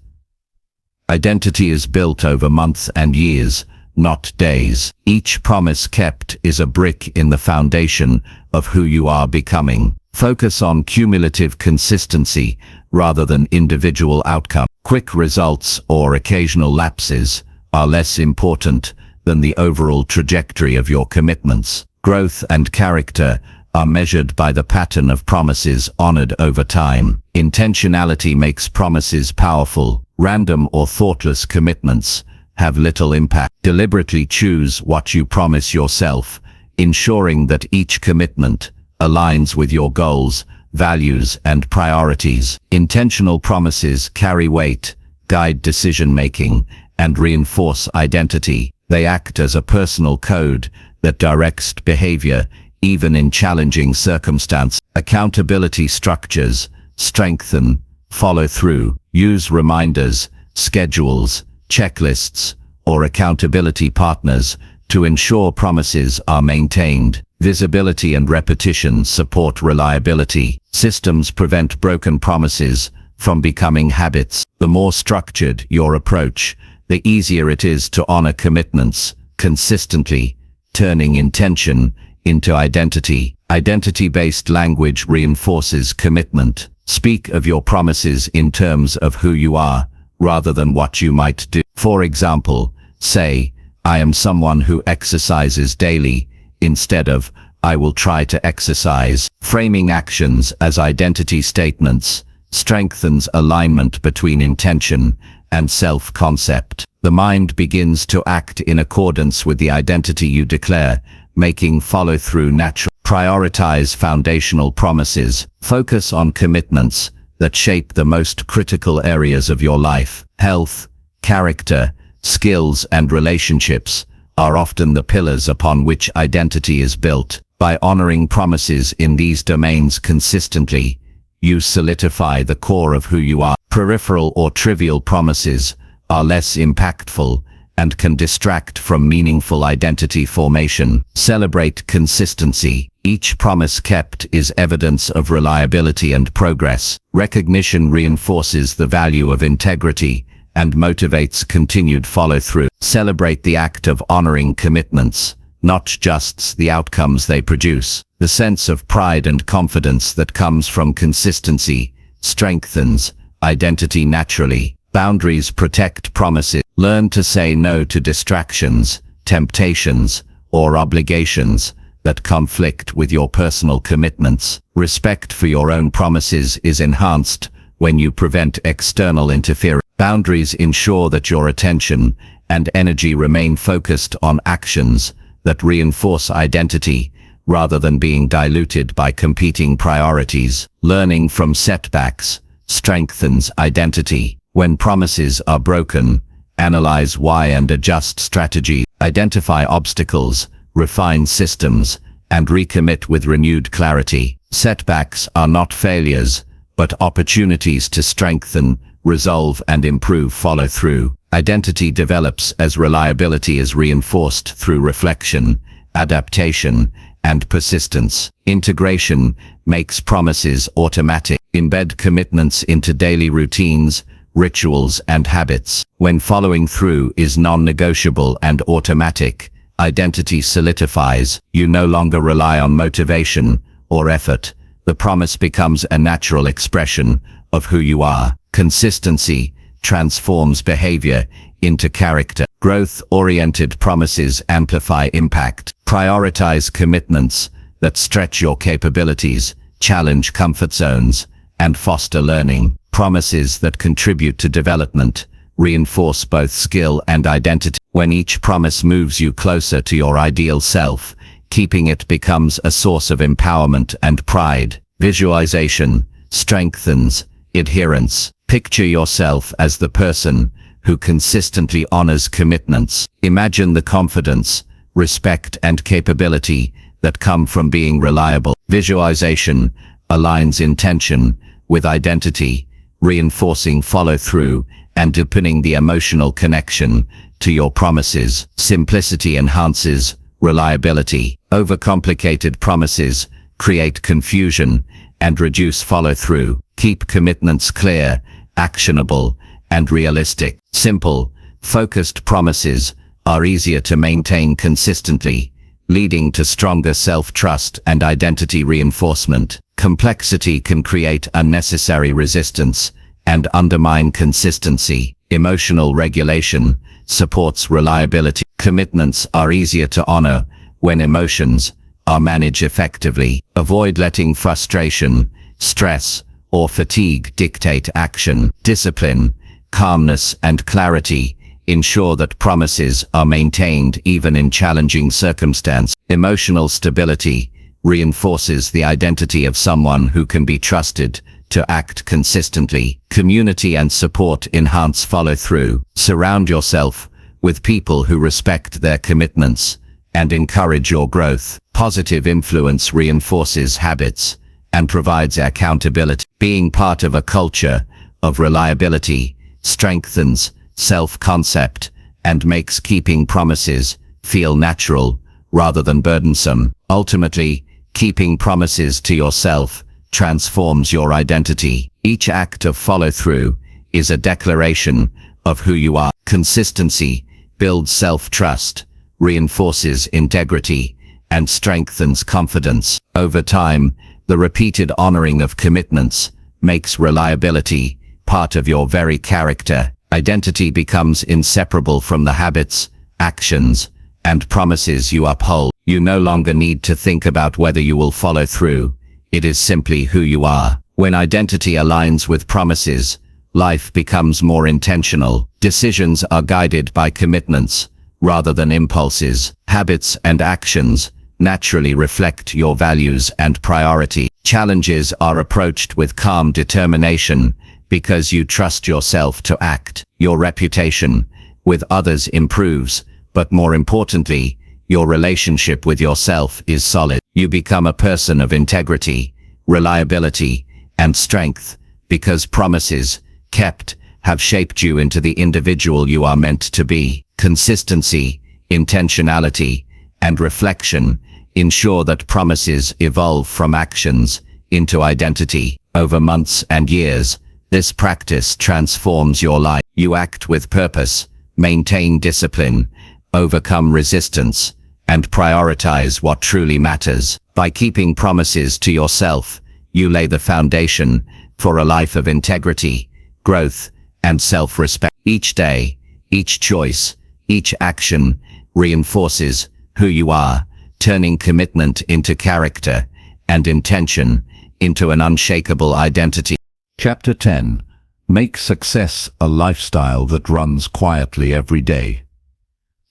Identity is built over months and years, not days. Each promise kept is a brick in the foundation of who you are becoming. Focus on cumulative consistency rather than individual outcome. Quick results or occasional lapses are less important than the overall trajectory of your commitments. Growth and character are measured by the pattern of promises honored over time. Intentionality makes promises powerful. Random or thoughtless commitments have little impact. Deliberately choose what you promise yourself, ensuring that each commitment aligns with your goals, values, and priorities. Intentional promises carry weight, guide decision-making, and reinforce identity. They act as a personal code that directs behavior, even in challenging circumstances. Accountability structures strengthen follow-through. Use reminders, schedules, checklists, or accountability partners to ensure promises are maintained. Visibility and repetition support reliability. Systems prevent broken promises from becoming habits. The more structured your approach, the easier it is to honor commitments consistently, turning intention into identity. Identity-based language reinforces commitment. Speak of your promises in terms of who you are, rather than what you might do. For example, say, "I am someone who exercises daily," instead of, "I will try to exercise." Framing actions as identity statements strengthens alignment between intention and self-concept. The mind begins to act in accordance with the identity you declare, making follow-through natural. Prioritize foundational promises. Focus on commitments that shape the most critical areas of your life. Health, character, skills, and relationships are often the pillars upon which identity is built. By honoring promises in these domains consistently, you solidify the core of who you are. Peripheral or trivial promises are less impactful and can distract from meaningful identity formation. Celebrate consistency. Each promise kept is evidence of reliability and progress. Recognition reinforces the value of integrity and motivates continued follow-through. Celebrate the act of honoring commitments, not just the outcomes they produce. The sense of pride and confidence that comes from consistency strengthens identity naturally. Boundaries protect promises. Learn to say no to distractions, temptations, or obligations that conflict with your personal commitments. Respect for your own promises is enhanced when you prevent external interference. Boundaries ensure that your attention and energy remain focused on actions that reinforce identity rather than being diluted by competing priorities. Learning from setbacks strengthens identity. When promises are broken, analyze why and adjust strategy. Identify obstacles, refine systems, and recommit with renewed clarity. Setbacks are not failures, but opportunities to strengthen, resolve, and improve follow-through. Identity develops as reliability is reinforced through reflection adaptation, and persistence. Integration makes promises automatic. Embed commitments into daily routines, rituals, and habits. When following through is non-negotiable and automatic, identity solidifies. You no longer rely on motivation or effort. The promise becomes a natural expression of who you are. Consistency transforms behavior into character. Growth-oriented promises amplify impact. Prioritize commitments that stretch your capabilities, challenge comfort zones, and foster learning. Promises that contribute to development reinforce both skill and identity. When each promise moves you closer to your ideal self, keeping it becomes a source of empowerment and pride. Visualization strengthens adherence. Picture yourself as the person who consistently honors commitments. Imagine the confidence, respect, and capability that come from being reliable. Visualization aligns intention with identity, reinforcing follow-through and deepening the emotional connection to your promises. Simplicity enhances reliability. Overcomplicated promises create confusion and reduce follow-through. Keep commitments clear, actionable, and realistic. Simple, focused promises are easier to maintain consistently, leading to stronger self-trust and identity reinforcement. Complexity can create unnecessary resistance and undermine consistency. Emotional regulation supports reliability. Commitments are easier to honor when emotions are managed effectively. Avoid letting frustration, stress, or fatigue dictate action. Discipline, calmness, and clarity ensure that promises are maintained even in challenging circumstances. Emotional stability reinforces the identity of someone who can be trusted to act consistently. Community and support enhance follow-through. Surround yourself with people who respect their commitments and encourage your growth. Positive influence reinforces habits and provides accountability. Being part of a culture of reliability strengthens self-concept and makes keeping promises feel natural rather than burdensome. Ultimately, keeping promises to yourself transforms your identity. Each act of follow-through is a declaration of who you are. Consistency builds self-trust, reinforces integrity, and strengthens confidence. Over time, the repeated honoring of commitments makes reliability part of your very character. Identity becomes inseparable from the habits, actions, and promises you uphold. You no longer need to think about whether you will follow through. It is simply who you are. When identity aligns with promises, life becomes more intentional. Decisions are guided by commitments rather than impulses. Habits and actions naturally reflect your values and priority. Challenges are approached with calm determination because you trust yourself to act. Your reputation with others improves, but more importantly, your relationship with yourself is solid. You become a person of integrity, reliability, and strength because promises kept have shaped you into the individual you are meant to be. Consistency, intentionality, and reflection ensure that promises evolve from actions into identity. Over months and years, this practice transforms your life. You act with purpose, maintain discipline, overcome resistance, and prioritize what truly matters. By keeping promises to yourself, you lay the foundation for a life of integrity, growth, and self-respect. Each day, each choice, each action reinforces who you are, turning commitment into character and intention into an unshakable identity. Chapter 10. Make success a lifestyle that runs quietly every day.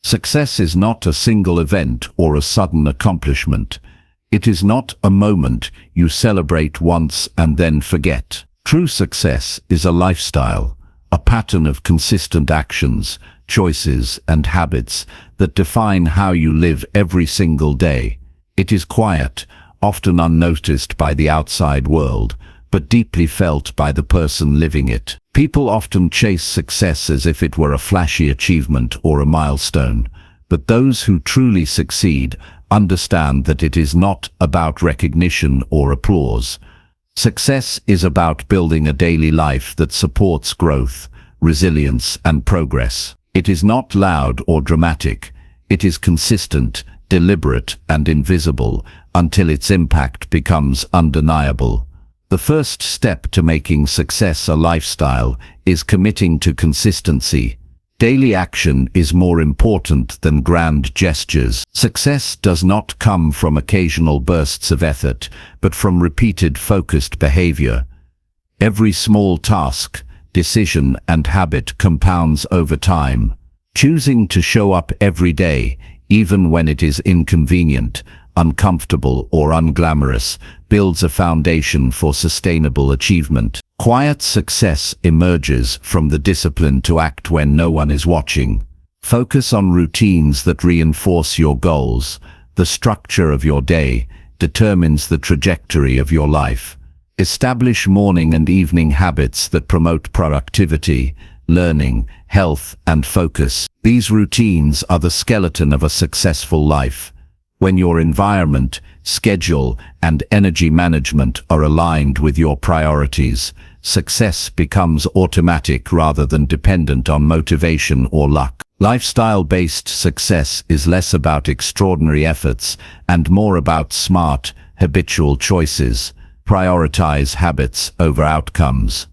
Success is not a single event or a sudden accomplishment. It is not a moment you celebrate once and then forget. True success is a lifestyle, a pattern of consistent actions, choices, and habits that define how you live every single day. It is quiet, often unnoticed by the outside world, but deeply felt by the person living it. People often chase success as if it were a flashy achievement or a milestone, but those who truly succeed understand that it is not about recognition or applause. Success is about building a daily life that supports growth, resilience, and progress. It is not loud or dramatic. It is consistent, deliberate, and invisible until its impact becomes undeniable. The first step to making success a lifestyle is committing to consistency. Daily action is more important than grand gestures. Success does not come from occasional bursts of effort, but from repeated focused behavior. Every small task, decision, and habit compounds over time. Choosing to show up every day, even when it is inconvenient, uncomfortable, or unglamorous, builds a foundation for sustainable achievement. Quiet success emerges from the discipline to act when no one is watching. Focus on routines that reinforce your goals. The structure of your day determines the trajectory of your life. Establish morning and evening habits that promote productivity, learning, health, and focus. These routines are the skeleton of a successful life. When your environment, schedule, and energy management are aligned with your priorities, success becomes automatic rather than dependent on motivation or luck. Lifestyle-based success is less about extraordinary efforts and more about smart, habitual choices. Prioritize habits over outcomes.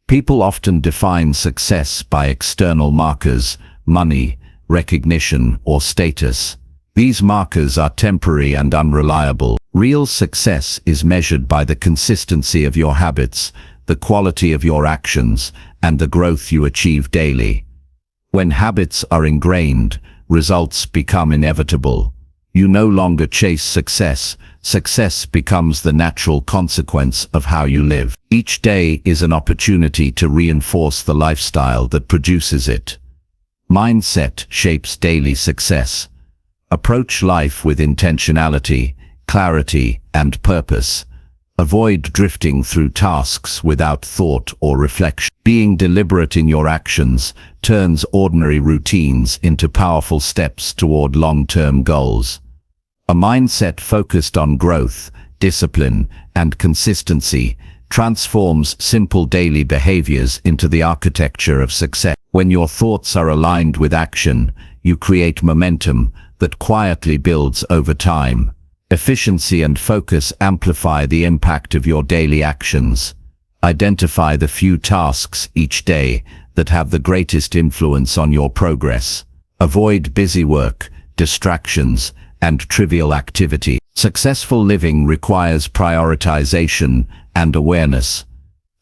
People often define success by external markers, money, recognition, or status. These markers are temporary and unreliable. Real success is measured by the consistency of your habits, the quality of your actions, and the growth you achieve daily. When habits are ingrained, results become inevitable. You no longer chase success. Success becomes the natural consequence of how you live. Each day is an opportunity to reinforce the lifestyle that produces it. Mindset shapes daily success. Approach life with intentionality, clarity, and purpose. Avoid drifting through tasks without thought or reflection. Being deliberate in your actions turns ordinary routines into powerful steps toward long-term goals. A mindset focused on growth, discipline, and consistency transforms simple daily behaviors into the architecture of success. When your thoughts are aligned with action, you create momentum that quietly builds over time. Efficiency and focus amplify the impact of your daily actions. Identify the few tasks each day that have the greatest influence on your progress. Avoid busy work, distractions, and trivial activity. Successful living requires prioritization and awareness.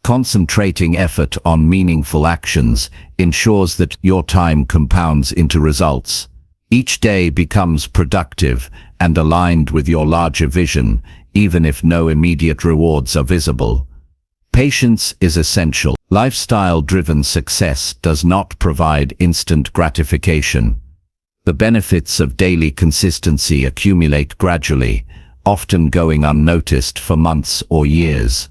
Concentrating effort on meaningful actions ensures that your time compounds into results. Each day becomes productive and aligned with your larger vision, even if no immediate rewards are visible. Patience is essential. Lifestyle-driven success does not provide instant gratification. The benefits of daily consistency accumulate gradually, often going unnoticed for months or years.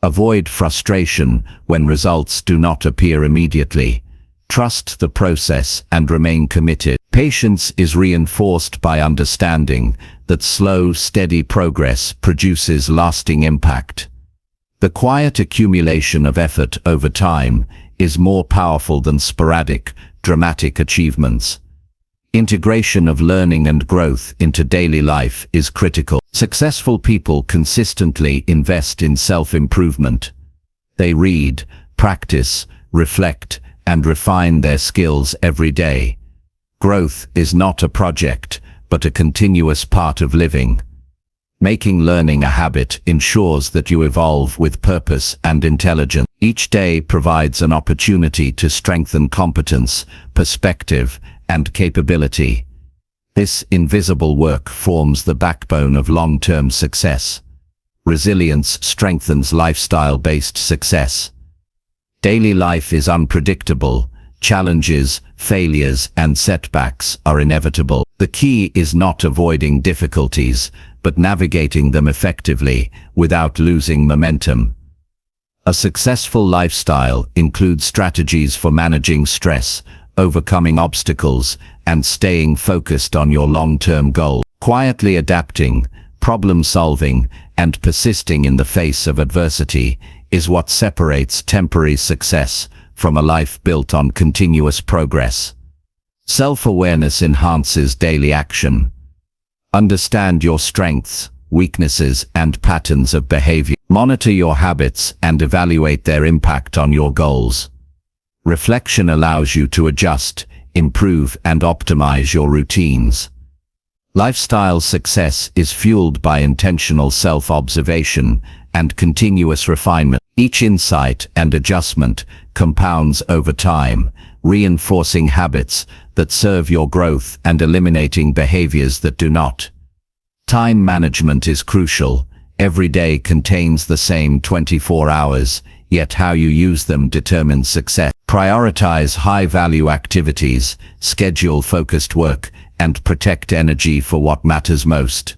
Avoid frustration when results do not appear immediately. Trust the process and remain committed. Patience is reinforced by understanding that slow, steady progress produces lasting impact. The quiet accumulation of effort over time is more powerful than sporadic, dramatic achievements. Integration of learning and growth into daily life is critical. Successful people consistently invest in self-improvement. They read, practice, reflect, and refine their skills every day. Growth is not a project, but a continuous part of living. Making learning a habit ensures that you evolve with purpose and intelligence. Each day provides an opportunity to strengthen competence, perspective, and capability. This invisible work forms the backbone of long-term success. Resilience strengthens lifestyle-based success. Daily life is unpredictable. Challenges, failures, and setbacks are inevitable. The key is not avoiding difficulties, but navigating them effectively without losing momentum. A successful lifestyle includes strategies for managing stress, overcoming obstacles, and staying focused on your long-term goal. Quietly adapting, problem-solving, and persisting in the face of adversity is what separates temporary success from a life built on continuous progress. Self-awareness enhances daily action. Understand your strengths, weaknesses, and patterns of behavior. Monitor your habits and evaluate their impact on your goals. Reflection allows you to adjust, improve, and optimize your routines. Lifestyle success is fueled by intentional self-observation and continuous refinement. Each insight and adjustment compounds over time, reinforcing habits that serve your growth and eliminating behaviors that do not. Time management is crucial. Every day contains the same 24 hours, yet how you use them determines success. Prioritize high-value activities, schedule focused work, and protect energy for what matters most.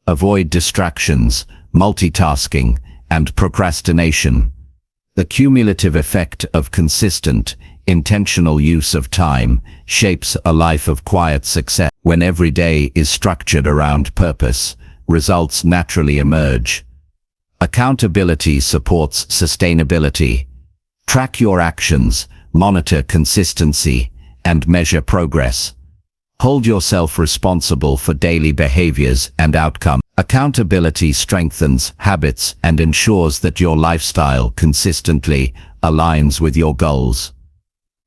Avoid distractions, multitasking, and procrastination. The cumulative effect of consistent, intentional use of time shapes a life of quiet success. When every day is structured around purpose, results naturally emerge. Accountability supports sustainability. Track your actions, monitor consistency, and measure progress. Hold yourself responsible for daily behaviors and outcomes. Accountability strengthens habits and ensures that your lifestyle consistently aligns with your goals.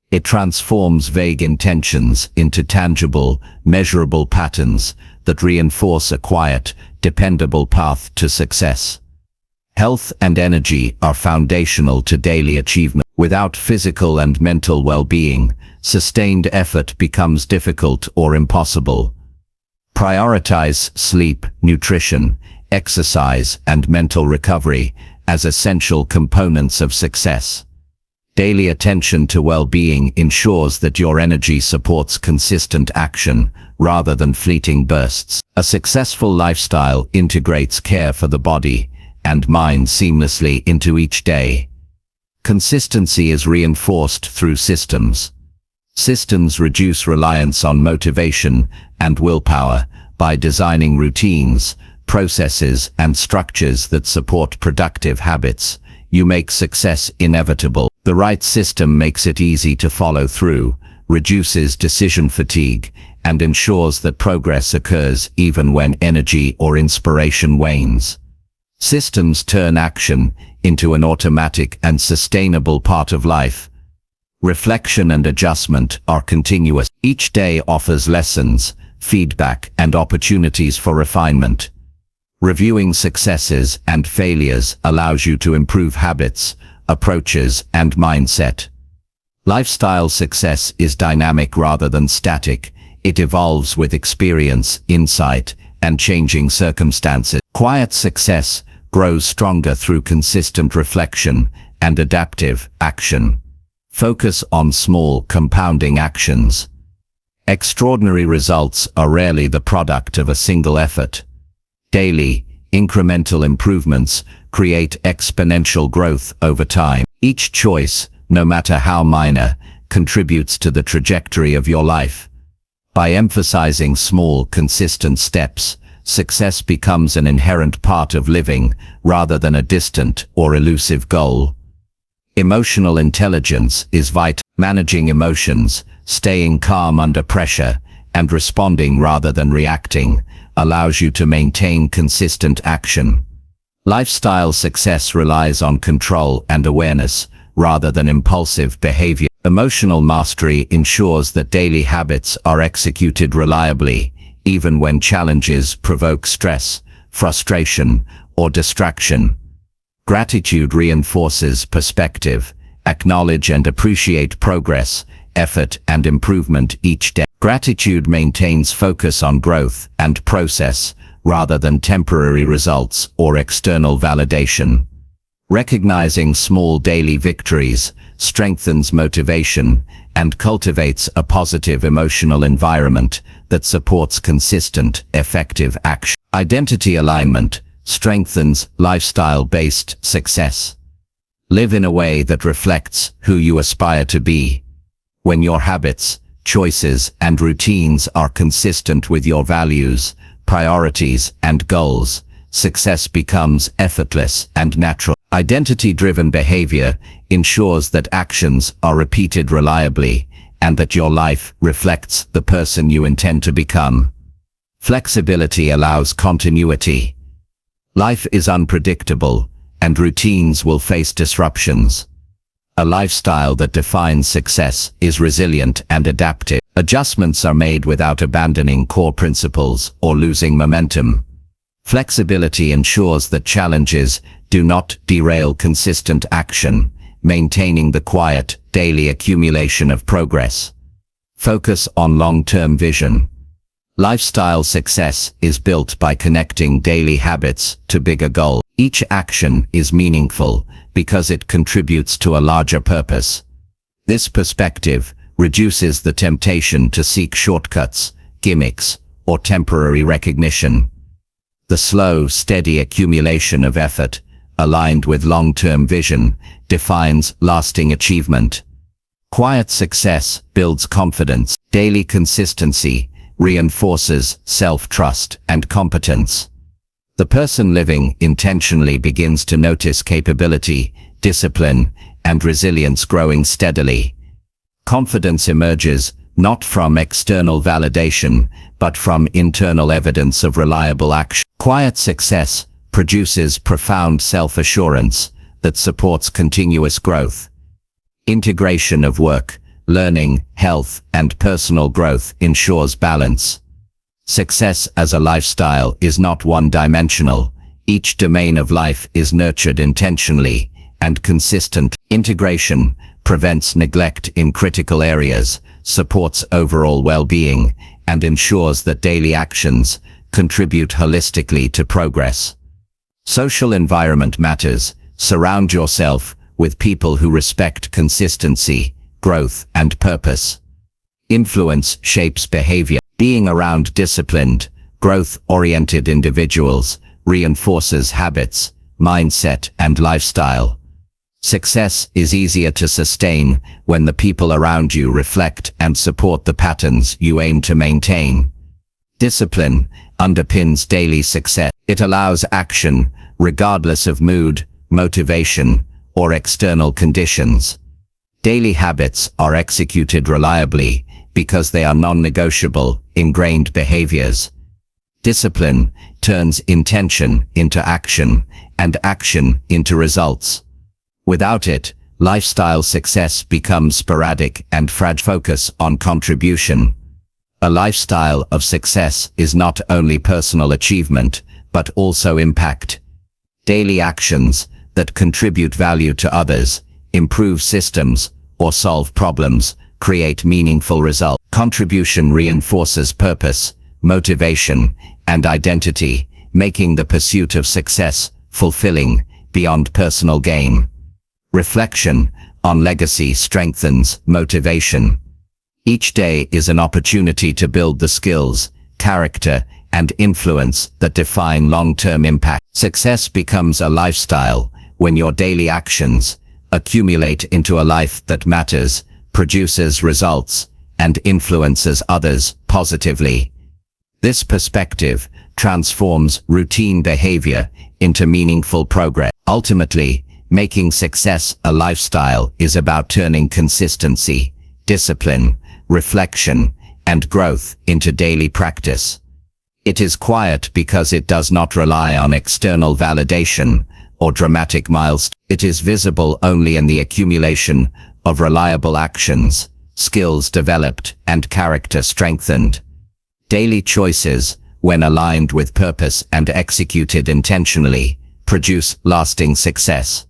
It transforms vague intentions into tangible, measurable patterns that reinforce a quiet, dependable path to success. Health and energy are foundational to daily achievement. Without physical and mental well-being, sustained effort becomes difficult or impossible. Prioritize sleep, nutrition, exercise, and mental recovery as essential components of success. Daily attention to well-being ensures that your energy supports consistent action rather than fleeting bursts. A successful lifestyle integrates care for the body and mind seamlessly into each day. Consistency is reinforced through systems. Systems reduce reliance on motivation and willpower by designing routines, processes, and structures that support productive habits. You make success inevitable. The right system makes it easy to follow through, reduces decision fatigue, and ensures that progress occurs even when energy or inspiration wanes. Systems turn action into an automatic and sustainable part of life. Reflection and adjustment are continuous. Each day offers lessons, feedback, and opportunities for refinement. Reviewing successes and failures allows you to improve habits, approaches, and mindset. Lifestyle success is dynamic rather than static. It evolves with experience, insight, and changing circumstances. Quiet success grows stronger through consistent reflection and adaptive action. Focus on small, compounding actions. Extraordinary results are rarely the product of a single effort. Daily, incremental improvements create exponential growth over time. Each choice, no matter how minor, contributes to the trajectory of your life. By emphasizing small, consistent steps, success becomes an inherent part of living rather than a distant or elusive goal. Emotional intelligence is vital. Managing emotions, staying calm under pressure, and responding rather than reacting allows you to maintain consistent action. Lifestyle success relies on control and awareness rather than impulsive behavior. Emotional mastery ensures that daily habits are executed reliably, even when challenges provoke stress, frustration, or distraction. Gratitude reinforces perspective. Acknowledge and appreciate progress, effort, and improvement each day. Gratitude maintains focus on growth and process rather than temporary results or external validation. Recognizing small daily victories strengthens motivation and cultivates a positive emotional environment that supports consistent, effective action. Identity alignment strengthens lifestyle-based success. Live in a way that reflects who you aspire to be. When your habits, choices, and routines are consistent with your values, priorities, and goals, success becomes effortless and natural. Identity-driven behavior ensures that actions are repeated reliably and that your life reflects the person you intend to become. Flexibility allows continuity. Life is unpredictable, and routines will face disruptions. A lifestyle that defines success is resilient and adaptive. Adjustments are made without abandoning core principles or losing momentum. Flexibility ensures that challenges do not derail consistent action, maintaining the quiet, daily accumulation of progress. Focus on long-term vision. Lifestyle success is built by connecting daily habits to bigger goals. Each action is meaningful because it contributes to a larger purpose. This perspective reduces the temptation to seek shortcuts, gimmicks, or temporary recognition. The slow, steady accumulation of effort, aligned with long-term vision, defines lasting achievement. Quiet success builds confidence. Daily consistency reinforces self-trust and competence. The person living intentionally begins to notice capability, discipline, and resilience growing steadily. Confidence emerges not from external validation, but from internal evidence of reliable action. Quiet success produces profound self-assurance that supports continuous growth. Integration of work, learning, health, and personal growth ensures balance. Success as a lifestyle is not one-dimensional. Each domain of life is nurtured intentionally and consistent. Integration prevents neglect in critical areas, supports overall well-being, and ensures that daily actions contribute holistically to progress. Social environment matters. Surround yourself with people who respect consistency, growth, and purpose. Influence shapes behavior. Being around disciplined, growth-oriented individuals reinforces habits, mindset, and lifestyle. Success is easier to sustain when the people around you reflect and support the patterns you aim to maintain. Discipline underpins daily success. It allows action regardless of mood, motivation, or external conditions. Daily habits are executed reliably because they are non-negotiable, ingrained behaviors. Discipline turns intention into action, and action into results. Without it, lifestyle success becomes sporadic and fragile. Focus on contribution. A lifestyle of success is not only personal achievement, but also impact. Daily actions that contribute value to others, improve systems, or solve problems create meaningful results. Contribution reinforces purpose, motivation, and identity, making the pursuit of success fulfilling beyond personal gain. Reflection on legacy strengthens motivation. Each day is an opportunity to build the skills, character, and influence that define long-term impact. Success becomes a lifestyle when your daily actions accumulate into a life that matters, produces results, and influences others positively. This perspective transforms routine behavior into meaningful progress. Ultimately, making success a lifestyle is about turning consistency, discipline, reflection, and growth into daily practice. It is quiet because it does not rely on external validation or dramatic milestones. It is visible only in the accumulation of reliable actions, skills developed, and character strengthened. Daily choices, when aligned with purpose and executed intentionally, produce lasting success.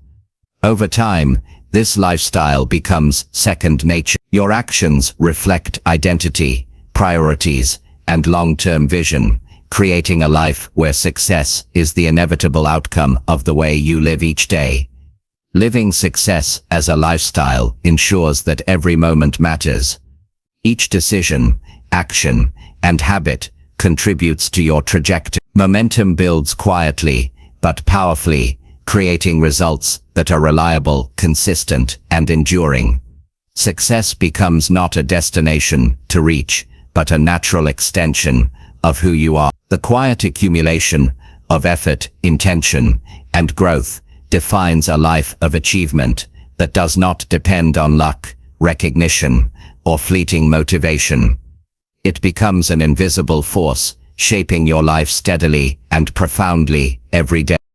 Over time, this lifestyle becomes second nature. Your actions reflect identity, priorities, and long-term vision, creating a life where success is the inevitable outcome of the way you live each day. Living success as a lifestyle ensures that every moment matters. Each decision, action, and habit contributes to your trajectory. Momentum builds quietly, but powerfully, creating results that are reliable, consistent, and enduring. Success becomes not a destination to reach, but a natural extension of who you are. The quiet accumulation of effort, intention, and growth defines a life of achievement that does not depend on luck, recognition, or fleeting motivation. It becomes an invisible force, shaping your life steadily and profoundly every day.